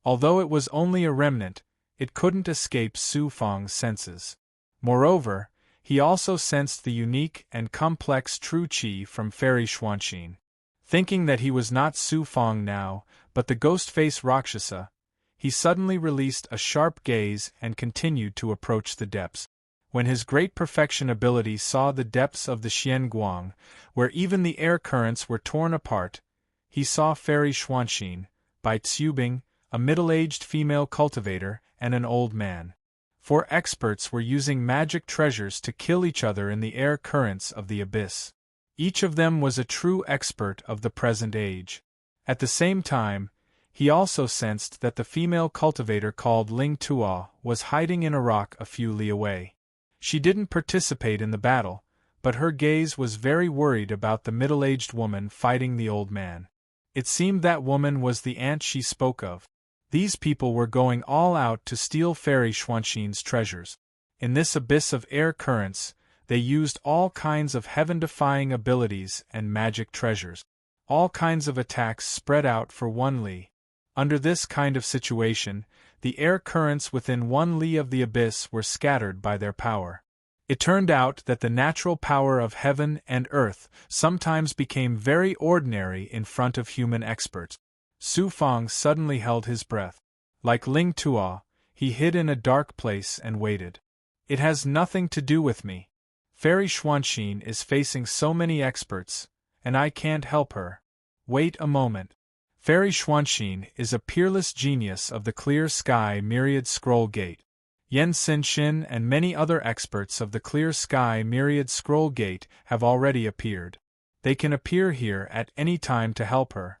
Speaker 1: Although it was only a remnant, it couldn't escape Su Fang's senses. Moreover, he also sensed the unique and complex true qi from Fairy Xuanxin. Thinking that he was not Su Fang now, but the ghost-face Rakshasa, he suddenly released a sharp gaze and continued to approach the depths. When his great perfection ability saw the depths of the Xian Guang, where even the air currents were torn apart, he saw Fairy Xuanxin, Bai Tsubing, a middle-aged female cultivator, and an old man. 4 experts were using magic treasures to kill each other in the air currents of the abyss. Each of them was a true expert of the present age. At the same time, he also sensed that the female cultivator called Ling Tuo was hiding in a rock a few li away. She didn't participate in the battle, but her gaze was very worried about the middle-aged woman fighting the old man. It seemed that woman was the aunt she spoke of. These people were going all out to steal Fairy Xuanxin's treasures. In this abyss of air currents, they used all kinds of heaven-defying abilities and magic treasures. All kinds of attacks spread out for 1 li. Under this kind of situation, the air currents within 1 li of the abyss were scattered by their power. It turned out that the natural power of heaven and earth sometimes became very ordinary in front of human experts. Su Fang suddenly held his breath. Like Ling Tuo, he hid in a dark place and waited. It has nothing to do with me. Fairy Xuanxin is facing so many experts, and I can't help her. Wait a moment. Fairy Xuanxin is a peerless genius of the Clear Sky Myriad Scroll Gate. Yen Xin and many other experts of the Clear Sky Myriad Scroll Gate have already appeared. They can appear here at any time to help her.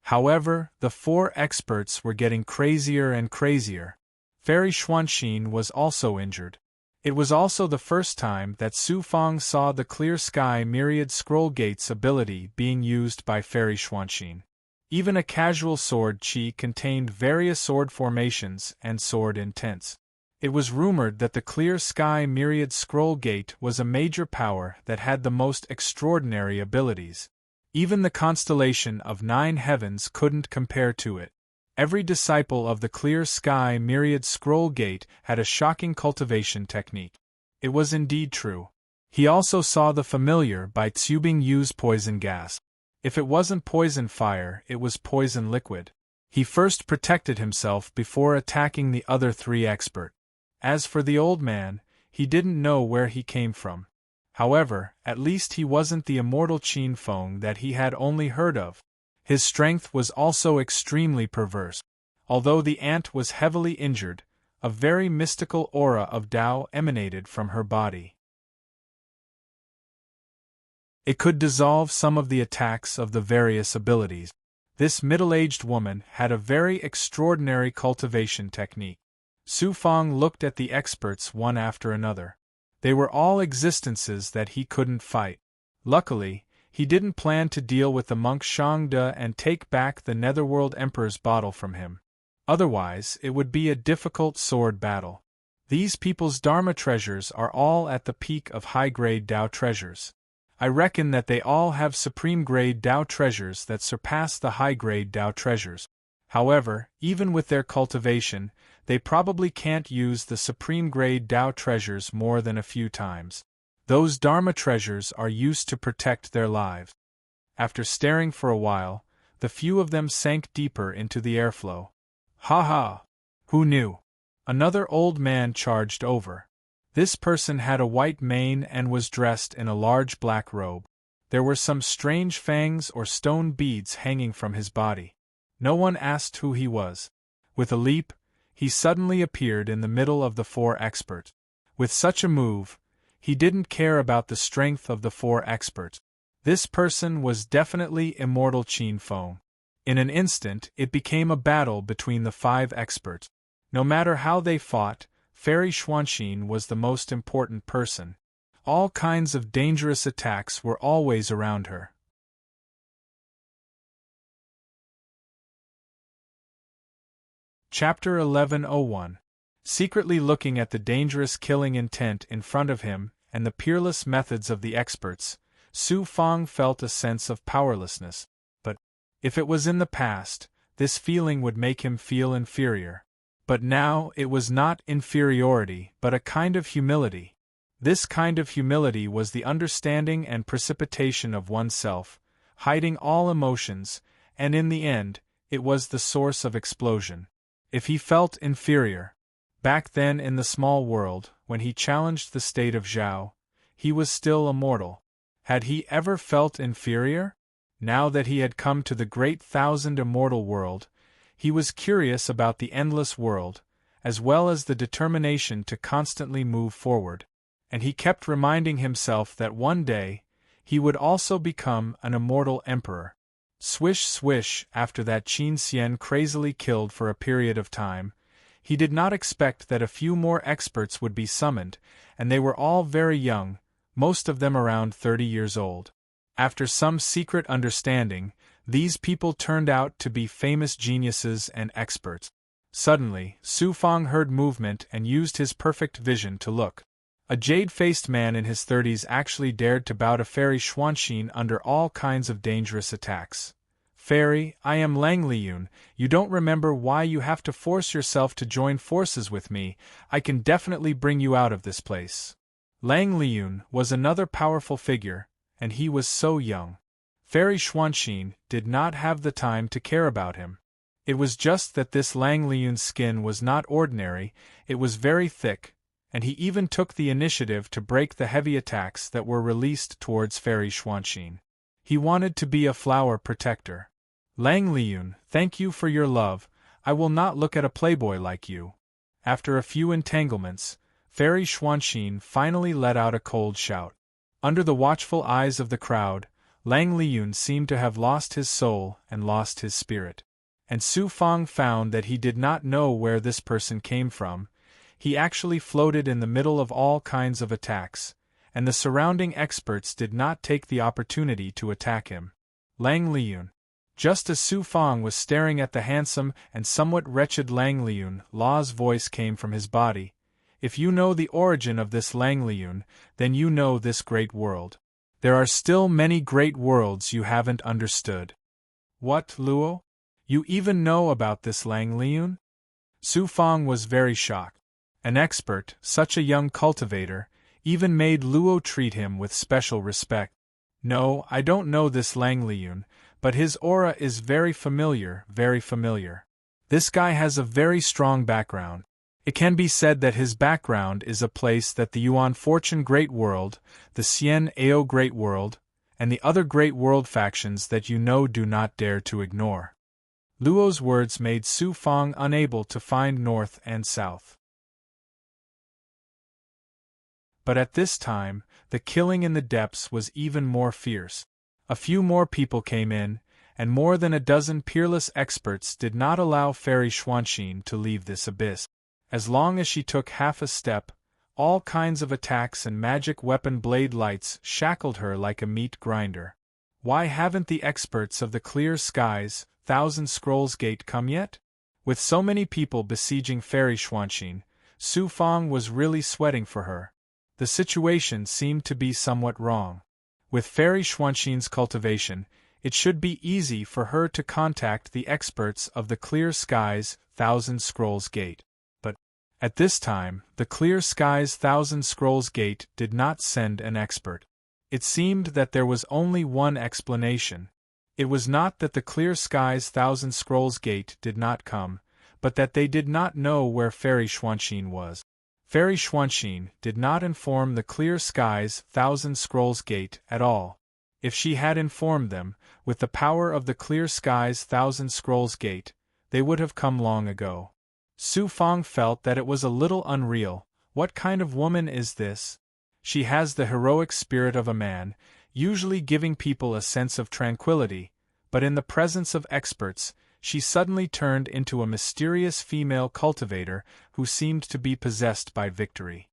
Speaker 1: However, the 4 experts were getting crazier and crazier. Fairy Xuanxin was also injured. It was also the first time that Su Fang saw the Clear Sky Myriad Scroll Gate's ability being used by Fairy Xuanxin. Even a casual sword chi contained various sword formations and sword intents. It was rumored that the Clear Sky Myriad Scroll Gate was a major power that had the most extraordinary abilities. Even the constellation of 9 heavens couldn't compare to it. Every disciple of the Clear Sky Myriad Scroll Gate had a shocking cultivation technique. It was indeed true. He also saw the familiar Bai Tsubing use poison gas. If it wasn't poison fire, it was poison liquid. He first protected himself before attacking the other 3 experts. As for the old man, he didn't know where he came from. However, at least he wasn't the immortal Qin Feng that he had only heard of. His strength was also extremely perverse. Although the ant was heavily injured, a very mystical aura of Tao emanated from her body. It could dissolve some of the attacks of the various abilities. This middle-aged woman had a very extraordinary cultivation technique. Su Fang looked at the experts one after another. They were all existences that he couldn't fight. Luckily, he didn't plan to deal with the monk Shangde and take back the Netherworld Emperor's bottle from him. Otherwise, it would be a difficult sword battle. These people's Dharma treasures are all at the peak of high-grade Tao treasures. I reckon that they all have supreme-grade Tao treasures that surpass the high-grade Tao treasures. However, even with their cultivation, they probably can't use the supreme-grade Tao treasures more than a few times. Those Dharma treasures are used to protect their lives. After staring for a while, the few of them sank deeper into the airflow. Ha ha! Who knew? Another old man charged over. This person had a white mane and was dressed in a large black robe. There were some strange fangs or stone beads hanging from his body. No one asked who he was. With a leap, he suddenly appeared in the middle of the 4 experts. With such a move, he didn't care about the strength of the 4 experts. This person was definitely immortal Qin Feng. In an instant, it became a battle between the 5 experts. No matter how they fought, Fairy Xuanxin was the most important person. All kinds of dangerous attacks were always around her. Chapter 1101. Secretly looking at the dangerous killing intent in front of him and the peerless methods of the experts, Su Fang felt a sense of powerlessness. But, if it was in the past, this feeling would make him feel inferior. But now it was not inferiority but a kind of humility. This kind of humility was the understanding and precipitation of oneself, hiding all emotions, and in the end, it was the source of explosion. If he felt inferior, back then in the small world, when he challenged the state of Zhao, he was still immortal. Had he ever felt inferior? Now that he had come to the great thousand immortal world, he was curious about the endless world, as well as the determination to constantly move forward. And he kept reminding himself that one day, he would also become an immortal emperor. Swish swish, after that Qin Xian crazily killed for a period of time, he did not expect that a few more experts would be summoned, and they were all very young, most of them around 30 years old. After some secret understanding, these people turned out to be famous geniuses and experts. Suddenly, Su Fang heard movement and used his perfect vision to look. A jade-faced man in his 30s actually dared to bow to Fairy Xuanxin under all kinds of dangerous attacks. Fairy, I am Lang Liyun. You don't remember why you have to force yourself to join forces with me. I can definitely bring you out of this place. Lang Liyun was another powerful figure, and he was so young. Fairy Xuanxin did not have the time to care about him. It was just that this Lang Liyun's skin was not ordinary, it was very thick, and he even took the initiative to break the heavy attacks that were released towards Fairy Xuanxin. He wanted to be a flower protector. Lang Liyun, thank you for your love, I will not look at a playboy like you. After a few entanglements, Fairy Xuanxin finally let out a cold shout. Under the watchful eyes of the crowd, Lang Liyun seemed to have lost his soul and lost his spirit. And Su Fang found that he did not know where this person came from. He actually floated in the middle of all kinds of attacks, and the surrounding experts did not take the opportunity to attack him. Lang Liyun. Just as Su Fang was staring at the handsome and somewhat wretched Lang Liyun, Law's voice came from his body. If you know the origin of this Lang Liyun, then you know this great world. There are still many great worlds you haven't understood. What, Luo? You even know about this Lang Liyun? Su Fang was very shocked. An expert, such a young cultivator, even made Luo treat him with special respect. No, I don't know this Lang Liyun, but his aura is very familiar, very familiar. This guy has a very strong background. It can be said that his background is a place that the Yuan Fortune Great World, the Xian Ao Great World, and the other Great World factions that you know do not dare to ignore. Luo's words made Su Fang unable to find north and south. But at this time, the killing in the depths was even more fierce. A few more people came in, and more than a dozen peerless experts did not allow Fairy Xuanxin to leave this abyss. As long as she took half a step, all kinds of attacks and magic weapon blade lights shackled her like a meat grinder. Why haven't the experts of the Clear Skies, Thousand Scrolls Gate come yet? With so many people besieging Fairy Xuanxin, Su Fang was really sweating for her. The situation seemed to be somewhat wrong. With Fairy Xuanxin's cultivation, it should be easy for her to contact the experts of the Clear Skies, Thousand Scrolls Gate. But, at this time, the Clear Skies Thousand Scrolls Gate did not send an expert. It seemed that there was only one explanation. It was not that the Clear Skies Thousand Scrolls Gate did not come, but that they did not know where Fairy Xuanxin was. Fairy Xuanxin did not inform the Clear Skies Thousand Scrolls Gate at all. If she had informed them, with the power of the Clear Skies Thousand Scrolls Gate, they would have come long ago. Su Fang felt that it was a little unreal. What kind of woman is this? She has the heroic spirit of a man, usually giving people a sense of tranquility, but in the presence of experts, she suddenly turned into a mysterious female cultivator who seemed to be possessed by victory.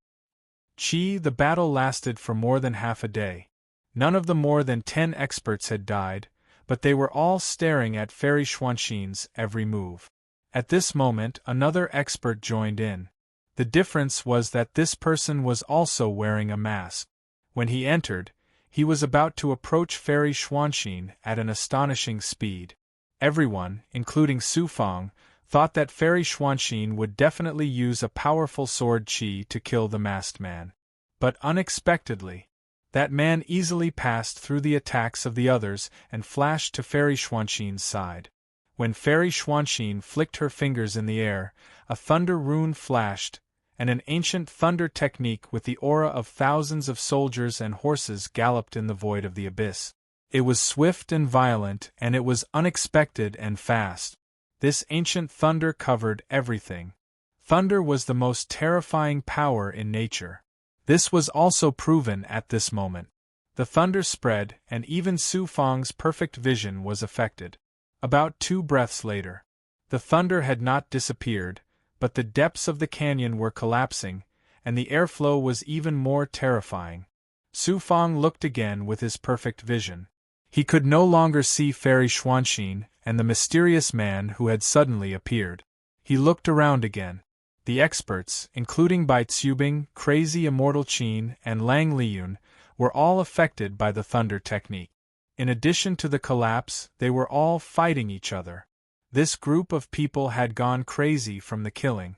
Speaker 1: The battle lasted for more than half a day. None of the more than 10 experts had died, but they were all staring at Fairy Xuanxin's every move. At this moment another expert joined in. The difference was that this person was also wearing a mask. When he entered, he was about to approach Fairy Xuanxin at an astonishing speed. Everyone, including Su Fang, thought that Fairy Xuanxin would definitely use a powerful sword qi to kill the masked man. But unexpectedly, that man easily passed through the attacks of the others and flashed to Fairy Xuanxin's side. When Fairy Xuanxin flicked her fingers in the air, a thunder rune flashed, and an ancient thunder technique with the aura of thousands of soldiers and horses galloped in the void of the abyss. It was swift and violent, and it was unexpected and fast. This ancient thunder covered everything. Thunder was the most terrifying power in nature. This was also proven at this moment. The thunder spread, and even Su Fang's perfect vision was affected. About 2 breaths later, the thunder had not disappeared, but the depths of the canyon were collapsing, and the airflow was even more terrifying. Su Fang looked again with his perfect vision. He could no longer see Fairy Xuanxin and the mysterious man who had suddenly appeared. He looked around again. The experts, including Bai Tsubing, Crazy Immortal Qin, and Lang Liyun, were all affected by the thunder technique. In addition to the collapse, they were all fighting each other. This group of people had gone crazy from the killing.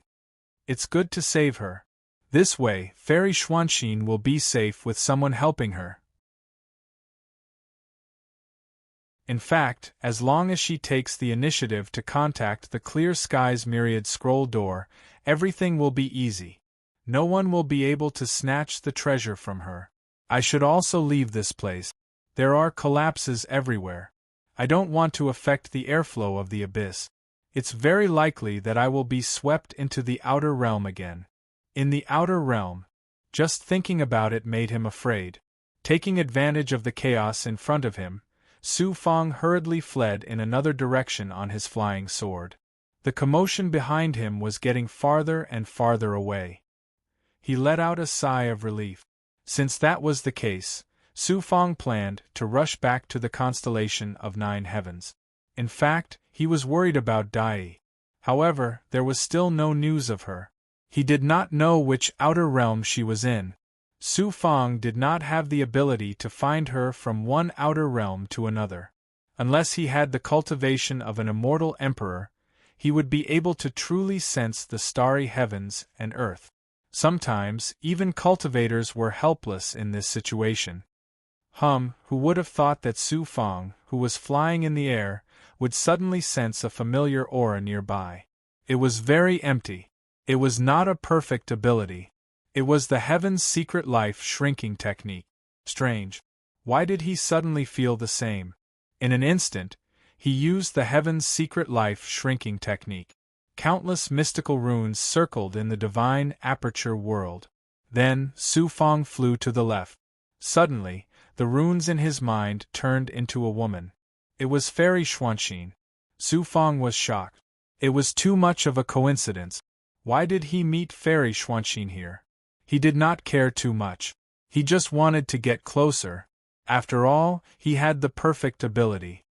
Speaker 1: It's good to save her. This way, Fairy Xuanxin will be safe with someone helping her. In fact, as long as she takes the initiative to contact the Clear Skies Myriad Scroll Door, everything will be easy. No one will be able to snatch the treasure from her. I should also leave this place. There are collapses everywhere. I don't want to affect the airflow of the abyss. It's very likely that I will be swept into the outer realm again. In the outer realm. Just thinking about it made him afraid. Taking advantage of the chaos in front of him, Su Fang hurriedly fled in another direction on his flying sword. The commotion behind him was getting farther and farther away. He let out a sigh of relief. Since that was the case, Su Fang planned to rush back to the constellation of 9 heavens. In fact, he was worried about Dai. However, there was still no news of her. He did not know which outer realm she was in. Su Fang did not have the ability to find her from one outer realm to another. Unless he had the cultivation of an immortal emperor, he would be able to truly sense the starry heavens and earth. Sometimes, even cultivators were helpless in this situation. Who would have thought that Su Fang, who was flying in the air, would suddenly sense a familiar aura nearby? It was very empty. It was not a perfect ability. It was the Heaven's secret life shrinking technique. Strange. Why did he suddenly feel the same? In an instant, he used the Heaven's secret life shrinking technique. Countless mystical runes circled in the divine aperture world. Then, Su Fang flew to the left. Suddenly, the runes in his mind turned into a woman. It was Fairy Xuanxin. Su Fang was shocked. It was too much of a coincidence. Why did he meet Fairy Xuanxin here? He did not care too much. He just wanted to get closer. After all, he had the perfect ability.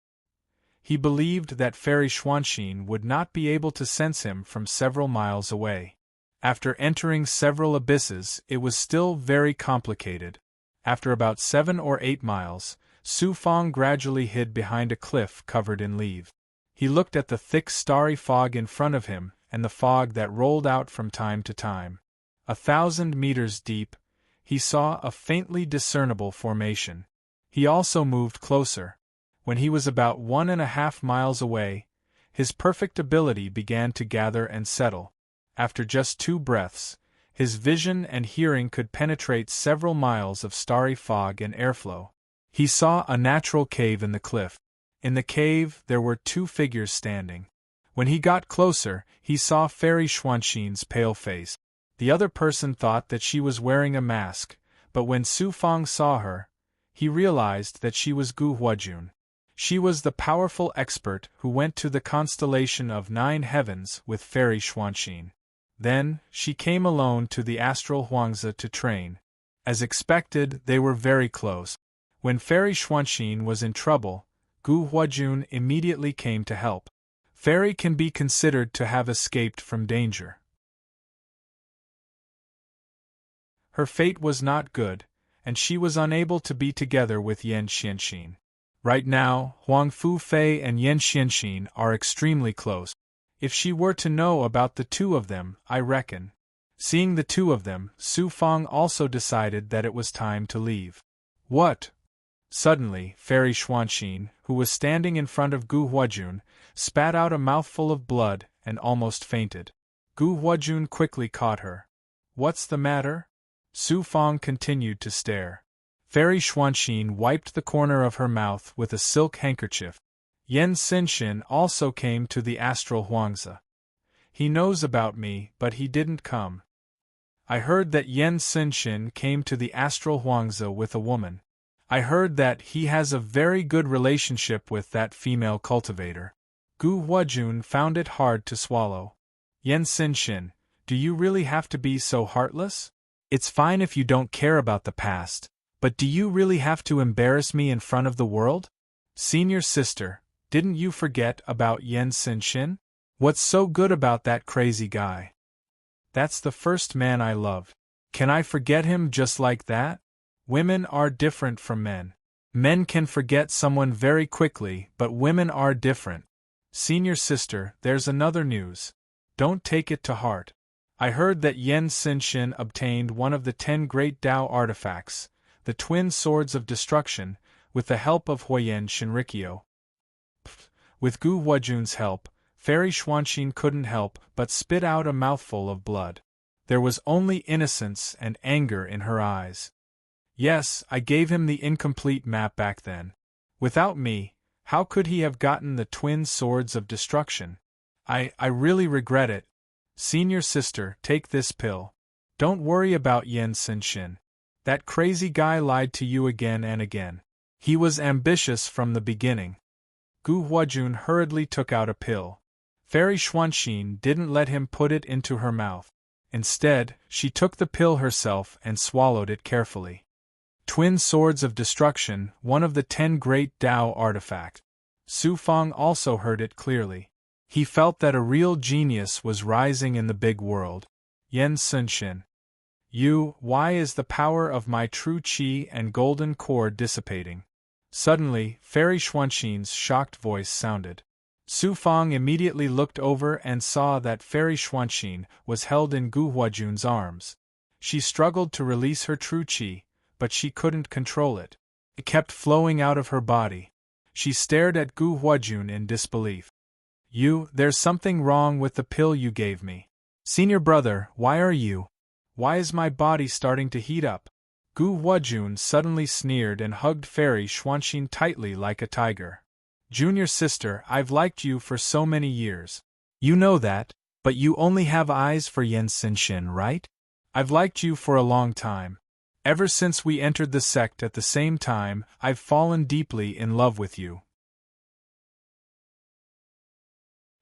Speaker 1: He believed that Fairy Xuanxin would not be able to sense him from several miles away. After entering several abysses, it was still very complicated. After about 7 or 8 miles, Su Fang gradually hid behind a cliff covered in leaves. He looked at the thick starry fog in front of him and the fog that rolled out from time to time. 1,000 meters deep, he saw a faintly discernible formation. He also moved closer. When he was about 1.5 miles away, his perfect ability began to gather and settle. After just 2 breaths, his vision and hearing could penetrate several miles of starry fog and airflow. He saw a natural cave in the cliff. In the cave, there were 2 figures standing. When he got closer, he saw Fairy Xuanxin's pale face. The other person thought that she was wearing a mask, but when Su Fang saw her, he realized that she was Gu Huajun. She was the powerful expert who went to the constellation of 9 heavens with Fairy Xuanxin. Then, she came alone to the astral Huangzi to train. As expected, they were very close. When Fairy Xuanxin was in trouble, Gu Huajun immediately came to help. Fairy can be considered to have escaped from danger. Her fate was not good, and she was unable to be together with Yan Xianxin. Right now, Huang Fu Fei and Yan Xianxin are extremely close. If she were to know about the two of them, I reckon. Seeing the two of them, Su Fang also decided that it was time to leave. What? Suddenly, Fairy Xuanxin, who was standing in front of Gu Huajun, spat out a mouthful of blood and almost fainted. Gu Huajun quickly caught her. What's the matter? Su Fang continued to stare. Fairy Xuanxin wiped the corner of her mouth with a silk handkerchief. Yan Xinxin also came to the astral Huangzi. He knows about me, but he didn't come. I heard that Yan Xinxin came to the astral Huangzi with a woman. I heard that he has a very good relationship with that female cultivator. Gu Huajun found it hard to swallow. Yan Xinxin, do you really have to be so heartless? It's fine if you don't care about the past. But do you really have to embarrass me in front of the world? Senior sister, didn't you forget about Yan Xinxin? What's so good about that crazy guy? That's the first man I loved. Can I forget him just like that? Women are different from men. Men can forget someone very quickly, but women are different. Senior sister, there's another news. Don't take it to heart. I heard that Yan Xinxin obtained one of the 10 great Tao artifacts, the twin swords of destruction, with the help of Huayan Shinrikyo. With Gu Huajun's help, Fairy Xuanxin couldn't help but spit out a mouthful of blood. There was only innocence and anger in her eyes. Yes, I gave him the incomplete map back then. Without me, how could he have gotten the twin swords of destruction? I really regret it. Senior sister, take this pill. Don't worry about Yan Xinxin. That crazy guy lied to you again and again. He was ambitious from the beginning. Gu Huajun hurriedly took out a pill. Fairy Xuanxin didn't let him put it into her mouth. Instead, she took the pill herself and swallowed it carefully. Twin Swords of Destruction, one of the 10 great Tao artifacts. Su Fang also heard it clearly. He felt that a real genius was rising in the big world. Yan Xinxin. Why is the power of my true qi and golden core dissipating? Suddenly, Fairy Xuanxin's shocked voice sounded. Su Fang immediately looked over and saw that Fairy Xuanxin was held in Gu Huajun's arms. She struggled to release her true qi, but she couldn't control it. It kept flowing out of her body. She stared at Gu Huajun in disbelief. There's something wrong with the pill you gave me. Senior brother, why is my body starting to heat up? Gu Huajun suddenly sneered and hugged Fairy Xuanxin tightly like a tiger. Junior sister, I've liked you for so many years. You know that, but you only have eyes for Yan Xinxin, right? I've liked you for a long time. Ever since we entered the sect at the same time, I've fallen deeply in love with you.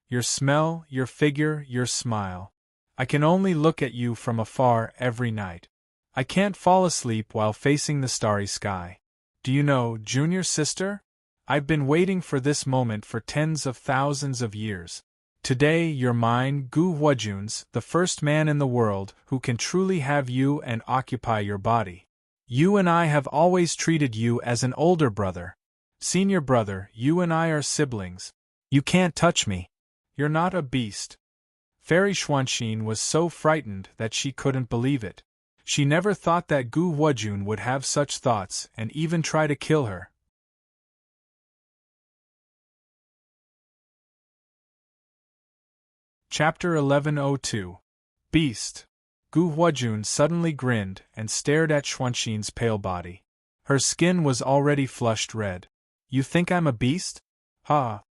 Speaker 1: Your smell, your figure, your smile. I can only look at you from afar every night. I can't fall asleep while facing the starry sky. Do you know, junior sister? I've been waiting for this moment for tens of thousands of years. Today you're mine, Gu Huajun's, the first man in the world who can truly have you and occupy your body. You and I have always treated you as an older brother. Senior brother, you and I are siblings. You can't touch me. You're not a beast. Fairy Xuanxin was so frightened that she couldn't believe it. She never thought that Gu Huajun would have such thoughts and even try to kill her. Chapter 1102. Beast. Gu Huajun suddenly grinned and stared at Xuanxin's pale body. Her skin was already flushed red. You think I'm a beast? Ha!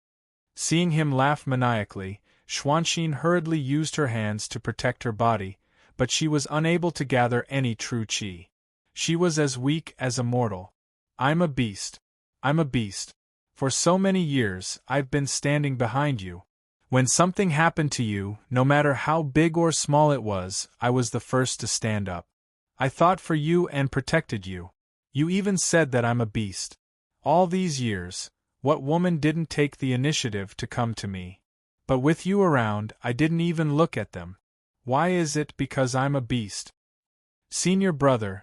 Speaker 1: Seeing him laugh maniacally, Xuanxin hurriedly used her hands to protect her body, but she was unable to gather any true qi. She was as weak as a mortal. I'm a beast. I'm a beast. For so many years, I've been standing behind you. When something happened to you, no matter how big or small it was, I was the first to stand up. I thought for you and protected you. You even said that I'm a beast. All these years, what woman didn't take the initiative to come to me? But with you around, I didn't even look at them. Why is it because I'm a beast? Senior brother,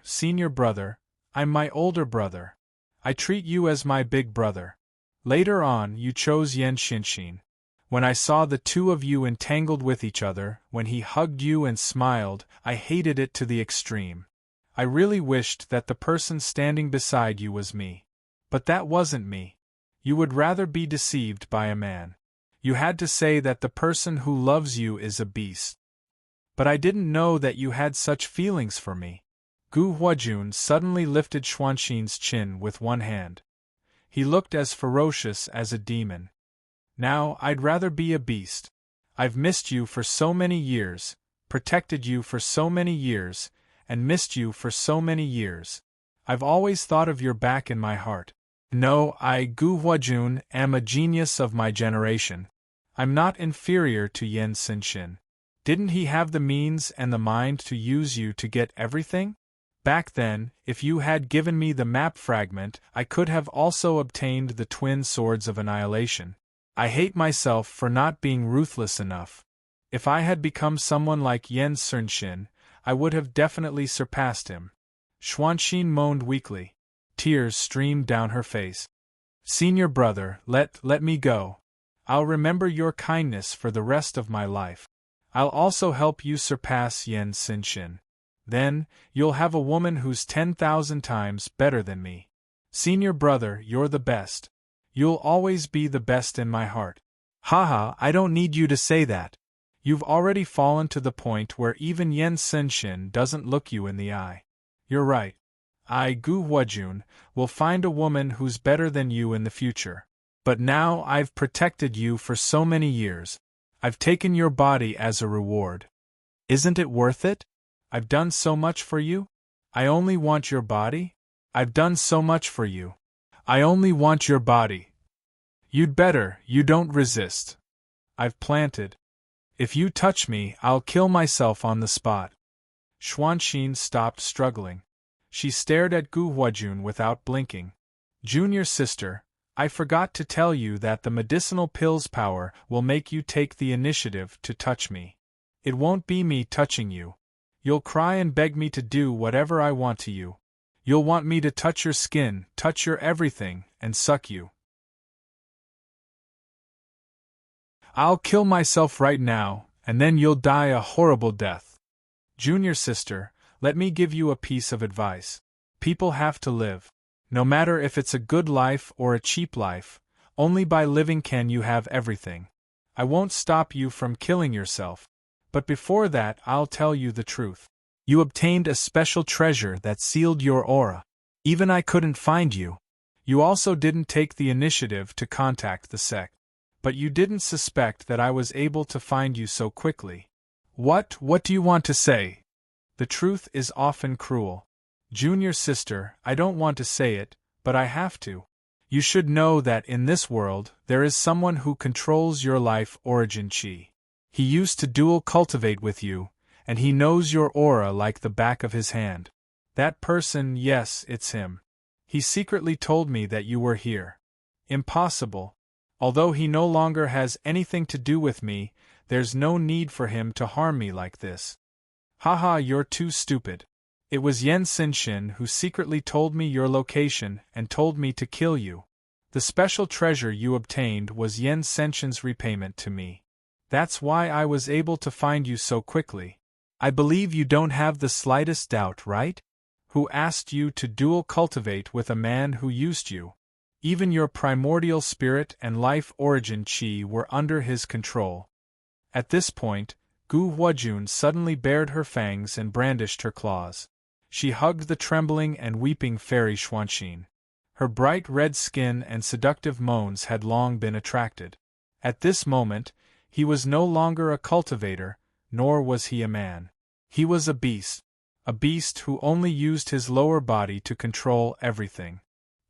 Speaker 1: I'm my older brother. I treat you as my big brother. Later on, you chose Yen Shinshin. When I saw the two of you entangled with each other, when he hugged you and smiled, I hated it to the extreme. I really wished that the person standing beside you was me. But that wasn't me. You would rather be deceived by a man. You had to say that the person who loves you is a beast. But I didn't know that you had such feelings for me. Gu Huajun suddenly lifted Xuanxin's chin with one hand. He looked as ferocious as a demon. Now, I'd rather be a beast. I've missed you for so many years, protected you for so many years, and missed you for so many years. I've always thought of your back in my heart. No, I, Gu Huajun, am a genius of my generation. I'm not inferior to Yen Xinxin. Didn't he have the means and the mind to use you to get everything? Back then, if you had given me the map fragment, I could have also obtained the twin swords of annihilation. I hate myself for not being ruthless enough. If I had become someone like Yen Xinxin, I would have definitely surpassed him. Xuanxin moaned weakly. Tears streamed down her face. Senior brother, let me go. I'll remember your kindness for the rest of my life. I'll also help you surpass Yen Xinxin. Then, you'll have a woman who's 10,000 times better than me. Senior brother, you're the best. You'll always be the best in my heart. Haha, I don't need you to say that. You've already fallen to the point where even Yen Xinxin doesn't look you in the eye. You're right. I, Gu Huajun, will find a woman who's better than you in the future. But now I've protected you for so many years. I've taken your body as a reward. Isn't it worth it? I've done so much for you. I only want your body? I've done so much for you. I only want your body. You'd better, you don't resist. I've planted. If you touch me, I'll kill myself on the spot. Xuanxin stopped struggling. She stared at Gu Huajun without blinking. Junior sister, I forgot to tell you that the medicinal pill's power will make you take the initiative to touch me. It won't be me touching you. You'll cry and beg me to do whatever I want to you. You'll want me to touch your skin, touch your everything, and suck you. I'll kill myself right now, and then you'll die a horrible death. Junior sister, let me give you a piece of advice. People have to live. No matter if it's a good life or a cheap life, only by living can you have everything. I won't stop you from killing yourself. But before that, I'll tell you the truth. You obtained a special treasure that sealed your aura. Even I couldn't find you. You also didn't take the initiative to contact the sect. But you didn't suspect that I was able to find you so quickly. What do you want to say? The truth is often cruel. Junior sister, I don't want to say it, but I have to. You should know that in this world, there is someone who controls your life origin chi. He used to dual cultivate with you, and he knows your aura like the back of his hand. That person, yes, it's him. He secretly told me that you were here. Impossible. Although he no longer has anything to do with me, there's no need for him to harm me like this. Haha, you're too stupid. It was Yen Xinxin who secretly told me your location and told me to kill you. The special treasure you obtained was Yen Xinxin's repayment to me. That's why I was able to find you so quickly. I believe you don't have the slightest doubt, right? Who asked you to dual cultivate with a man who used you? Even your primordial spirit and life origin chi were under his control. At this point, Gu Huajun suddenly bared her fangs and brandished her claws. She hugged the trembling and weeping fairy Xuanxin. Her bright red skin and seductive moans had long been attracted. At this moment, he was no longer a cultivator, nor was he a man. He was a beast who only used his lower body to control everything.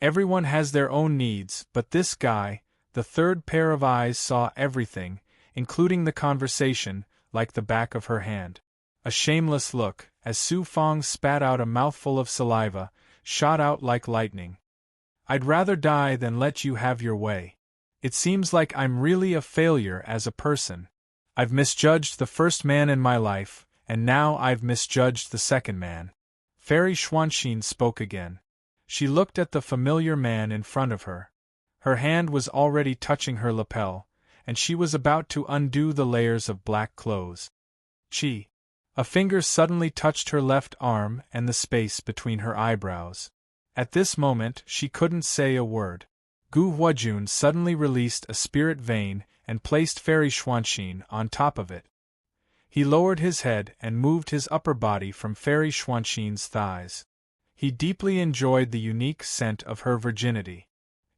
Speaker 1: Everyone has their own needs, but this guy, the third pair of eyes, saw everything, including the conversation, like the back of her hand. A shameless look, as Su Fong spat out a mouthful of saliva, shot out like lightning. I'd rather die than let you have your way. It seems like I'm really a failure as a person. I've misjudged the first man in my life, and now I've misjudged the second man. Fairy Xuanxin spoke again. She looked at the familiar man in front of her. Her hand was already touching her lapel, and she was about to undo the layers of black clothes. Chi. A finger suddenly touched her left arm and the space between her eyebrows. At this moment she couldn't say a word. Gu Huajun suddenly released a spirit vein and placed Fairy Xuanxin on top of it. He lowered his head and moved his upper body from Fairy Xuanxin's thighs. He deeply enjoyed the unique scent of her virginity.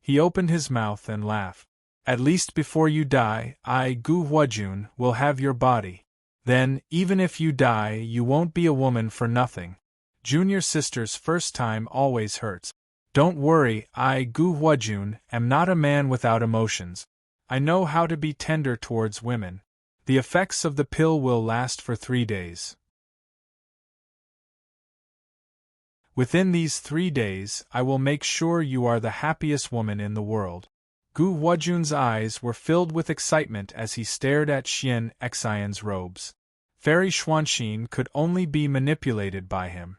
Speaker 1: He opened his mouth and laughed. At least before you die, I, Gu Huajun, will have your body. Then, even if you die, you won't be a woman for nothing. Junior sister's first time always hurts. Don't worry, I, Gu Huajun, am not a man without emotions. I know how to be tender towards women. The effects of the pill will last for 3 days. Within these 3 days, I will make sure you are the happiest woman in the world. Gu Huajun's eyes were filled with excitement as he stared at Xian Xian's robes. Fairy Xuanxin could only be manipulated by him.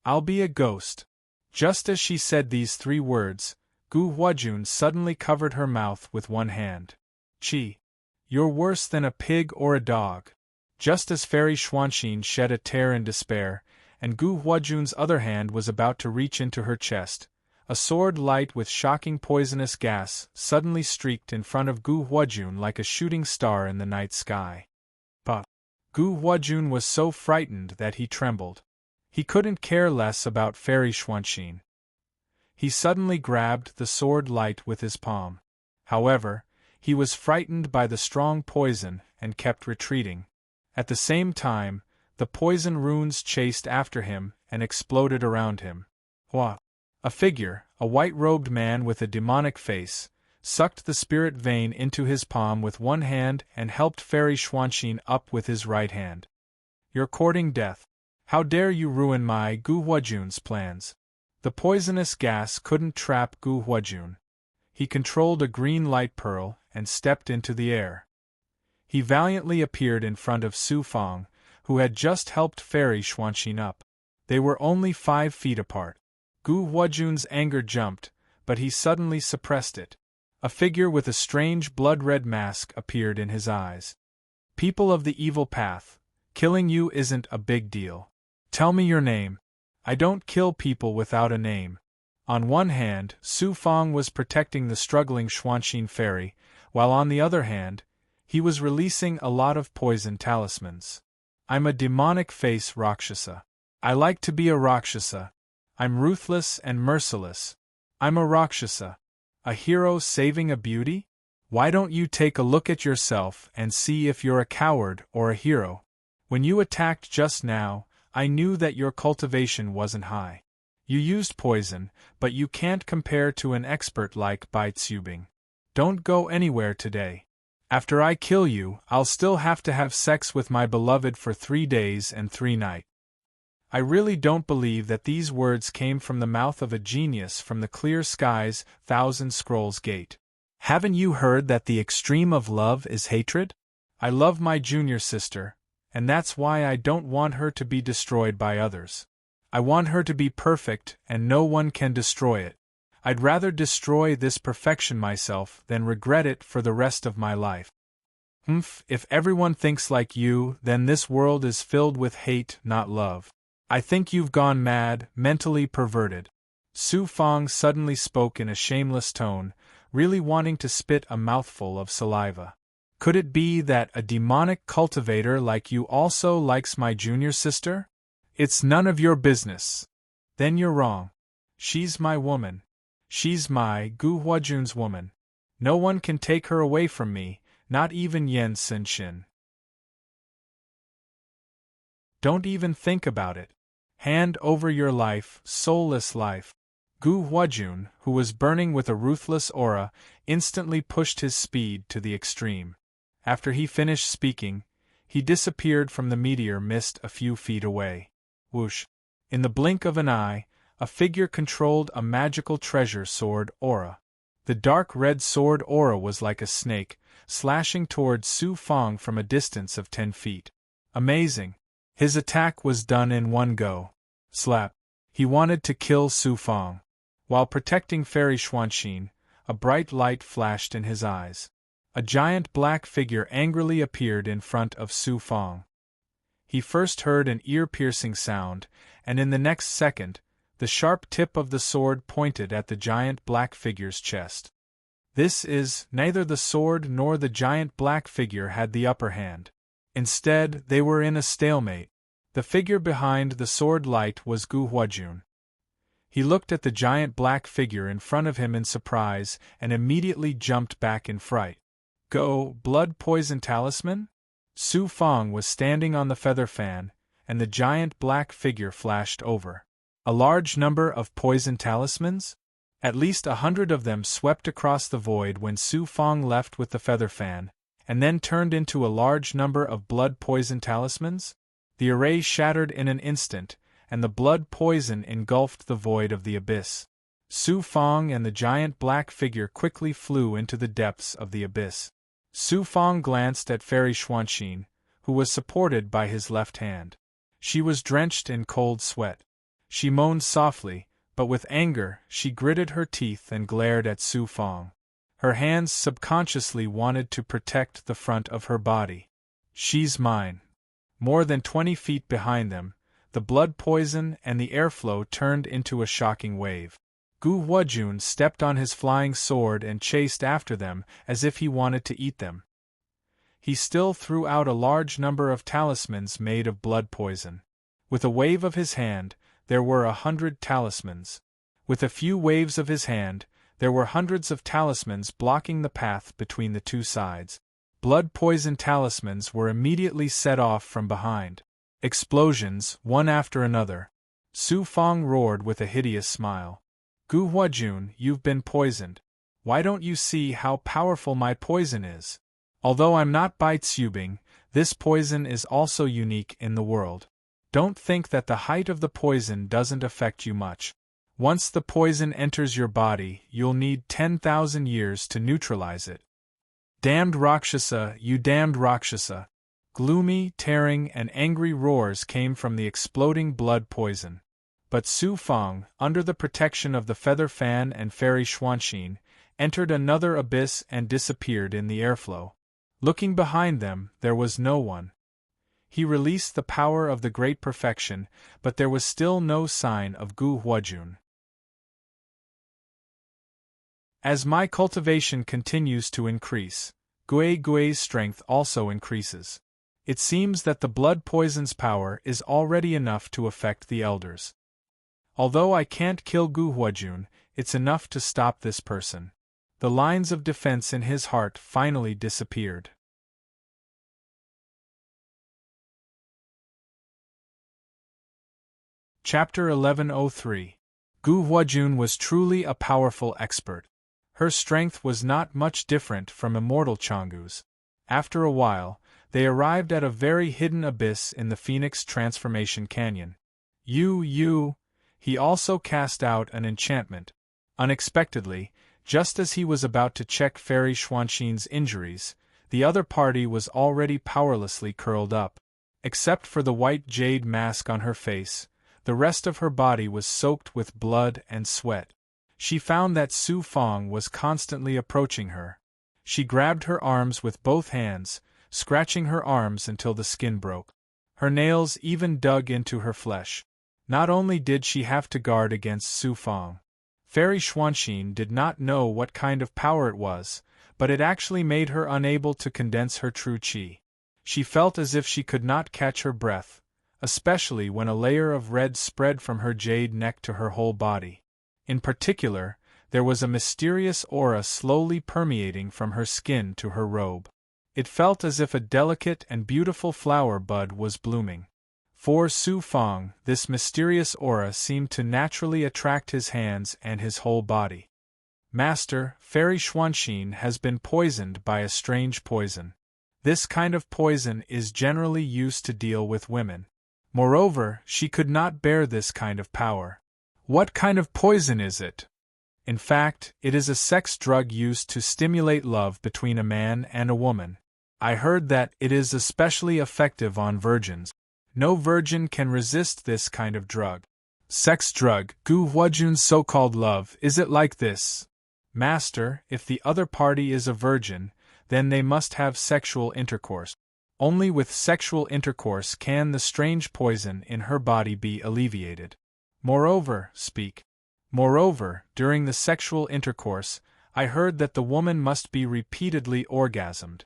Speaker 1: I'll be a ghost. Just as she said these 3 words, Gu Huajun suddenly covered her mouth with one hand. Chi. You're worse than a pig or a dog. Just as Fairy Xuanxin shed a tear in despair, and Gu Huajun's other hand was about to reach into her chest, a sword light with shocking poisonous gas suddenly streaked in front of Gu Huajun like a shooting star in the night sky. But Gu Huajun was so frightened that he trembled. He couldn't care less about Fairy Xuanxin. He suddenly grabbed the sword light with his palm. However, he was frightened by the strong poison and kept retreating. At the same time, the poison runes chased after him and exploded around him. Hua! A figure, a white-robed man with a demonic face, sucked the spirit vein into his palm with one hand and helped Fairy Xuanxin up with his right hand. You're courting death. How dare you ruin my Gu Huajun's plans? The poisonous gas couldn't trap Gu Huajun. He controlled a green light pearl and stepped into the air. He valiantly appeared in front of Su Fong, who had just helped Fairy Xuanxin up. They were only 5 feet apart. Gu Huajun's anger jumped, but he suddenly suppressed it. A figure with a strange blood-red mask appeared in his eyes. People of the evil path, killing you isn't a big deal. Tell me your name. I don't kill people without a name. On one hand, Su Fong was protecting the struggling Xuanxin fairy, while on the other hand, he was releasing a lot of poison talismans. I'm a demonic face Rakshasa. I like to be a Rakshasa. I'm ruthless and merciless. I'm a Rakshasa. A hero saving a beauty? Why don't you take a look at yourself and see if you're a coward or a hero? When you attacked just now, I knew that your cultivation wasn't high. You used poison, but you can't compare to an expert like Bai Tsubing. Don't go anywhere today. After I kill you, I'll still have to have sex with my beloved for 3 days and 3 nights. I really don't believe that these words came from the mouth of a genius from the clear skies, Thousand Scrolls Gate. Haven't you heard that the extreme of love is hatred? I love my junior sister, and that's why I don't want her to be destroyed by others. I want her to be perfect and no one can destroy it. I'd rather destroy this perfection myself than regret it for the rest of my life. If everyone thinks like you, then this world is filled with hate, not love. I think you've gone mad, mentally perverted. Su Fong suddenly spoke in a shameless tone, really wanting to spit a mouthful of saliva. Could it be that a demonic cultivator like you also likes my junior sister? It's none of your business. Then you're wrong. She's my woman. She's my Gu Huajun's woman. No one can take her away from me, not even Yen Xin. Don't even think about it. Hand over your life, soulless life. Gu Huajun, who was burning with a ruthless aura, instantly pushed his speed to the extreme. After he finished speaking, he disappeared from the meteor mist a few feet away. Whoosh! In the blink of an eye, a figure controlled a magical treasure sword aura. The dark red sword aura was like a snake, slashing towards Su Fong from a distance of 10 feet. Amazing! His attack was done in one go. Slap! He wanted to kill Su Fong. While protecting Fairy Xuanxin, a bright light flashed in his eyes. A giant black figure angrily appeared in front of Su Fong. He first heard an ear-piercing sound, and in the next second, the sharp tip of the sword pointed at the giant black figure's chest. Neither the sword nor the giant black figure had the upper hand. Instead, they were in a stalemate. The figure behind the sword light was Gu Huajun. He looked at the giant black figure in front of him in surprise and immediately jumped back in fright. Go, blood poison talisman? Su Fong was standing on the feather fan, and the giant black figure flashed over. A large number of poison talismans? At least 100 of them swept across the void when Su Fong left with the feather fan, and then turned into a large number of blood poison talismans? The array shattered in an instant, and the blood poison engulfed the void of the abyss. Su Fong and the giant black figure quickly flew into the depths of the abyss. Su Fong glanced at Fairy Xuanxin, who was supported by his left hand. She was drenched in cold sweat. She moaned softly, but with anger she gritted her teeth and glared at Su Fong. Her hands subconsciously wanted to protect the front of her body. She's mine. More than 20 feet behind them, the blood poison and the airflow turned into a shocking wave. Gu Huajun stepped on his flying sword and chased after them as if he wanted to eat them. He still threw out a large number of talismans made of blood poison. With a wave of his hand, there were 100 talismans. With a few waves of his hand, there were hundreds of talismans blocking the path between the two sides. Blood poison talismans were immediately set off from behind. Explosions, one after another. Su Fong roared with a hideous smile. Gu Huajun, you've been poisoned. Why don't you see how powerful my poison is? Although I'm not Bai Tsubing, this poison is also unique in the world. Don't think that the height of the poison doesn't affect you much. Once the poison enters your body, you'll need 10,000 years to neutralize it. Damned Rakshasa, you damned Rakshasa! Gloomy, tearing, and angry roars came from the exploding blood poison. But Su Fong, under the protection of the feather fan and Fairy Xuanxin, entered another abyss and disappeared in the airflow. Looking behind them, there was no one. He released the power of the great perfection, but there was still no sign of Gu Huajun. As my cultivation continues to increase, Gui's strength also increases. It seems that the blood poison's power is already enough to affect the elders. Although I can't kill Gu Huajun, it's enough to stop this person. The lines of defense in his heart finally disappeared. Chapter 1103. Gu Huajun was truly a powerful expert. Her strength was not much different from immortal Changgu's. After a while, they arrived at a very hidden abyss in the Phoenix Transformation Canyon. He also cast out an enchantment. Unexpectedly, just as he was about to check Fairy Xuanxin's injuries, the other party was already powerlessly curled up. Except for the white jade mask on her face, the rest of her body was soaked with blood and sweat. She found that Su Fong was constantly approaching her. She grabbed her arms with both hands, scratching her arms until the skin broke. Her nails even dug into her flesh. Not only did she have to guard against Su Fong, Fairy Xuanxin did not know what kind of power it was, but it actually made her unable to condense her true qi. She felt as if she could not catch her breath, especially when a layer of red spread from her jade neck to her whole body. In particular, there was a mysterious aura slowly permeating from her skin to her robe. It felt as if a delicate and beautiful flower bud was blooming. For Su Fang, this mysterious aura seemed to naturally attract his hands and his whole body. Master, Fairy Xuanxin has been poisoned by a strange poison. This kind of poison is generally used to deal with women. Moreover, she could not bear this kind of power. What kind of poison is it? In fact, it is a sex drug used to stimulate love between a man and a woman. I heard that it is especially effective on virgins. No virgin can resist this kind of drug. Sex drug, Gu Huajun's so-called love, is it like this? Master, if the other party is a virgin, then they must have sexual intercourse. Only with sexual intercourse can the strange poison in her body be alleviated. Moreover, during the sexual intercourse, I heard that the woman must be repeatedly orgasmed.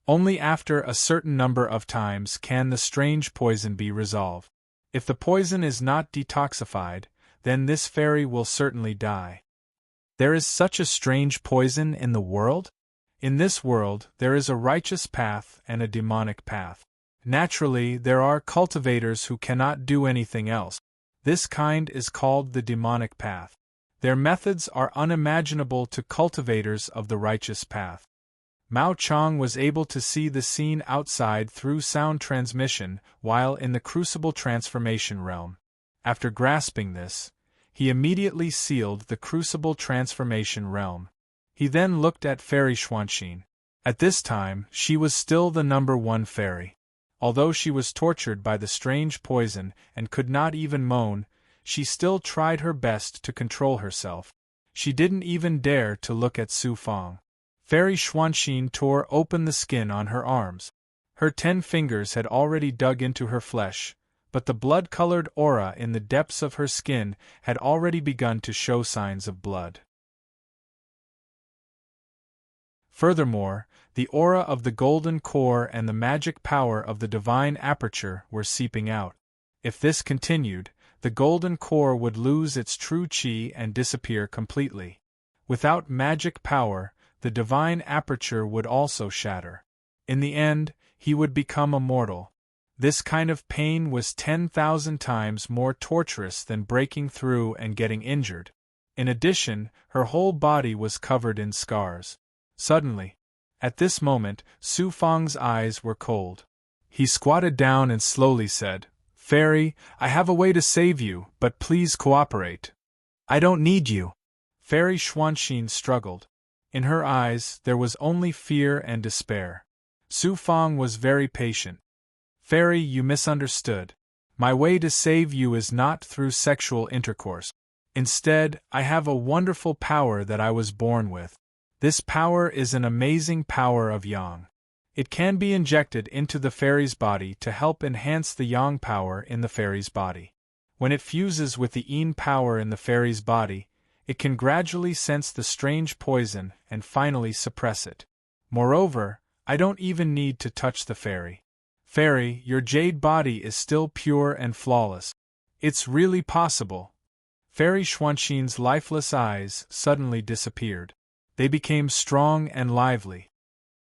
Speaker 1: Only after a certain number of times can the strange poison be resolved. If the poison is not detoxified, then this fairy will certainly die. There is such a strange poison in the world? In this world, there is a righteous path and a demonic path. Naturally, there are cultivators who cannot do anything else. This kind is called the demonic path. Their methods are unimaginable to cultivators of the righteous path. Mao Chang was able to see the scene outside through sound transmission while in the crucible transformation realm. After grasping this, he immediately sealed the crucible transformation realm. He then looked at Fairy Xuanxin. At this time, she was still the number 1 fairy. Although she was tortured by the strange poison and could not even moan, she still tried her best to control herself. She didn't even dare to look at Su Fang. Fairy Xuanxin tore open the skin on her arms. Her 10 fingers had already dug into her flesh, but the blood-colored aura in the depths of her skin had already begun to show signs of blood. Furthermore, the aura of the golden core and the magic power of the divine aperture were seeping out. If this continued, the golden core would lose its true qi and disappear completely. Without magic power, the divine aperture would also shatter. In the end, he would become immortal. This kind of pain was 10,000 times more torturous than breaking through and getting injured. In addition, her whole body was covered in scars. Suddenly, at this moment, Su Fang's eyes were cold. He squatted down and slowly said, "Fairy, I have a way to save you, but please cooperate." "I don't need you." Fairy Xuanxin struggled. In her eyes, there was only fear and despair. Su Fang was very patient. "Fairy, you misunderstood. My way to save you is not through sexual intercourse. Instead, I have a wonderful power that I was born with. This power is an amazing power of yang. It can be injected into the fairy's body to help enhance the yang power in the fairy's body. When it fuses with the yin power in the fairy's body, it can gradually sense the strange poison and finally suppress it. Moreover, I don't even need to touch the fairy. Fairy, your jade body is still pure and flawless. It's really possible." Fairy Xuanxin's lifeless eyes suddenly disappeared. They became strong and lively.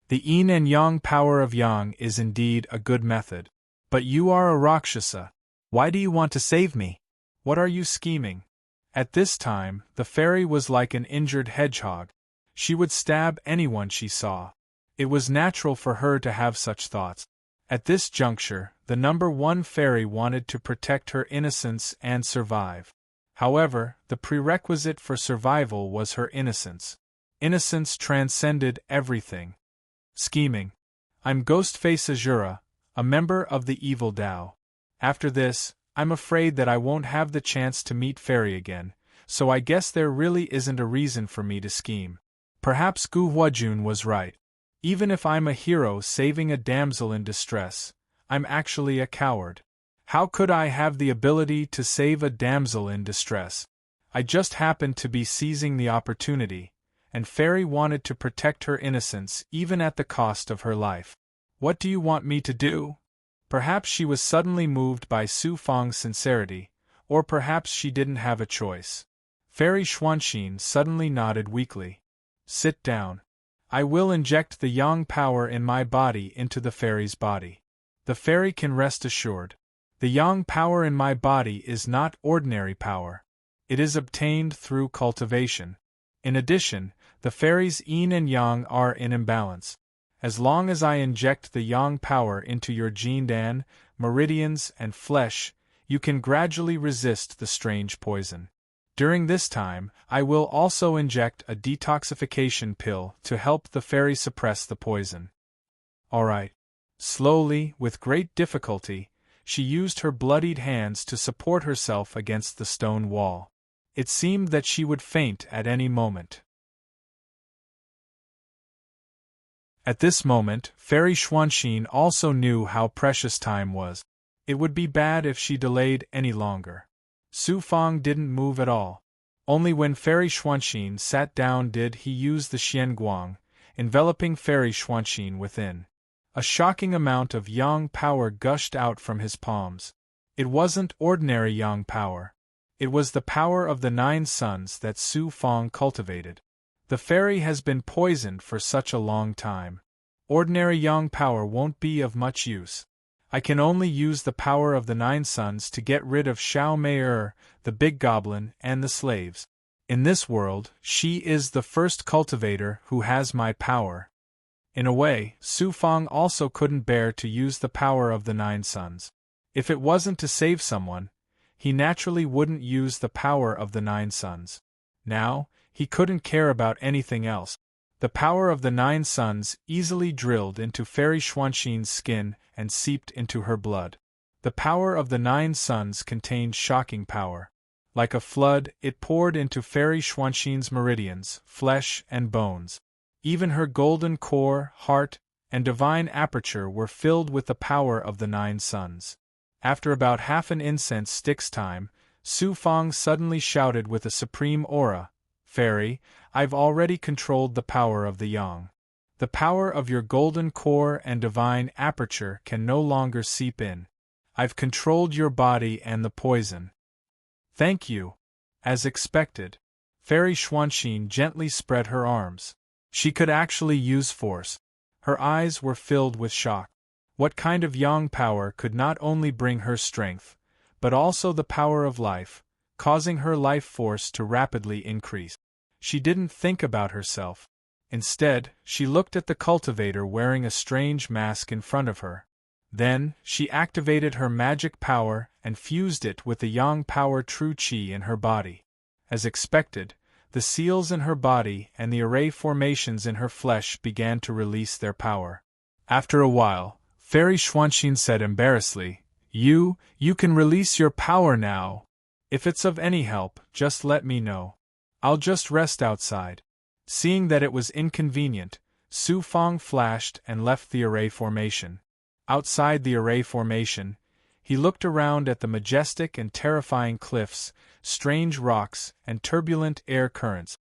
Speaker 1: The yin and yang power of yang is indeed a good method. But you are a Rakshasa. Why do you want to save me? What are you scheming? At this time, the fairy was like an injured hedgehog. She would stab anyone she saw. It was natural for her to have such thoughts. At this juncture, the number 1 fairy wanted to protect her innocence and survive. However, the prerequisite for survival was her innocence. Innocence transcended everything. Scheming. I'm Ghostface Azura, a member of the evil Tao. After this, I'm afraid that I won't have the chance to meet Fairy again, so I guess there really isn't a reason for me to scheme. Perhaps Gu Huajun was right. Even if I'm a hero saving a damsel in distress, I'm actually a coward. How could I have the ability to save a damsel in distress? I just happened to be seizing the opportunity, and Fairy wanted to protect her innocence even at the cost of her life. What do you want me to do? Perhaps she was suddenly moved by Su Fang's sincerity, or perhaps she didn't have a choice. Fairy Xuanxin suddenly nodded weakly. Sit down. I will inject the yang power in my body into the fairy's body. The fairy can rest assured. The yang power in my body is not ordinary power. It is obtained through cultivation. In addition, the fairies yin and yang are in imbalance. As long as I inject the yang power into your jindan, meridians, and flesh, you can gradually resist the strange poison. During this time, I will also inject a detoxification pill to help the fairy suppress the poison. Alright. Slowly, with great difficulty, she used her bloodied hands to support herself against the stone wall. It seemed that she would faint at any moment. At this moment, Fairy Xuanxin also knew how precious time was. It would be bad if she delayed any longer. Su Fang didn't move at all. Only when Fairy Xuanxin sat down did he use the Xian Guang, enveloping Fairy Xuanxin within. A shocking amount of yang power gushed out from his palms. It wasn't ordinary yang power. It was the power of the 9 suns that Su Fang cultivated. The fairy has been poisoned for such a long time. Ordinary yang power won't be of much use. I can only use the power of the 9 suns to get rid of Xiao Mei, the big goblin, and the slaves. In this world, she is the first cultivator who has my power. In a way, Su Fang also couldn't bear to use the power of the 9 suns. If it wasn't to save someone, he naturally wouldn't use the power of the 9 suns. Now, he couldn't care about anything else. The power of the 9 suns easily drilled into Fairy Xuanxin's skin and seeped into her blood. The power of the 9 suns contained shocking power. Like a flood, it poured into Fairy Xuanxin's meridians, flesh, and bones. Even her golden core, heart, and divine aperture were filled with the power of the 9 suns. After about half an incense stick's time, Su Fang suddenly shouted with a supreme aura, "Fairy, I've already controlled the power of the yang. The power of your golden core and divine aperture can no longer seep in. I've controlled your body and the poison." "Thank you." As expected, Fairy Xuanxin gently spread her arms. She could actually use force. Her eyes were filled with shock. What kind of yang power could not only bring her strength, but also the power of life, causing her life force to rapidly increase? She didn't think about herself. Instead, she looked at the cultivator wearing a strange mask in front of her. Then, she activated her magic power and fused it with the yang power true qi in her body. As expected, the seals in her body and the array formations in her flesh began to release their power. After a while, Fairy Xuanxin said embarrassedly, You can release your power now. If it's of any help, just let me know. I'll just rest outside." Seeing that it was inconvenient, Su Fang flashed and left the array formation. Outside the array formation, he looked around at the majestic and terrifying cliffs, strange rocks, and turbulent air currents.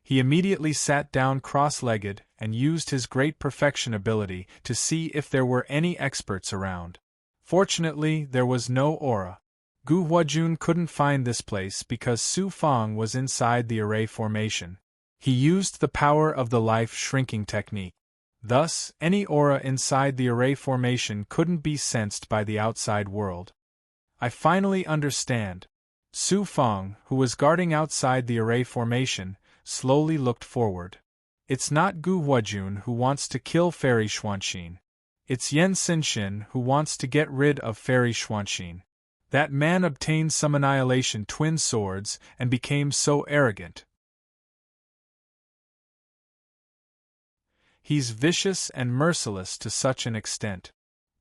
Speaker 1: He immediately sat down cross-legged and used his great perfection ability to see if there were any experts around. Fortunately, there was no aura. Gu Huajun couldn't find this place because Su Fang was inside the array formation. He used the power of the life-shrinking technique. Thus, any aura inside the array formation couldn't be sensed by the outside world. I finally understand. Su Fang, who was guarding outside the array formation, slowly looked forward. It's not Gu Huajun who wants to kill Fairy Xuanxin. It's Yen Xinxin who wants to get rid of Fairy Xuanxin. That man obtained some annihilation twin swords and became so arrogant. He's vicious and merciless to such an extent.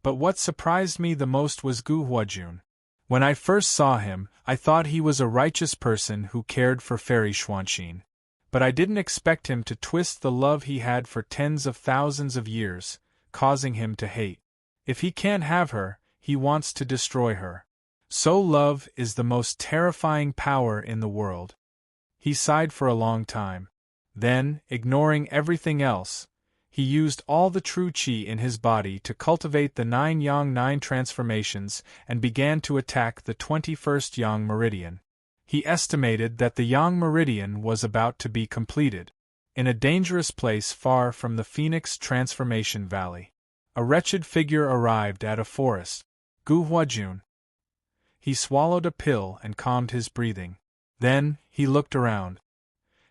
Speaker 1: But what surprised me the most was Gu Huajun. When I first saw him, I thought he was a righteous person who cared for Fairy Xuanxin. But I didn't expect him to twist the love he had for tens of thousands of years, causing him to hate. If he can't have her, he wants to destroy her. So love is the most terrifying power in the world. He sighed for a long time. Then, ignoring everything else, he used all the true qi in his body to cultivate the 9 yang 9 transformations and began to attack the 21st yang meridian. He estimated that the yang meridian was about to be completed. In a dangerous place far from the Phoenix Transformation Valley, a wretched figure arrived at a forest. Gu Huajun. He swallowed a pill and calmed his breathing. Then, he looked around.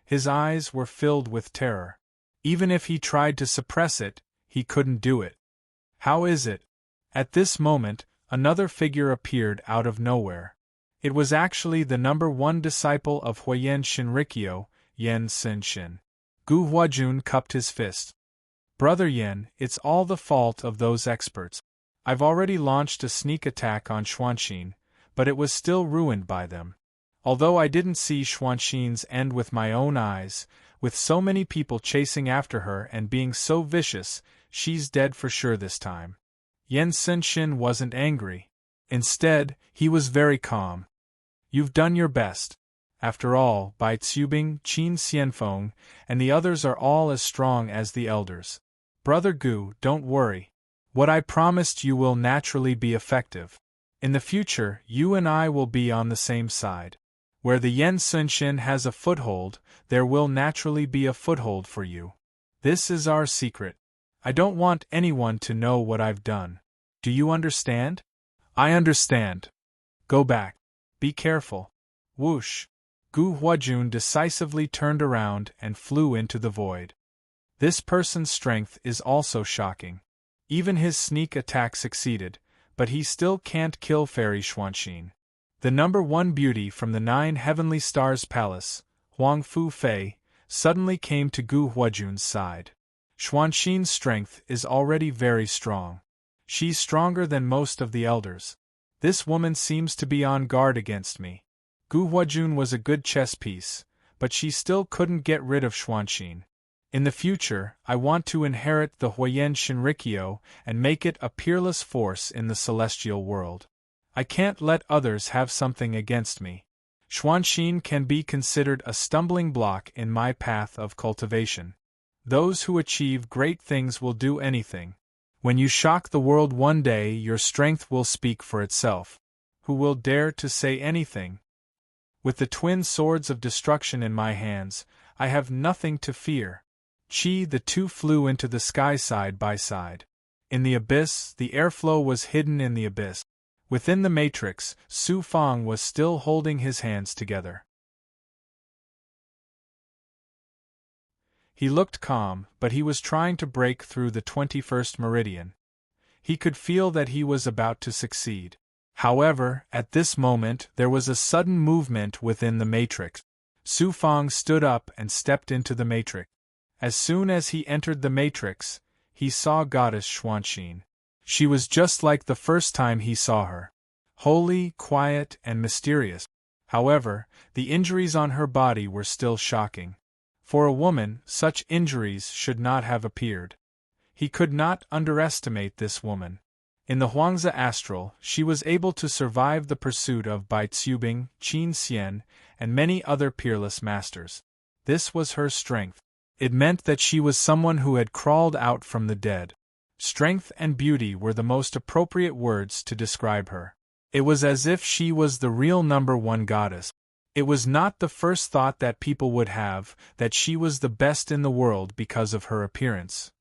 Speaker 1: His eyes were filled with terror. Even if he tried to suppress it, he couldn't do it. How is it? At this moment, another figure appeared out of nowhere. It was actually the number 1 disciple of Huayan Shinrikyo, Yen Senshin. Gu Huajun cupped his fist. Brother Yen, it's all the fault of those experts. I've already launched a sneak attack on Xuanxin, but it was still ruined by them. Although I didn't see Xuanxin's end with my own eyes, with so many people chasing after her and being so vicious, she's dead for sure this time. Yen Senshin wasn't angry. Instead, he was very calm. You've done your best. After all, Bai Tsubing, Qin Xianfeng, and the others are all as strong as the elders. Brother Gu, don't worry. What I promised you will naturally be effective. In the future, you and I will be on the same side. Where the Yen Senshin has a foothold, there will naturally be a foothold for you. This is our secret. I don't want anyone to know what I've done. Do you understand? I understand. Go back. Be careful. Whoosh. Gu Huajun decisively turned around and flew into the void. This person's strength is also shocking. Even his sneak attack succeeded, but he still can't kill Fairy Xuanxin. The number 1 beauty from the 9 Heavenly Stars Palace, Huang Fu Fei, suddenly came to Gu Huajun's side. Xuanxin's strength is already very strong. She's stronger than most of the elders. This woman seems to be on guard against me. Gu Huajun was a good chess piece, but she still couldn't get rid of Xuanxin. In the future, I want to inherit the Huayan Shinrikyo and make it a peerless force in the celestial world. I can't let others have something against me. Xuanxin can be considered a stumbling block in my path of cultivation. Those who achieve great things will do anything. When you shock the world one day, your strength will speak for itself. Who will dare to say anything? With the twin swords of destruction in my hands, I have nothing to fear. The two flew into the sky side by side. In the abyss, the airflow was hidden in the abyss. Within the matrix, Su Fang was still holding his hands together. He looked calm, but he was trying to break through the 21st meridian. He could feel that he was about to succeed. However, at this moment there was a sudden movement within the matrix. Su Fang stood up and stepped into the matrix. As soon as he entered the matrix, he saw Goddess Xuanxin. She was just like the first time he saw her. Holy, quiet, and mysterious. However, the injuries on her body were still shocking. For a woman, such injuries should not have appeared. He could not underestimate this woman. In the Huangzi Astral, she was able to survive the pursuit of Bai Tsubing, Qin Xian, and many other peerless masters. This was her strength. It meant that she was someone who had crawled out from the dead. Strength and beauty were the most appropriate words to describe her. It was as if she was the real number 1 goddess. It was not the first thought that people would have, that she was the best in the world because of her appearance.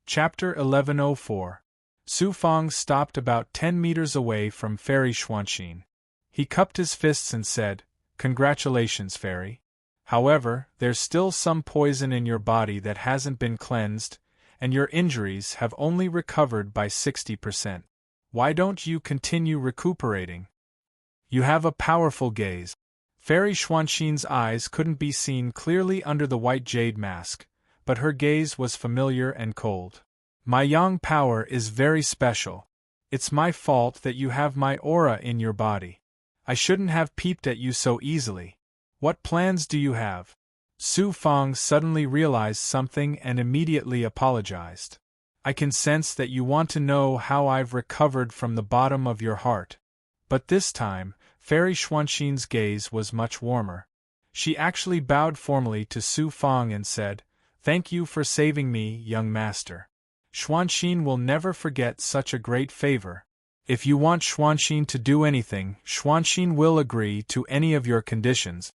Speaker 1: Chapter 1104. Su Fang stopped about 10 meters away from Fairy Xuanxin. He cupped his fists and said, "Congratulations, Fairy. However, there's still some poison in your body that hasn't been cleansed, and your injuries have only recovered by 60%. Why don't you continue recuperating? You have a powerful gaze." Fairy Xuanxin's eyes couldn't be seen clearly under the white jade mask, but her gaze was familiar and cold. "My yang power is very special. It's my fault that you have my aura in your body. I shouldn't have peeped at you so easily. What plans do you have?" Su Fang suddenly realized something and immediately apologized. "I can sense that you want to know how I've recovered from the bottom of your heart." But this time, Fairy Xuanxin's gaze was much warmer. She actually bowed formally to Su Fang and said, "Thank you for saving me, young master. Xuanxin will never forget such a great favor. If you want Xuanxin to do anything, Xuanxin will agree to any of your conditions."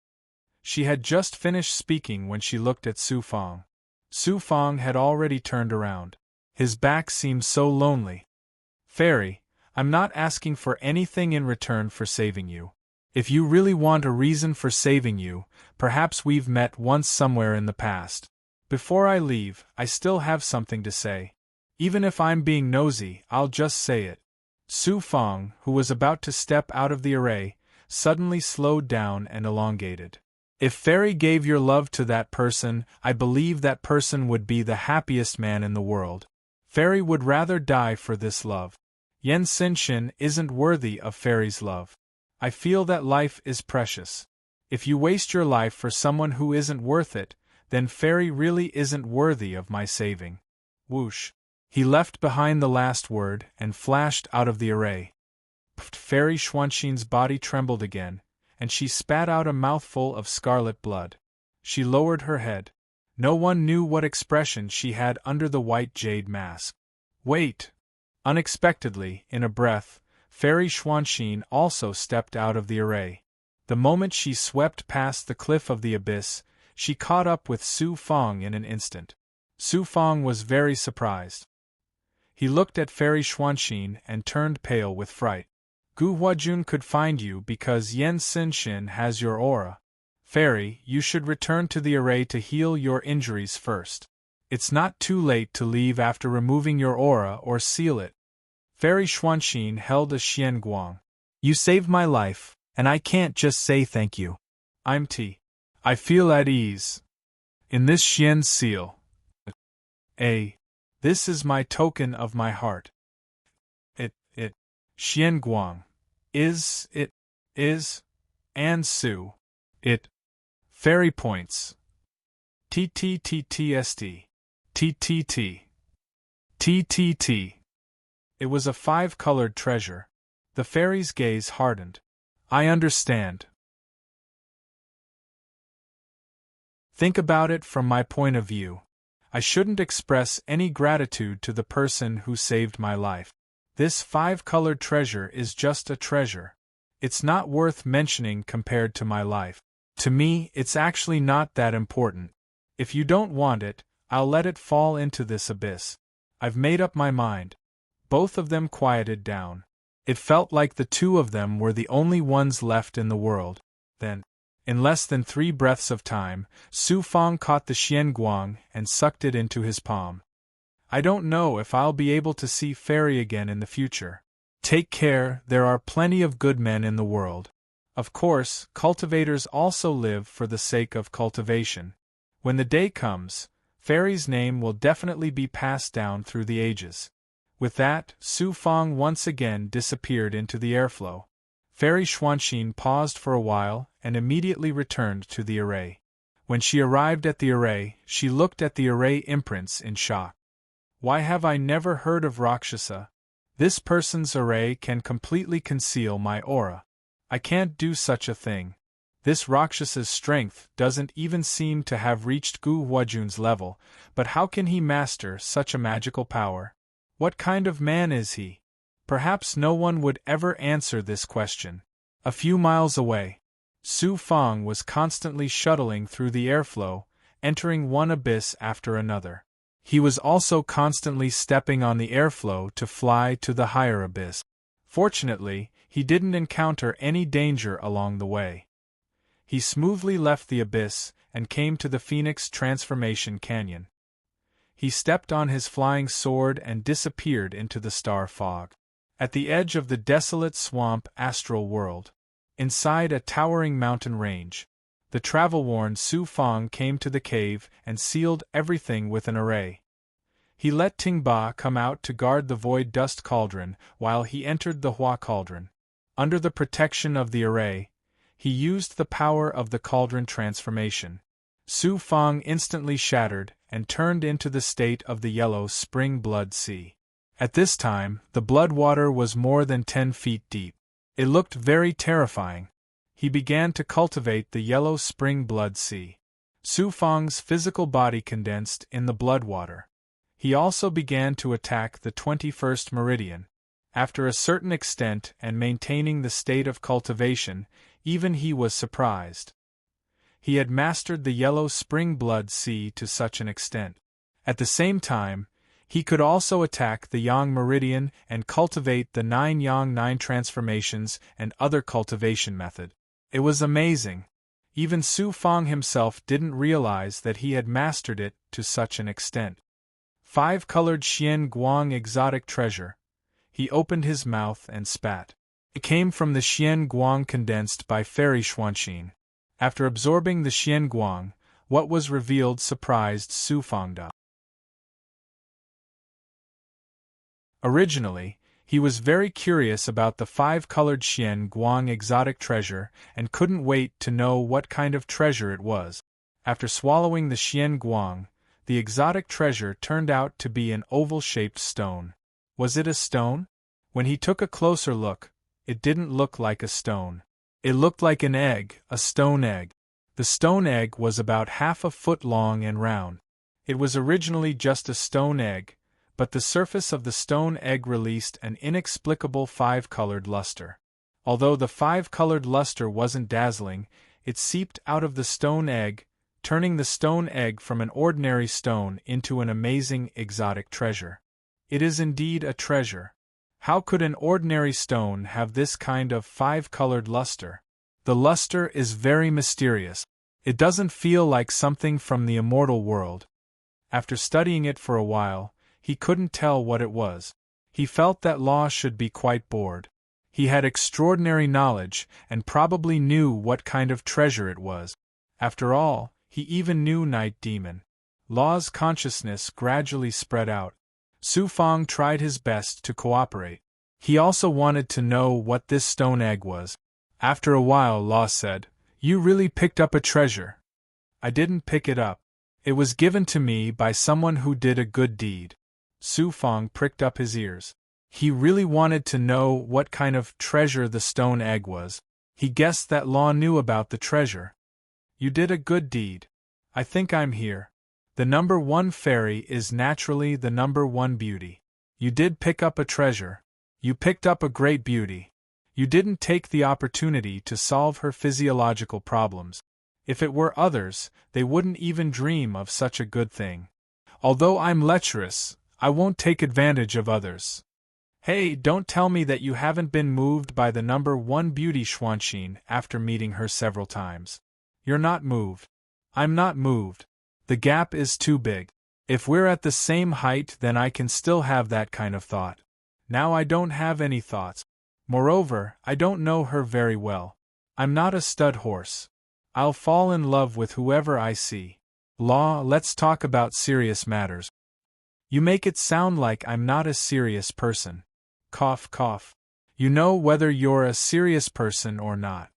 Speaker 1: She had just finished speaking when she looked at Su Fang. Su Fang had already turned around. His back seemed so lonely. Fairy, I'm not asking for anything in return for saving you. If you really want a reason for saving you, perhaps we've met once somewhere in the past. Before I leave, I still have something to say. Even if I'm being nosy, I'll just say it. Su Fang, who was about to step out of the array, suddenly slowed down and elongated. If Fairy gave your love to that person, I believe that person would be the happiest man in the world. Fairy would rather die for this love. Yen Xinxian isn't worthy of Fairy's love. I feel that life is precious. If you waste your life for someone who isn't worth it, then Fairy really isn't worthy of my saving. Whoosh. He left behind the last word and flashed out of the array. Fairy Xuanxin's body trembled again, and she spat out a mouthful of scarlet blood. She lowered her head. No one knew what expression she had under the white jade mask. Wait! Unexpectedly, in a breath, Fairy Xuanxin also stepped out of the array. The moment she swept past the cliff of the abyss, she caught up with Su Fang in an instant. Su Fang was very surprised. He looked at Fairy Xuanxin and turned pale with fright. Gu Huajun could find you because Yen Xinxian has your aura. Fairy, you should return to the array to heal your injuries first. It's not too late to leave after removing your aura or seal it. Fairy Xuanxin held a Xian Guang. You saved my life, and I can't just say thank you. I'm T. I feel at ease. In this Xian seal. This is my token of my heart. Xian Guang. Is. And Su. Fairy points. TTTTST. TTT. TTT. It was a 5-colored treasure. The fairy's gaze hardened. I understand. Think about it from my point of view. I shouldn't express any gratitude to the person who saved my life. This 5-colored treasure is just a treasure. It's not worth mentioning compared to my life. To me, it's actually not that important. If you don't want it, I'll let it fall into this abyss. I've made up my mind. Both of them quieted down. It felt like the two of them were the only ones left in the world. Then, in less than 3 breaths of time, Su Fang caught the Xian Guang and sucked it into his palm. I don't know if I'll be able to see Fairy again in the future. Take care, there are plenty of good men in the world. Of course, cultivators also live for the sake of cultivation. When the day comes, Fairy's name will definitely be passed down through the ages. With that, Su Fang once again disappeared into the airflow. Fairy Xuanxin paused for a while and immediately returned to the array. When she arrived at the array, she looked at the array imprints in shock. Why have I never heard of Rakshasa? This person's array can completely conceal my aura. I can't do such a thing. This Rakshasa's strength doesn't even seem to have reached Gu Huajun's level, but how can he master such a magical power? What kind of man is he? Perhaps no one would ever answer this question. A few miles away, Su Fang was constantly shuttling through the airflow, entering one abyss after another. He was also constantly stepping on the airflow to fly to the higher abyss. Fortunately, he didn't encounter any danger along the way. He smoothly left the abyss and came to the Phoenix Transformation Canyon. He stepped on his flying sword and disappeared into the star fog. At the edge of the desolate swamp astral world, inside a towering mountain range, the travel-worn Su Fang came to the cave and sealed everything with an array. He let Ting Ba come out to guard the void dust cauldron while he entered the Hua cauldron. Under the protection of the array, he used the power of the cauldron transformation. Su Fang instantly shattered and turned into the state of the yellow spring blood sea. At this time, the blood water was more than 10 feet deep. It looked very terrifying. He began to cultivate the yellow spring blood sea. Su Fang's physical body condensed in the blood water. He also began to attack the 21st meridian. After a certain extent and maintaining the state of cultivation, even he was surprised. He had mastered the yellow spring blood sea to such an extent. At the same time, He could also attack the Yang Meridian and cultivate the 9 Yang 9 transformations and other cultivation method. It was amazing. Even Su Fang himself didn't realize that he had mastered it to such an extent. 5-colored Xian Guang exotic treasure. He opened his mouth and spat. It came from the Xian Guang condensed by fairy Xuanxin. After absorbing the Xian Guang, what was revealed surprised Su Fangda. Originally, he was very curious about the 5-colored Xian Guang exotic treasure and couldn't wait to know what kind of treasure it was. After swallowing the Xian Guang, the exotic treasure turned out to be an oval-shaped stone. Was it a stone? When he took a closer look, it didn't look like a stone. It looked like an egg, a stone egg. The stone egg was about half a foot long and round. It was originally just a stone egg, but the surface of the stone egg released an inexplicable 5-colored luster. Although the 5-colored luster wasn't dazzling, it seeped out of the stone egg, turning the stone egg from an ordinary stone into an amazing exotic treasure. It is indeed a treasure. How could an ordinary stone have this kind of 5-colored luster? The luster is very mysterious. It doesn't feel like something from the immortal world. After studying it for a while, he couldn't tell what it was. He felt that Law should be quite bored. He had extraordinary knowledge and probably knew what kind of treasure it was. After all, he even knew Night Demon. Law's consciousness gradually spread out. Su Fang tried his best to cooperate. He also wanted to know what this stone egg was. After a while, Law said, "You really picked up a treasure." "I didn't pick it up. It was given to me by someone who did a good deed." Su Fang pricked up his ears. He really wanted to know what kind of treasure the stone egg was. He guessed that Law knew about the treasure. "You did a good deed. I think I'm here. The number 1 fairy is naturally the number 1 beauty. You did pick up a treasure. You picked up a great beauty. You didn't take the opportunity to solve her physiological problems. If it were others, they wouldn't even dream of such a good thing. Although I'm lecherous, I won't take advantage of others." "Hey, don't tell me that you haven't been moved by the number 1 beauty Xuanxin after meeting her several times. You're not moved. I'm not moved. The gap is too big. If we're at the same height, then I can still have that kind of thought. Now I don't have any thoughts. Moreover, I don't know her very well. I'm not a stud horse. I'll fall in love with whoever I see. Law, let's talk about serious matters." "You make it sound like I'm not a serious person." Cough, cough. "You know whether you're a serious person or not."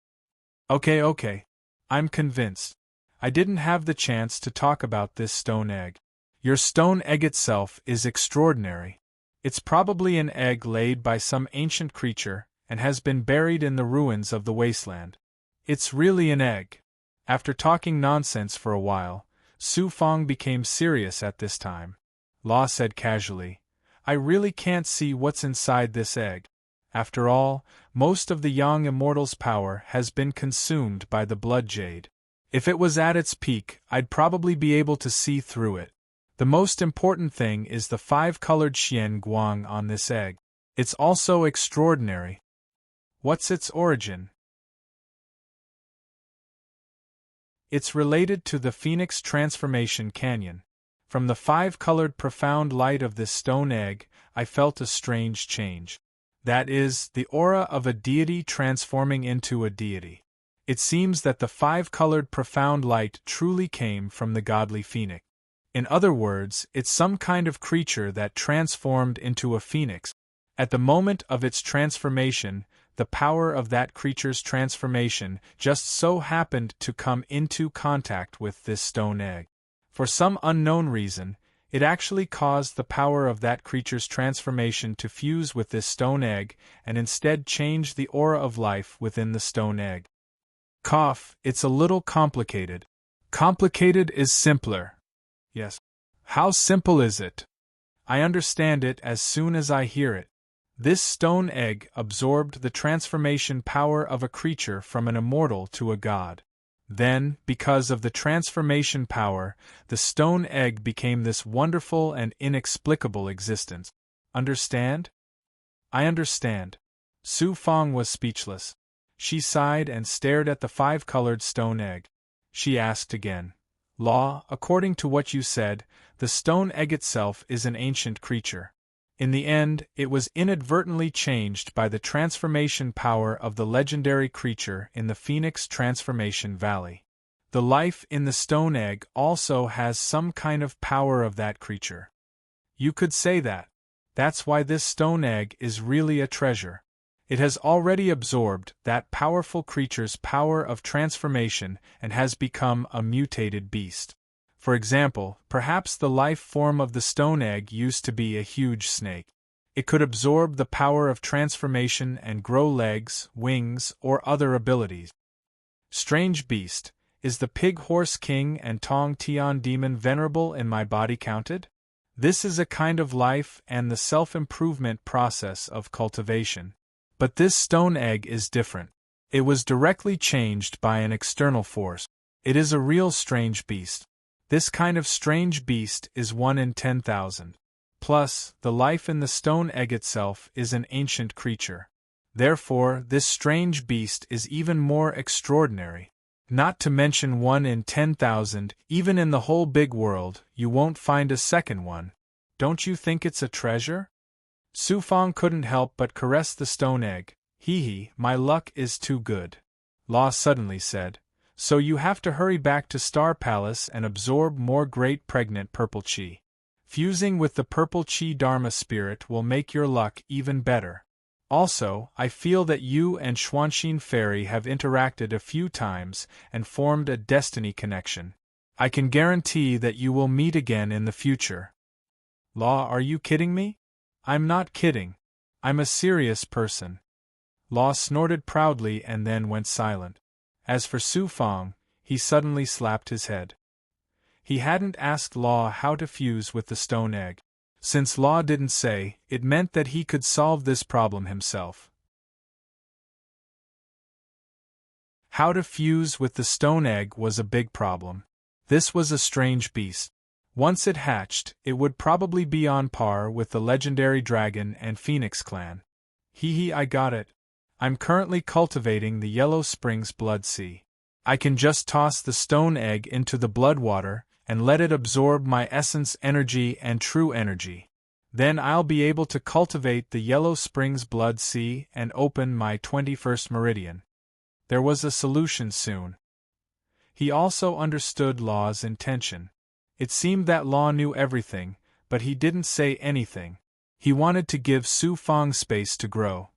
Speaker 1: Okay. I'm convinced. I didn't have the chance to talk about this stone egg. Your stone egg itself is extraordinary. It's probably an egg laid by some ancient creature and has been buried in the ruins of the wasteland. It's really an egg. After talking nonsense for a while, Su Fang became serious at this time. Law said casually, "I really can't see what's inside this egg. After all, most of the Yang Immortal's power has been consumed by the blood jade. If it was at its peak, I'd probably be able to see through it. The most important thing is the 5-colored Xian Guang on this egg. It's also extraordinary." "What's its origin?" "It's related to the Phoenix Transformation Canyon. From the 5-colored profound light of this stone egg, I felt a strange change. That is, the aura of a deity transforming into a deity. It seems that the 5-colored profound light truly came from the godly phoenix. In other words, it's some kind of creature that transformed into a phoenix. At the moment of its transformation, the power of that creature's transformation just so happened to come into contact with this stone egg. For some unknown reason, it actually caused the power of that creature's transformation to fuse with this stone egg and instead change the aura of life within the stone egg." Cough, "It's a little complicated." "Complicated is simpler." "Yes. How simple is it?" "I understand it as soon as I hear it. This stone egg absorbed the transformation power of a creature from an immortal to a god. Then, because of the transformation power, the stone egg became this wonderful and inexplicable existence. Understand? I understand. Su Fang was speechless. She sighed and stared at the five-colored stone egg. She asked again, Law, according to what you said, the stone egg itself is an ancient creature. In the end, it was inadvertently changed by the transformation power of the legendary creature in the Phoenix Transformation Valley. The life in the stone egg also has some kind of power of that creature. You could say that. That's why this stone egg is really a treasure. It has already absorbed that powerful creature's power of transformation and has become a mutated beast. For example, perhaps the life form of the stone egg used to be a huge snake. It could absorb the power of transformation and grow legs, wings, or other abilities. Strange beast, is the pig horse king and Tong Tian demon venerable in my body counted? This is a kind of life and the self-improvement process of cultivation. But this stone egg is different. It was directly changed by an external force. It is a real strange beast. This kind of strange beast is 1 in 10,000. Plus, the life in the stone egg itself is an ancient creature. Therefore, this strange beast is even more extraordinary. Not to mention 1 in 10,000, even in the whole big world, you won't find a second one. Don't you think it's a treasure? Su Fang couldn't help but caress the stone egg. Hee, my luck is too good. Law suddenly said. So you have to hurry back to Star Palace and absorb more great pregnant purple chi. Fusing with the purple chi Dharma spirit will make your luck even better. Also, I feel that you and Xuanxin Fairy have interacted a few times and formed a destiny connection. I can guarantee that you will meet again in the future. Law, are you kidding me? I'm not kidding. I'm a serious person. Law snorted proudly and then went silent. As for Su Fang, he suddenly slapped his head. He hadn't asked Law how to fuse with the stone egg. Since Law didn't say, it meant that he could solve this problem himself. How to fuse with the stone egg was a big problem. This was a strange beast. Once it hatched, it would probably be on par with the legendary dragon and phoenix clan. I got it. I'm currently cultivating the Yellow Springs Blood Sea. I can just toss the stone egg into the blood water and let it absorb my essence energy and true energy. Then I'll be able to cultivate the Yellow Springs Blood Sea and open my 21st meridian. There was a solution soon. He also understood Law's intention. It seemed that Law knew everything, but he didn't say anything. He wanted to give Su Fang space to grow.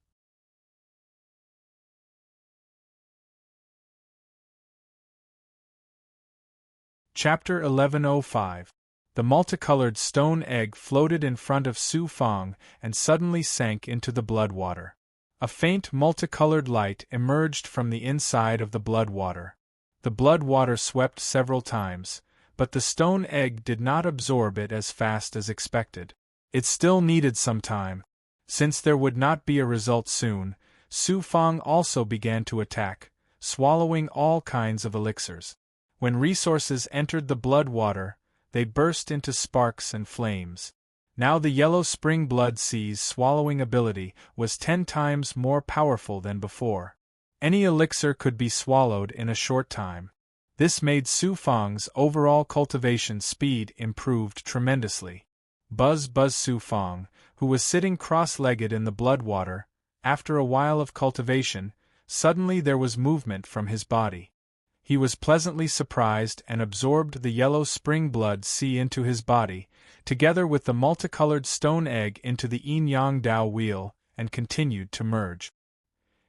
Speaker 1: Chapter 1105. The multicolored stone egg floated in front of Su Fang and suddenly sank into the blood water. A faint multicolored light emerged from the inside of the blood water. The blood water swept several times, but the stone egg did not absorb it as fast as expected. It still needed some time. Since there would not be a result soon, Su Fang also began to attack, swallowing all kinds of elixirs. When resources entered the blood water, they burst into sparks and flames. Now the Yellow Spring Blood Sea's swallowing ability was 10 times more powerful than before. Any elixir could be swallowed in a short time. This made Su Fang's overall cultivation speed improved tremendously. Buzz Su Fang, who was sitting cross-legged in the blood water, after a while of cultivation, suddenly there was movement from his body. He was pleasantly surprised and absorbed the Yellow Spring Blood Sea into his body, together with the multicolored stone egg into the Yin-Yang Dao wheel, and continued to merge.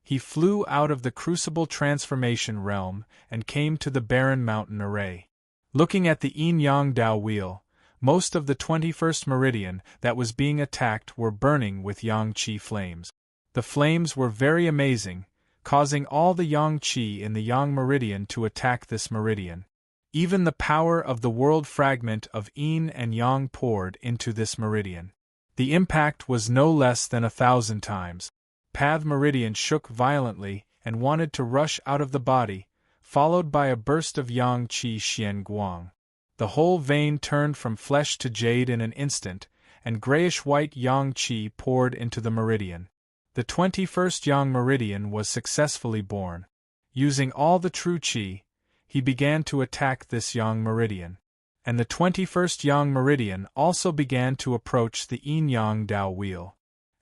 Speaker 1: He flew out of the Crucible Transformation realm and came to the Barren Mountain Array. Looking at the Yin-Yang Dao wheel, most of the 21st meridian that was being attacked were burning with Yang Qi flames. The flames were very amazing, causing all the Yang Qi in the Yang meridian to attack this meridian. Even the power of the world fragment of Yin and Yang poured into this meridian. The impact was no less than 1,000 times. Path meridian shook violently and wanted to rush out of the body, followed by a burst of yang qi xian guang. The whole vein turned from flesh to jade in an instant, and grayish-white yang qi poured into the meridian. The 21st yang meridian was successfully born. Using all the true qi, he began to attack this yang meridian. And the 21st yang meridian also began to approach the yin-yang Dao wheel.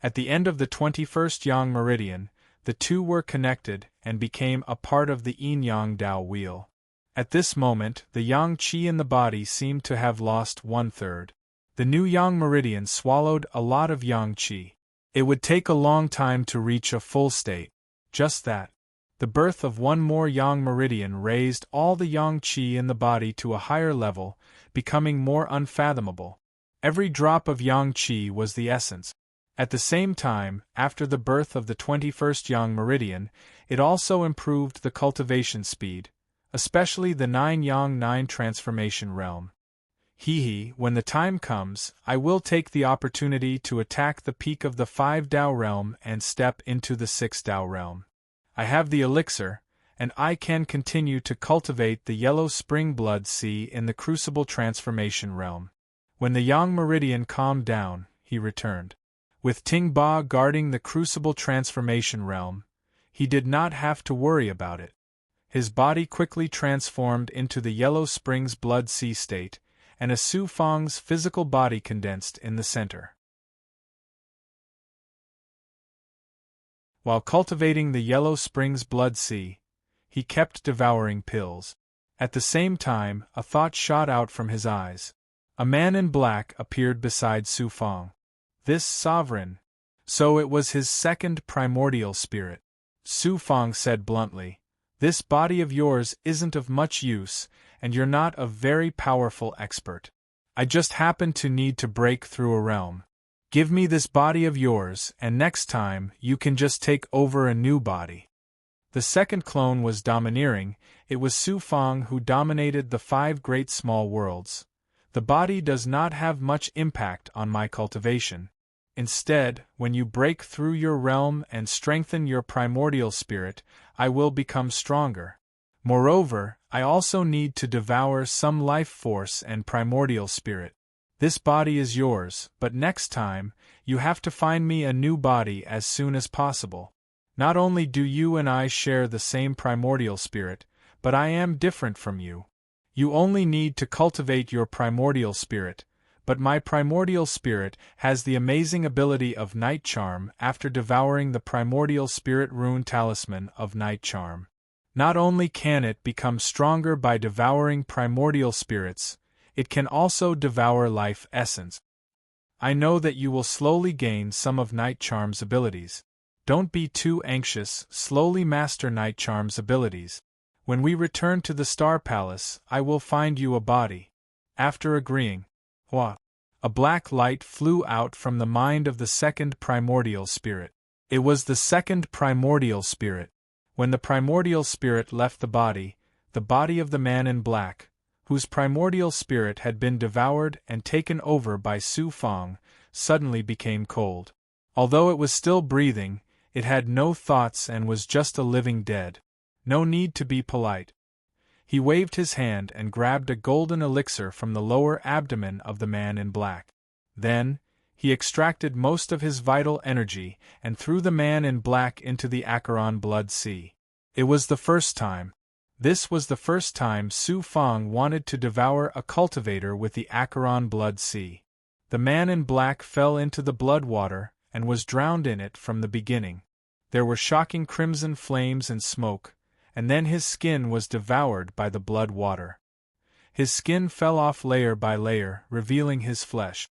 Speaker 1: At the end of the 21st yang meridian, the two were connected and became a part of the yin-yang Dao wheel. At this moment, the yang qi in the body seemed to have lost 1/3. The new yang meridian swallowed a lot of yang qi. It would take a long time to reach a full state. Just that. The birth of one more yang meridian raised all the yang qi in the body to a higher level, becoming more unfathomable. Every drop of yang qi was the essence. At the same time, after the birth of the 21st yang meridian, it also improved the cultivation speed, especially the 9 yang 9 transformation realm. When the time comes, I will take the opportunity to attack the peak of the 5 Dao realm and step into the 6 Dao realm. I have the elixir, and I can continue to cultivate the yellow spring blood sea in the crucible transformation realm. When the yang meridian calmed down, he returned. With Ting Ba guarding the crucible transformation realm, he did not have to worry about it. His body quickly transformed into the yellow springs blood sea state, and a Su Fang's physical body condensed in the center. While cultivating the yellow springs blood sea, he kept devouring pills. At the same time, a thought shot out from his eyes. A man in black appeared beside Su Fang. This sovereign. So it was his second primordial spirit. Su Fang said bluntly, "This body of yours isn't of much use, and you're not a very powerful expert. I just happen to need to break through a realm. Give me this body of yours, and next time, you can just take over a new body." The second clone was domineering. It was Su Fang who dominated the 5 great small worlds. The body does not have much impact on my cultivation. Instead, when you break through your realm and strengthen your primordial spirit, I will become stronger. Moreover, I also need to devour some life force and primordial spirit. This body is yours, but next time, you have to find me a new body as soon as possible. Not only do you and I share the same primordial spirit, but I am different from you. You only need to cultivate your primordial spirit, but my primordial spirit has the amazing ability of Night Charm after devouring the primordial spirit rune talisman of Night Charm. Not only can it become stronger by devouring primordial spirits, it can also devour life essence. I know that you will slowly gain some of Night Charm's abilities. Don't be too anxious, slowly master Night Charm's abilities. When we return to the Star Palace, I will find you a body. After agreeing, a black light flew out from the mind of the second primordial spirit. It was the second primordial spirit. When the primordial spirit left the body of the man in black, whose primordial spirit had been devoured and taken over by Su Fang, suddenly became cold. Although it was still breathing, it had no thoughts and was just a living dead. No need to be polite. He waved his hand and grabbed a golden elixir from the lower abdomen of the man in black. Then, he extracted most of his vital energy and threw the man in black into the Acheron blood sea. It was the first time. This was the first time Su Fang wanted to devour a cultivator with the Acheron blood sea. The man in black fell into the blood water and was drowned in it from the beginning. There were shocking crimson flames and smoke, and then his skin was devoured by the blood water. His skin fell off layer by layer, revealing his flesh.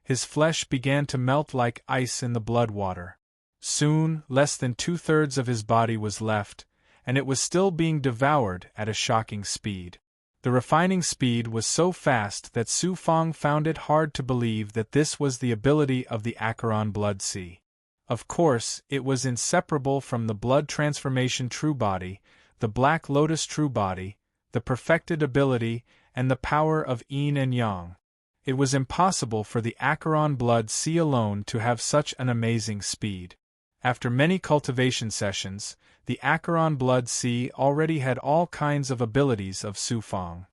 Speaker 1: His flesh began to melt like ice in the blood water. Soon, less than 2/3 of his body was left, and it was still being devoured at a shocking speed. The refining speed was so fast that Su Fang found it hard to believe that this was the ability of the Acheron blood sea. Of course, it was inseparable from the blood transformation true body, the Black Lotus true body, the perfected ability, and the power of yin and yang. It was impossible for the Acheron blood sea alone to have such an amazing speed. After many cultivation sessions, the Acheron Blood Sea already had all kinds of abilities of Su Fang.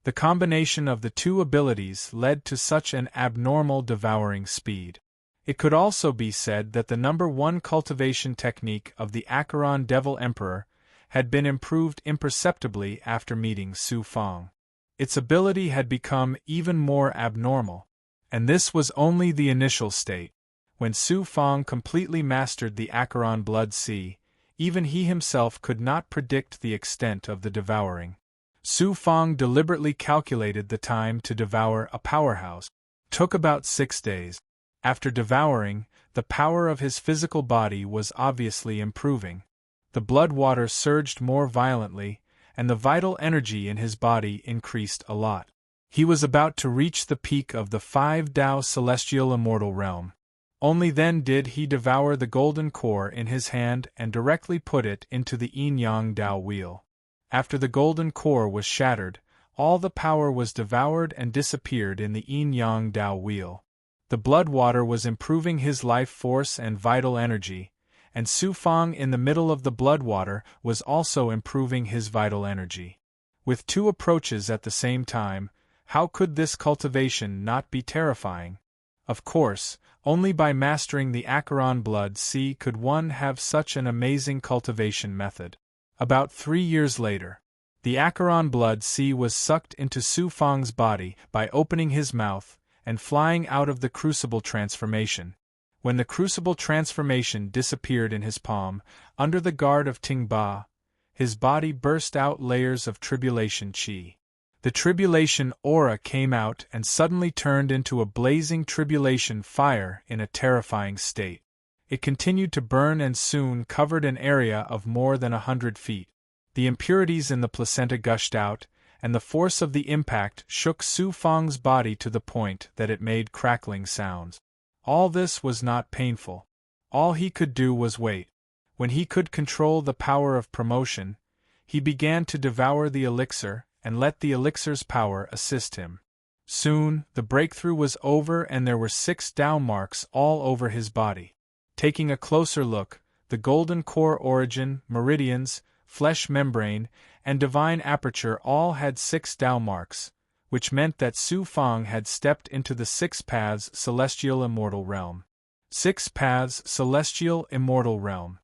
Speaker 1: The combination of the two abilities led to such an abnormal devouring speed. It could also be said that the number one cultivation technique of the Acheron Devil Emperor had been improved imperceptibly after meeting Su Fang. Its ability had become even more abnormal. And this was only the initial state. When Su Fang completely mastered the Acheron Blood Sea, even he himself could not predict the extent of the devouring. Su Fang deliberately calculated the time to devour a powerhouse. Took about 6 days. After devouring, the power of his physical body was obviously improving. The blood water surged more violently, and the vital energy in his body increased a lot. He was about to reach the peak of the 5 Dao celestial immortal realm. Only then did he devour the golden core in his hand and directly put it into the yin-yang Dao wheel. After the golden core was shattered, all the power was devoured and disappeared in the yin-yang Dao wheel. The blood water was improving his life force and vital energy, and Su Fang in the middle of the blood water was also improving his vital energy. With two approaches at the same time, how could this cultivation not be terrifying? Of course, only by mastering the Acheron Blood Sea could one have such an amazing cultivation method. About 3 years later, the Acheron Blood Sea was sucked into Su Fang's body by opening his mouth and flying out of the crucible transformation. When the crucible transformation disappeared in his palm, under the guard of Ting Ba, his body burst out layers of tribulation chi. The tribulation aura came out and suddenly turned into a blazing tribulation fire in a terrifying state. It continued to burn and soon covered an area of more than 100 feet. The impurities in the placenta gushed out, and the force of the impact shook Su Fang's body to the point that it made crackling sounds. All this was not painful. All he could do was wait. When he could control the power of promotion, he began to devour the elixir and let the elixir's power assist him. Soon, the breakthrough was over and there were 6 Dao marks all over his body. Taking a closer look, the golden core origin, meridians, flesh membrane, and divine aperture all had 6 Dao marks, which meant that Su Fang had stepped into the 6 Paths Celestial Immortal Realm. 6 Paths Celestial Immortal Realm.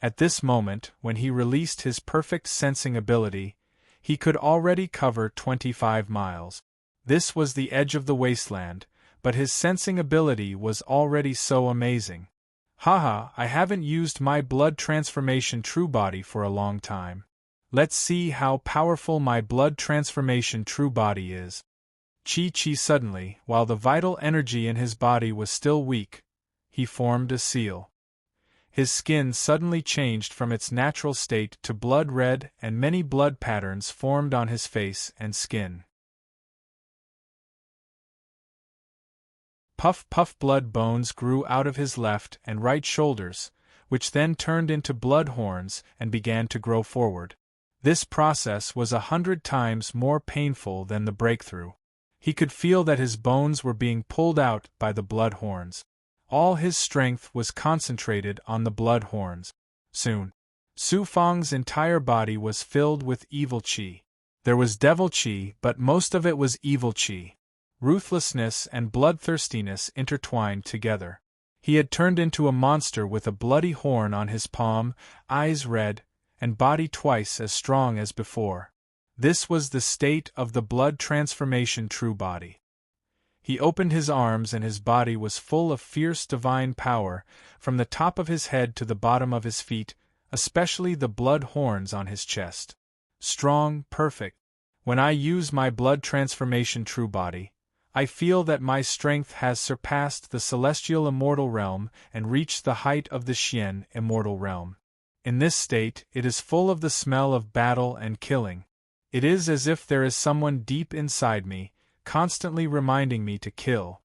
Speaker 1: At this moment, when he released his perfect sensing ability, he could already cover 25 miles. This was the edge of the wasteland, but his sensing ability was already so amazing. Haha, I haven't used my blood transformation true body for a long time. Let's see how powerful my blood transformation true body is. Chi suddenly, while the vital energy in his body was still weak, he formed a seal. His skin suddenly changed from its natural state to blood red and many blood patterns formed on his face and skin. Puff blood bones grew out of his left and right shoulders, which then turned into blood horns and began to grow forward. This process was 100 times more painful than the breakthrough. He could feel that his bones were being pulled out by the blood horns. All his strength was concentrated on the blood horns. Soon, Su Fang's entire body was filled with evil qi. There was devil qi, but most of it was evil qi. Ruthlessness and bloodthirstiness intertwined together. He had turned into a monster with a bloody horn on his palm, eyes red, and body twice as strong as before. This was the state of the blood transformation true body. He opened his arms and his body was full of fierce divine power, from the top of his head to the bottom of his feet, especially the blood horns on his chest. Strong, perfect. When I use my blood transformation true body, I feel that my strength has surpassed the celestial immortal realm and reached the height of the Xian immortal realm. In this state, it is full of the smell of battle and killing. It is as if there is someone deep inside me, constantly reminding me to kill.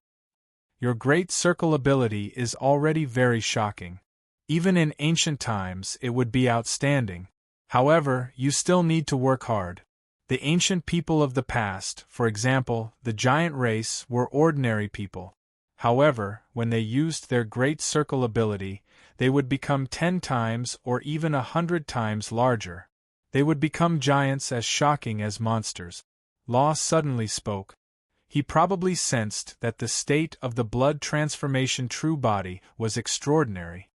Speaker 1: Your great circle ability is already very shocking. Even in ancient times it would be outstanding. However, you still need to work hard. The ancient people of the past, for example, the giant race, were ordinary people. However, when they used their great circle ability, they would become 10 times or even 100 times larger. They would become giants as shocking as monsters. Law suddenly spoke. He probably sensed that the state of the blood transformation true body was extraordinary.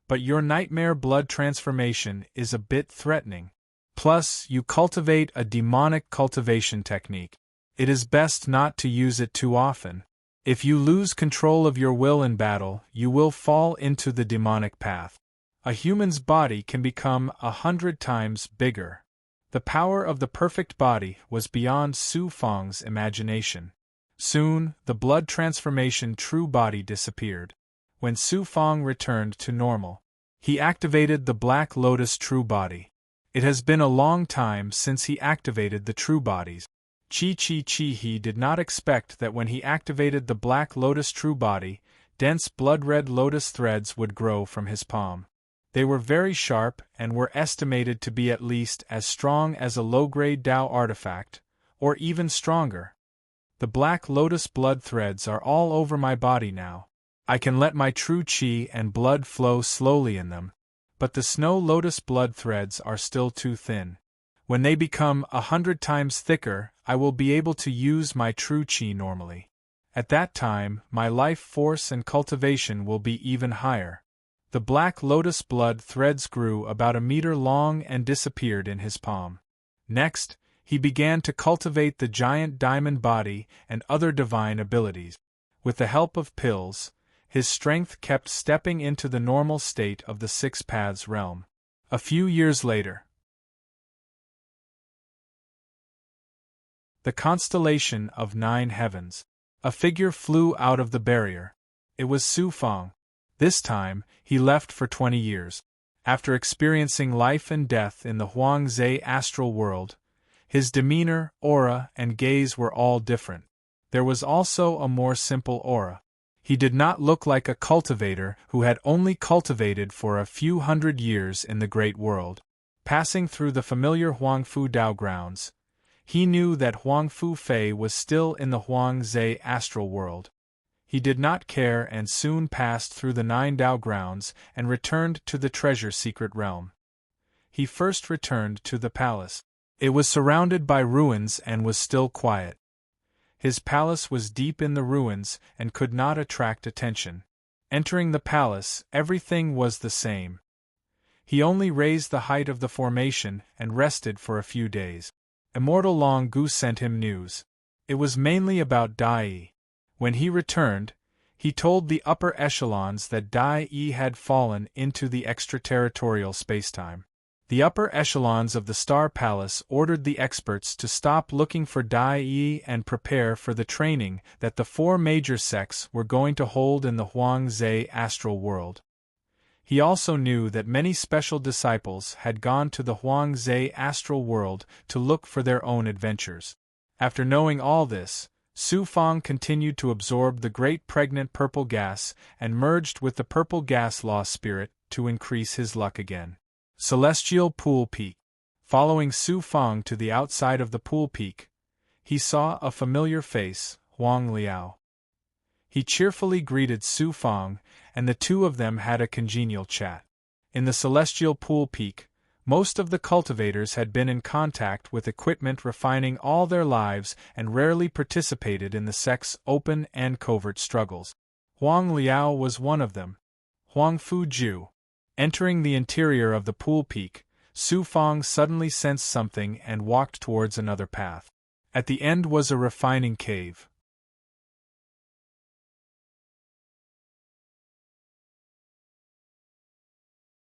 Speaker 1: But your nightmare blood transformation is a bit threatening. Plus, you cultivate a demonic cultivation technique. It is best not to use it too often. If you lose control of your will in battle, you will fall into the demonic path. A human's body can become 100 times bigger. The power of the perfect body was beyond Su Fang's imagination. Soon, the blood transformation true body disappeared. When Su Fang returned to normal, he activated the Black Lotus true body. It has been a long time since he activated the true bodies. He did not expect that when he activated the Black Lotus true body, dense blood-red lotus threads would grow from his palm. They were very sharp and were estimated to be at least as strong as a low-grade Tao artifact, or even stronger. The Black Lotus blood threads are all over my body now. I can let my true qi and blood flow slowly in them. But the Snow Lotus blood threads are still too thin. When they become 100 times thicker, I will be able to use my true qi normally. At that time, my life force and cultivation will be even higher. The Black Lotus blood threads grew about a meter long and disappeared in his palm. Next, he began to cultivate the giant diamond body and other divine abilities. With the help of pills, his strength kept stepping into the normal state of the Six Paths realm. A few years later, the constellation of 9 heavens. A figure flew out of the barrier. It was Su Fang. This time, he left for 20 years. After experiencing life and death in the Huangze astral world, his demeanor, aura, and gaze were all different. There was also a more simple aura. He did not look like a cultivator who had only cultivated for a few hundred years in the great world. Passing through the familiar Huangfu Dao grounds, he knew that Huangfu Fei was still in the Huangze astral world. He did not care and soon passed through the 9 Dao grounds and returned to the treasure secret realm. He first returned to the palace. It was surrounded by ruins and was still quiet. His palace was deep in the ruins and could not attract attention. Entering the palace, everything was the same. He only raised the height of the formation and rested for a few days. Immortal Long Gu sent him news. It was mainly about Dai. When he returned, he told the upper echelons that Dai had fallen into the extraterritorial spacetime. The upper echelons of the Star Palace ordered the experts to stop looking for Dai and prepare for the training that the 4 major sects were going to hold in the Huangze astral world. He also knew that many special disciples had gone to the Huangze astral world to look for their own adventures. After knowing all this, Su Fang continued to absorb the great pregnant purple gas and merged with the purple gas law spirit to increase his luck again. Celestial Pool Peak. Following Su Fang to the outside of the pool peak, he saw a familiar face, Huang Liao. He cheerfully greeted Su Fang, and the two of them had a congenial chat. In the Celestial Pool Peak, most of the cultivators had been in contact with equipment refining all their lives and rarely participated in the sect's open and covert struggles. Huang Liao was one of them. Huang Fuju. Entering the interior of the pool peak, Su Fang suddenly sensed something and walked towards another path. At the end was a refining cave.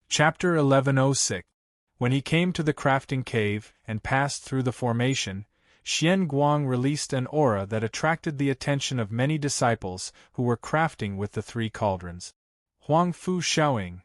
Speaker 1: Chapter 1106. When he came to the crafting cave and passed through the formation, Xian Guang released an aura that attracted the attention of many disciples who were crafting with the 3 cauldrons. Huang Fu Shaoing.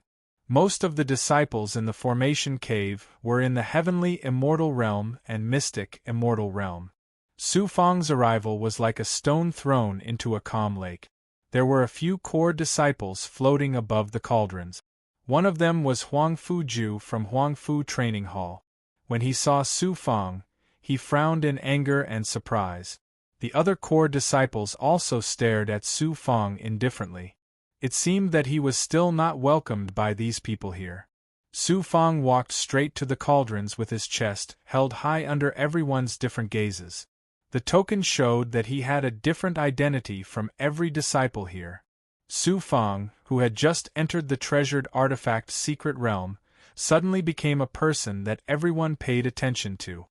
Speaker 1: Most of the disciples in the formation cave were in the heavenly immortal realm and mystic immortal realm. Su Fang's arrival was like a stone thrown into a calm lake. There were a few core disciples floating above the cauldrons. One of them was Huang Fuju from Huangfu Training Hall. When he saw Su Fang, he frowned in anger and surprise. The other core disciples also stared at Su Fang indifferently. It seemed that he was still not welcomed by these people here. Su Fang walked straight to the cauldrons with his chest held high under everyone's different gazes. The token showed that he had a different identity from every disciple here. Su Fang, who had just entered the treasured artifact secret realm, suddenly became a person that everyone paid attention to.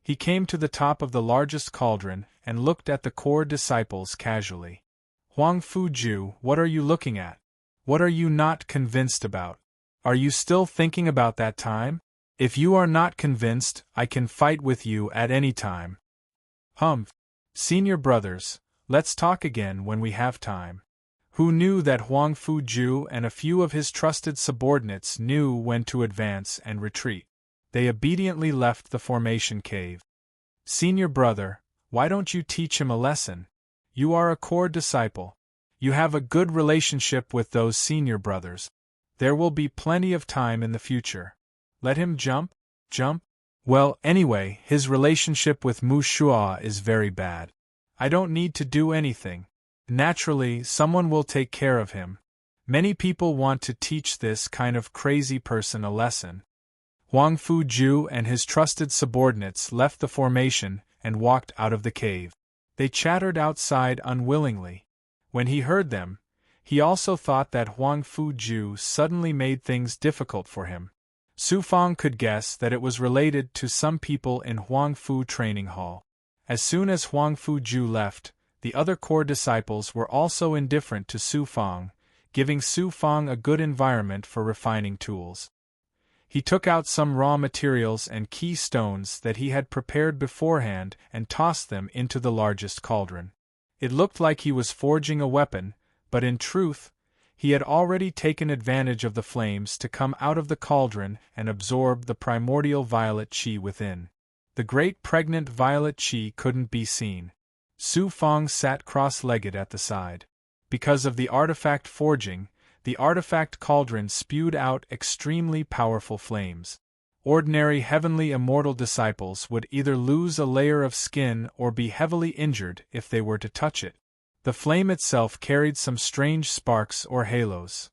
Speaker 1: He came to the top of the largest cauldron and looked at the core disciples casually. Huang Fuju, what are you looking at? What are you not convinced about? Are you still thinking about that time? If you are not convinced, I can fight with you at any time. Humph. Senior brothers, let's talk again when we have time. Who knew that Huang Fuju and a few of his trusted subordinates knew when to advance and retreat? They obediently left the formation cave. Senior brother, why don't you teach him a lesson? You are a core disciple. You have a good relationship with those senior brothers. There will be plenty of time in the future. Let him jump? Well, anyway, his relationship with Mu Shua is very bad. I don't need to do anything. Naturally, someone will take care of him. Many people want to teach this kind of crazy person a lesson. Huang Fuju and his trusted subordinates left the formation and walked out of the cave. They chattered outside unwillingly. When he heard them, he also thought that Huang Fuju suddenly made things difficult for him. Su Fang could guess that it was related to some people in Huang Fu training hall. As soon as Huang Fuju left, the other core disciples were also indifferent to Su Fang, giving Su Fang a good environment for refining tools. He took out some raw materials and key stones that he had prepared beforehand and tossed them into the largest cauldron. It looked like he was forging a weapon, but in truth, he had already taken advantage of the flames to come out of the cauldron and absorb the primordial violet qi within. The great pregnant violet qi couldn't be seen. Su Fang sat cross-legged at the side. Because of the artifact forging, the artifact cauldron spewed out extremely powerful flames. Ordinary heavenly immortal disciples would either lose a layer of skin or be heavily injured if they were to touch it. The flame itself carried some strange sparks or halos.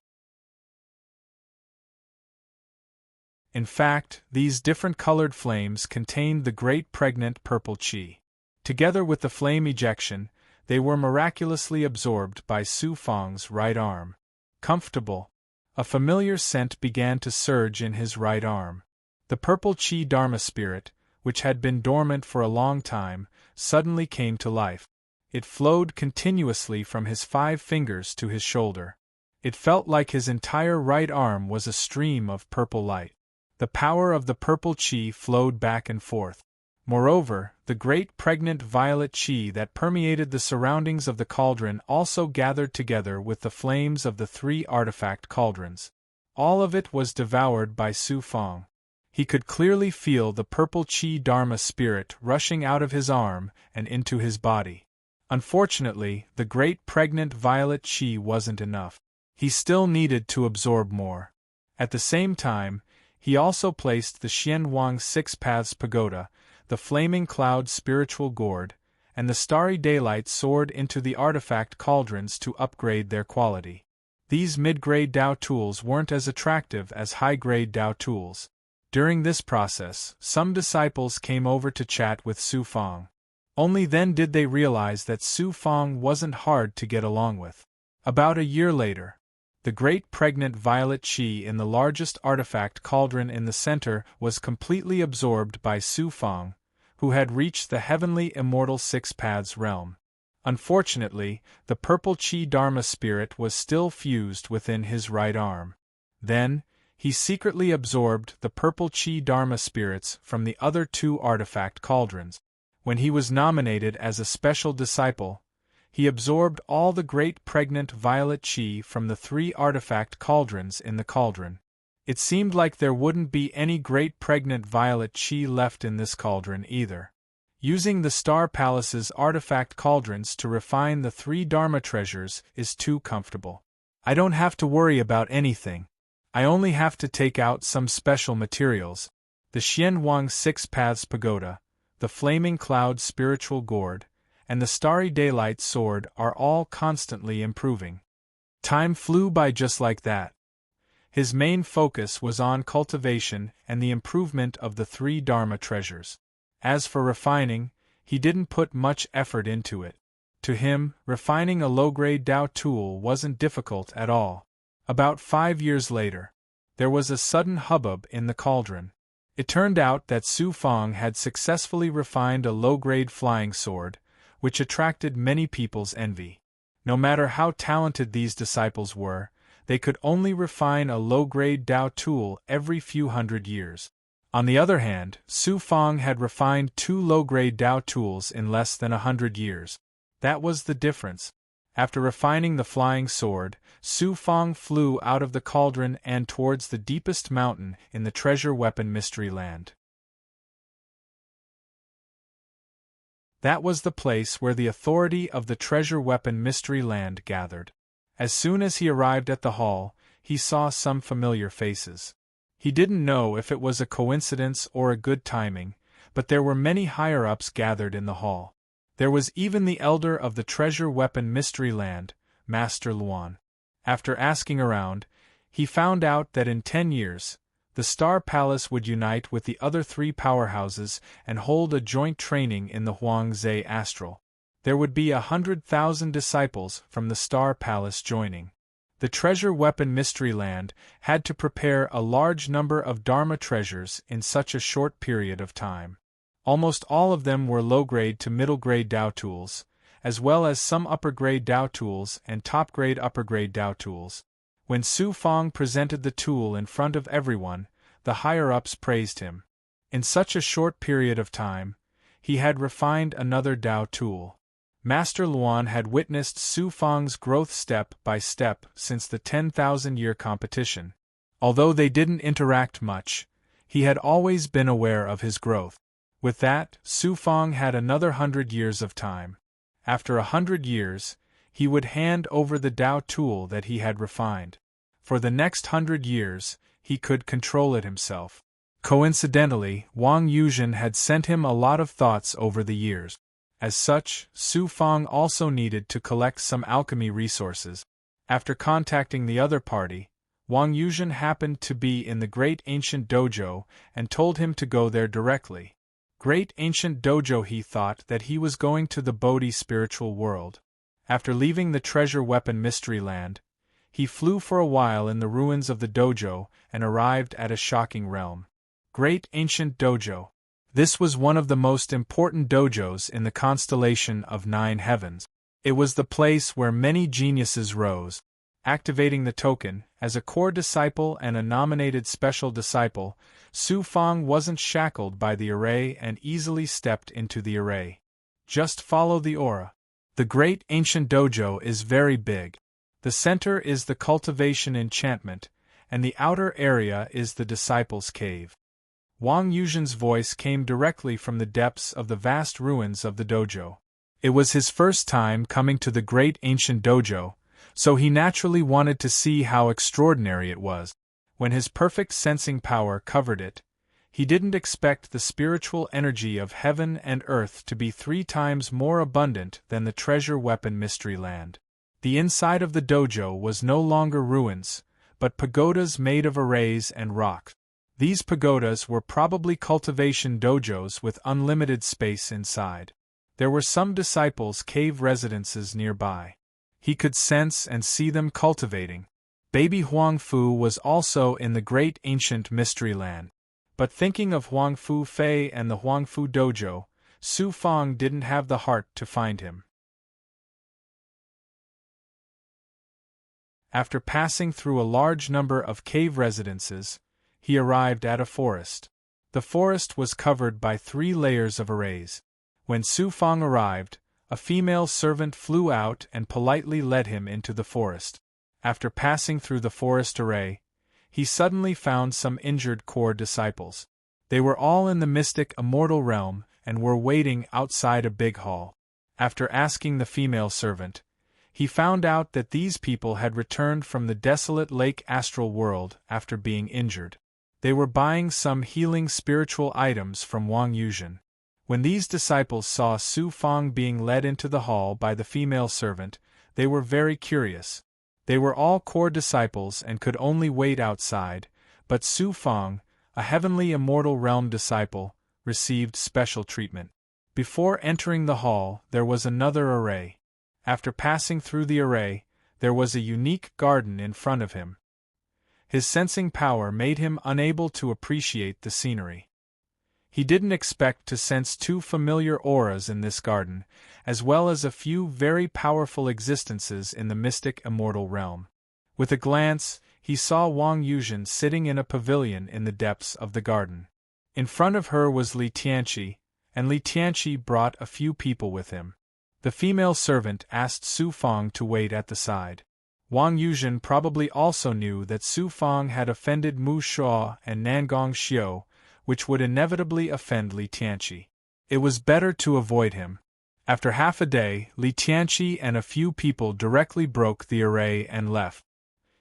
Speaker 1: In fact, these different colored flames contained the great pregnant purple qi. Together with the flame ejection, they were miraculously absorbed by Su Fang's right arm. Comfortable. A familiar scent began to surge in his right arm. The purple qi Dharma spirit, which had been dormant for a long time, suddenly came to life. It flowed continuously from his 5 fingers to his shoulder. It felt like his entire right arm was a stream of purple light. The power of the purple qi flowed back and forth. Moreover, the great pregnant violet qi that permeated the surroundings of the cauldron also gathered together with the flames of the 3 artifact cauldrons. All of it was devoured by Su Fang. He could clearly feel the purple qi Dharma spirit rushing out of his arm and into his body. Unfortunately, the great pregnant violet qi wasn't enough. He still needed to absorb more. At the same time, he also placed the Xianwang 6 Paths Pagoda, the Flaming Cloud Spiritual Gourd, and the Starry Daylight Sword into the artifact cauldrons to upgrade their quality. These mid-grade Dao tools weren't as attractive as high-grade Dao tools. During this process, some disciples came over to chat with Su Fang. Only then did they realize that Su Fang wasn't hard to get along with. About a year later, the great pregnant violet qi in the largest artifact cauldron in the center was completely absorbed by Su Fang, who had reached the heavenly immortal 6 Paths realm. Unfortunately, the purple qi Dharma spirit was still fused within his right arm. Then, he secretly absorbed the purple qi Dharma spirits from the other 2 artifact cauldrons. When he was nominated as a special disciple, he absorbed all the great pregnant violet qi from the 3 artifact cauldrons in the cauldron. It seemed like there wouldn't be any great pregnant violet qi left in this cauldron either. Using the Star Palace's artifact cauldrons to refine the 3 Dharma treasures is too comfortable. I don't have to worry about anything. I only have to take out some special materials, the Xianwang 6 Paths Pagoda, the Flaming Cloud Spiritual Gourd, and the starry daylight sword are all constantly improving. Time flew by just like that. His main focus was on cultivation and the improvement of the 3 Dharma treasures. As for refining, he didn't put much effort into it. To him, refining a low-grade Tao tool wasn't difficult at all. About 5 years later, there was a sudden hubbub in the cauldron. It turned out that Su Fang had successfully refined a low-grade flying sword, which attracted many people's envy. No matter how talented these disciples were, they could only refine a low-grade Tao tool every few hundred years. On the other hand, Su Fang had refined 2 low-grade Tao tools in less than 100 years. That was the difference. After refining the flying sword, Su Fang flew out of the cauldron and towards the deepest mountain in the treasure weapon mystery land. That was the place where the authority of the treasure weapon mystery land gathered. As soon as he arrived at the hall, he saw some familiar faces. He didn't know if it was a coincidence or a good timing, but there were many higher-ups gathered in the hall. There was even the elder of the treasure weapon mystery land, Master Luan. After asking around, he found out that in 10 years, the Star Palace would unite with the other 3 powerhouses and hold a joint training in the Huangze Astral. There would be 100,000 disciples from the Star Palace joining. The treasure weapon mystery land had to prepare a large number of Dharma treasures in such a short period of time. Almost all of them were low-grade to middle-grade Tao tools, as well as some upper-grade Tao tools and top-grade upper-grade Tao tools. When Su Fang presented the tool in front of everyone, the higher-ups praised him. In such a short period of time, he had refined another Tao tool. Master Luan had witnessed Su Fang's growth step by step since the 10,000-year competition. Although they didn't interact much, he had always been aware of his growth. With that, Su Fang had another 100 years of time. After 100 years, he would hand over the Tao tool that he had refined. For the next 100 years, he could control it himself. Coincidentally, Wang Yuzhen had sent him a lot of thoughts over the years. As such, Su Fang also needed to collect some alchemy resources. After contacting the other party, Wang Yuzhen happened to be in the Great Ancient Dojo and told him to go there directly. Great Ancient Dojo. He thought that he was going to the Bodhi spiritual world. After leaving the treasure weapon mystery land, he flew for a while in the ruins of the dojo and arrived at a shocking realm. Great Ancient Dojo. This was one of the most important dojos in the constellation of 9 heavens. It was the place where many geniuses rose. Activating the token, as a core disciple and a nominated special disciple, Su Fang wasn't shackled by the array and easily stepped into the array. Just follow the aura. The Great Ancient Dojo is very big. The center is the cultivation enchantment, and the outer area is the disciples' cave. Wang Yuzhen's voice came directly from the depths of the vast ruins of the dojo. It was his first time coming to the Great Ancient Dojo, so he naturally wanted to see how extraordinary it was. When his perfect sensing power covered it, he didn't expect the spiritual energy of heaven and earth to be 3 times more abundant than the treasure weapon mystery land. The inside of the dojo was no longer ruins, but pagodas made of arrays and rock. These pagodas were probably cultivation dojos with unlimited space inside. There were some disciples' cave residences nearby. He could sense and see them cultivating. Baby Huangfu was also in the Great Ancient Mystery Land. But thinking of Huangfu Fei and the Huangfu Dojo, Su Fang didn't have the heart to find him. After passing through a large number of cave residences, he arrived at a forest. The forest was covered by 3 layers of arrays. When Su Fang arrived, a female servant flew out and politely led him into the forest. After passing through the forest array, he suddenly found some injured core disciples. They were all in the mystic immortal realm and were waiting outside a big hall. After asking the female servant, he found out that these people had returned from the desolate lake astral world after being injured. They were buying some healing spiritual items from Wang Yuzhen. When these disciples saw Su Fang being led into the hall by the female servant, they were very curious. They were all core disciples and could only wait outside, but Su Fang, a heavenly immortal realm disciple, received special treatment. Before entering the hall, there was another array. After passing through the array, there was a unique garden in front of him. His sensing power made him unable to appreciate the scenery. He didn't expect to sense two familiar auras in this garden, as well as a few very powerful existences in the mystic immortal realm. With a glance, he saw Wang Yuzhen sitting in a pavilion in the depths of the garden. In front of her was Li Tianqi, and Li Tianqi brought a few people with him. The female servant asked Su Fang to wait at the side. Wang Yuzhen probably also knew that Su Fang had offended Mu Shuo and Nangong Xiu, which would inevitably offend Li Tianqi. It was better to avoid him. After half a day, Li Tianqi and a few people directly broke the array and left.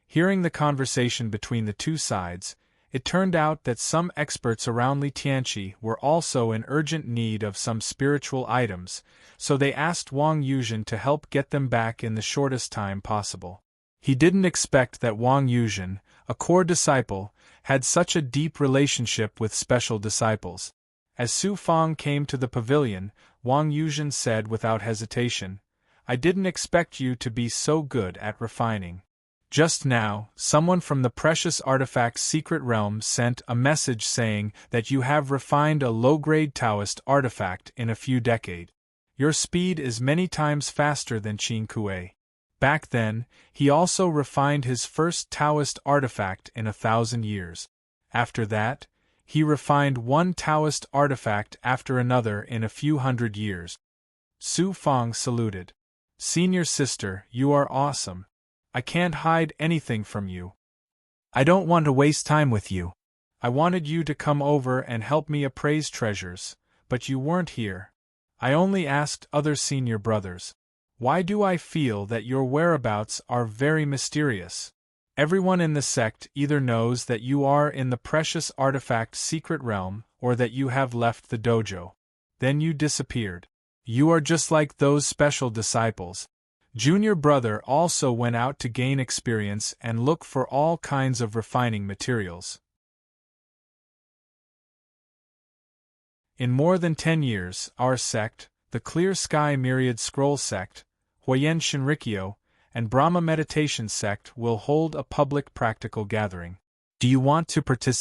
Speaker 1: Hearing the conversation between the two sides, it turned out that some experts around Li Tianqi were also in urgent need of some spiritual items, so they asked Wang Yuzhen to help get them back in the shortest time possible. He didn't expect that Wang Yuzhen, a core disciple, had such a deep relationship with special disciples. As Su Fang came to the pavilion, Wang Yuzhen said without hesitation, "I didn't expect you to be so good at refining. Just now, someone from the precious artifact's secret realm sent a message saying that you have refined a low-grade Taoist artifact in a few decades. Your speed is many times faster than Qin Kuei. Back then, he also refined his first Taoist artifact in 1,000 years. After that, he refined one Taoist artifact after another in a few hundred years." Su Fang saluted. "Senior sister, you are awesome. I can't hide anything from you. I don't want to waste time with you. I wanted you to come over and help me appraise treasures, but you weren't here. I only asked other senior brothers. Why do I feel that your whereabouts are very mysterious? Everyone in the sect either knows that you are in the precious artifact secret realm or that you have left the dojo. Then you disappeared. You are just like those special disciples. Junior brother also went out to gain experience and look for all kinds of refining materials. In more than 10 years, our sect, the Clear Sky Myriad Scroll Sect, Huayan Shinrikyo, and Brahma Meditation Sect will hold a public practical gathering. Do you want to participate?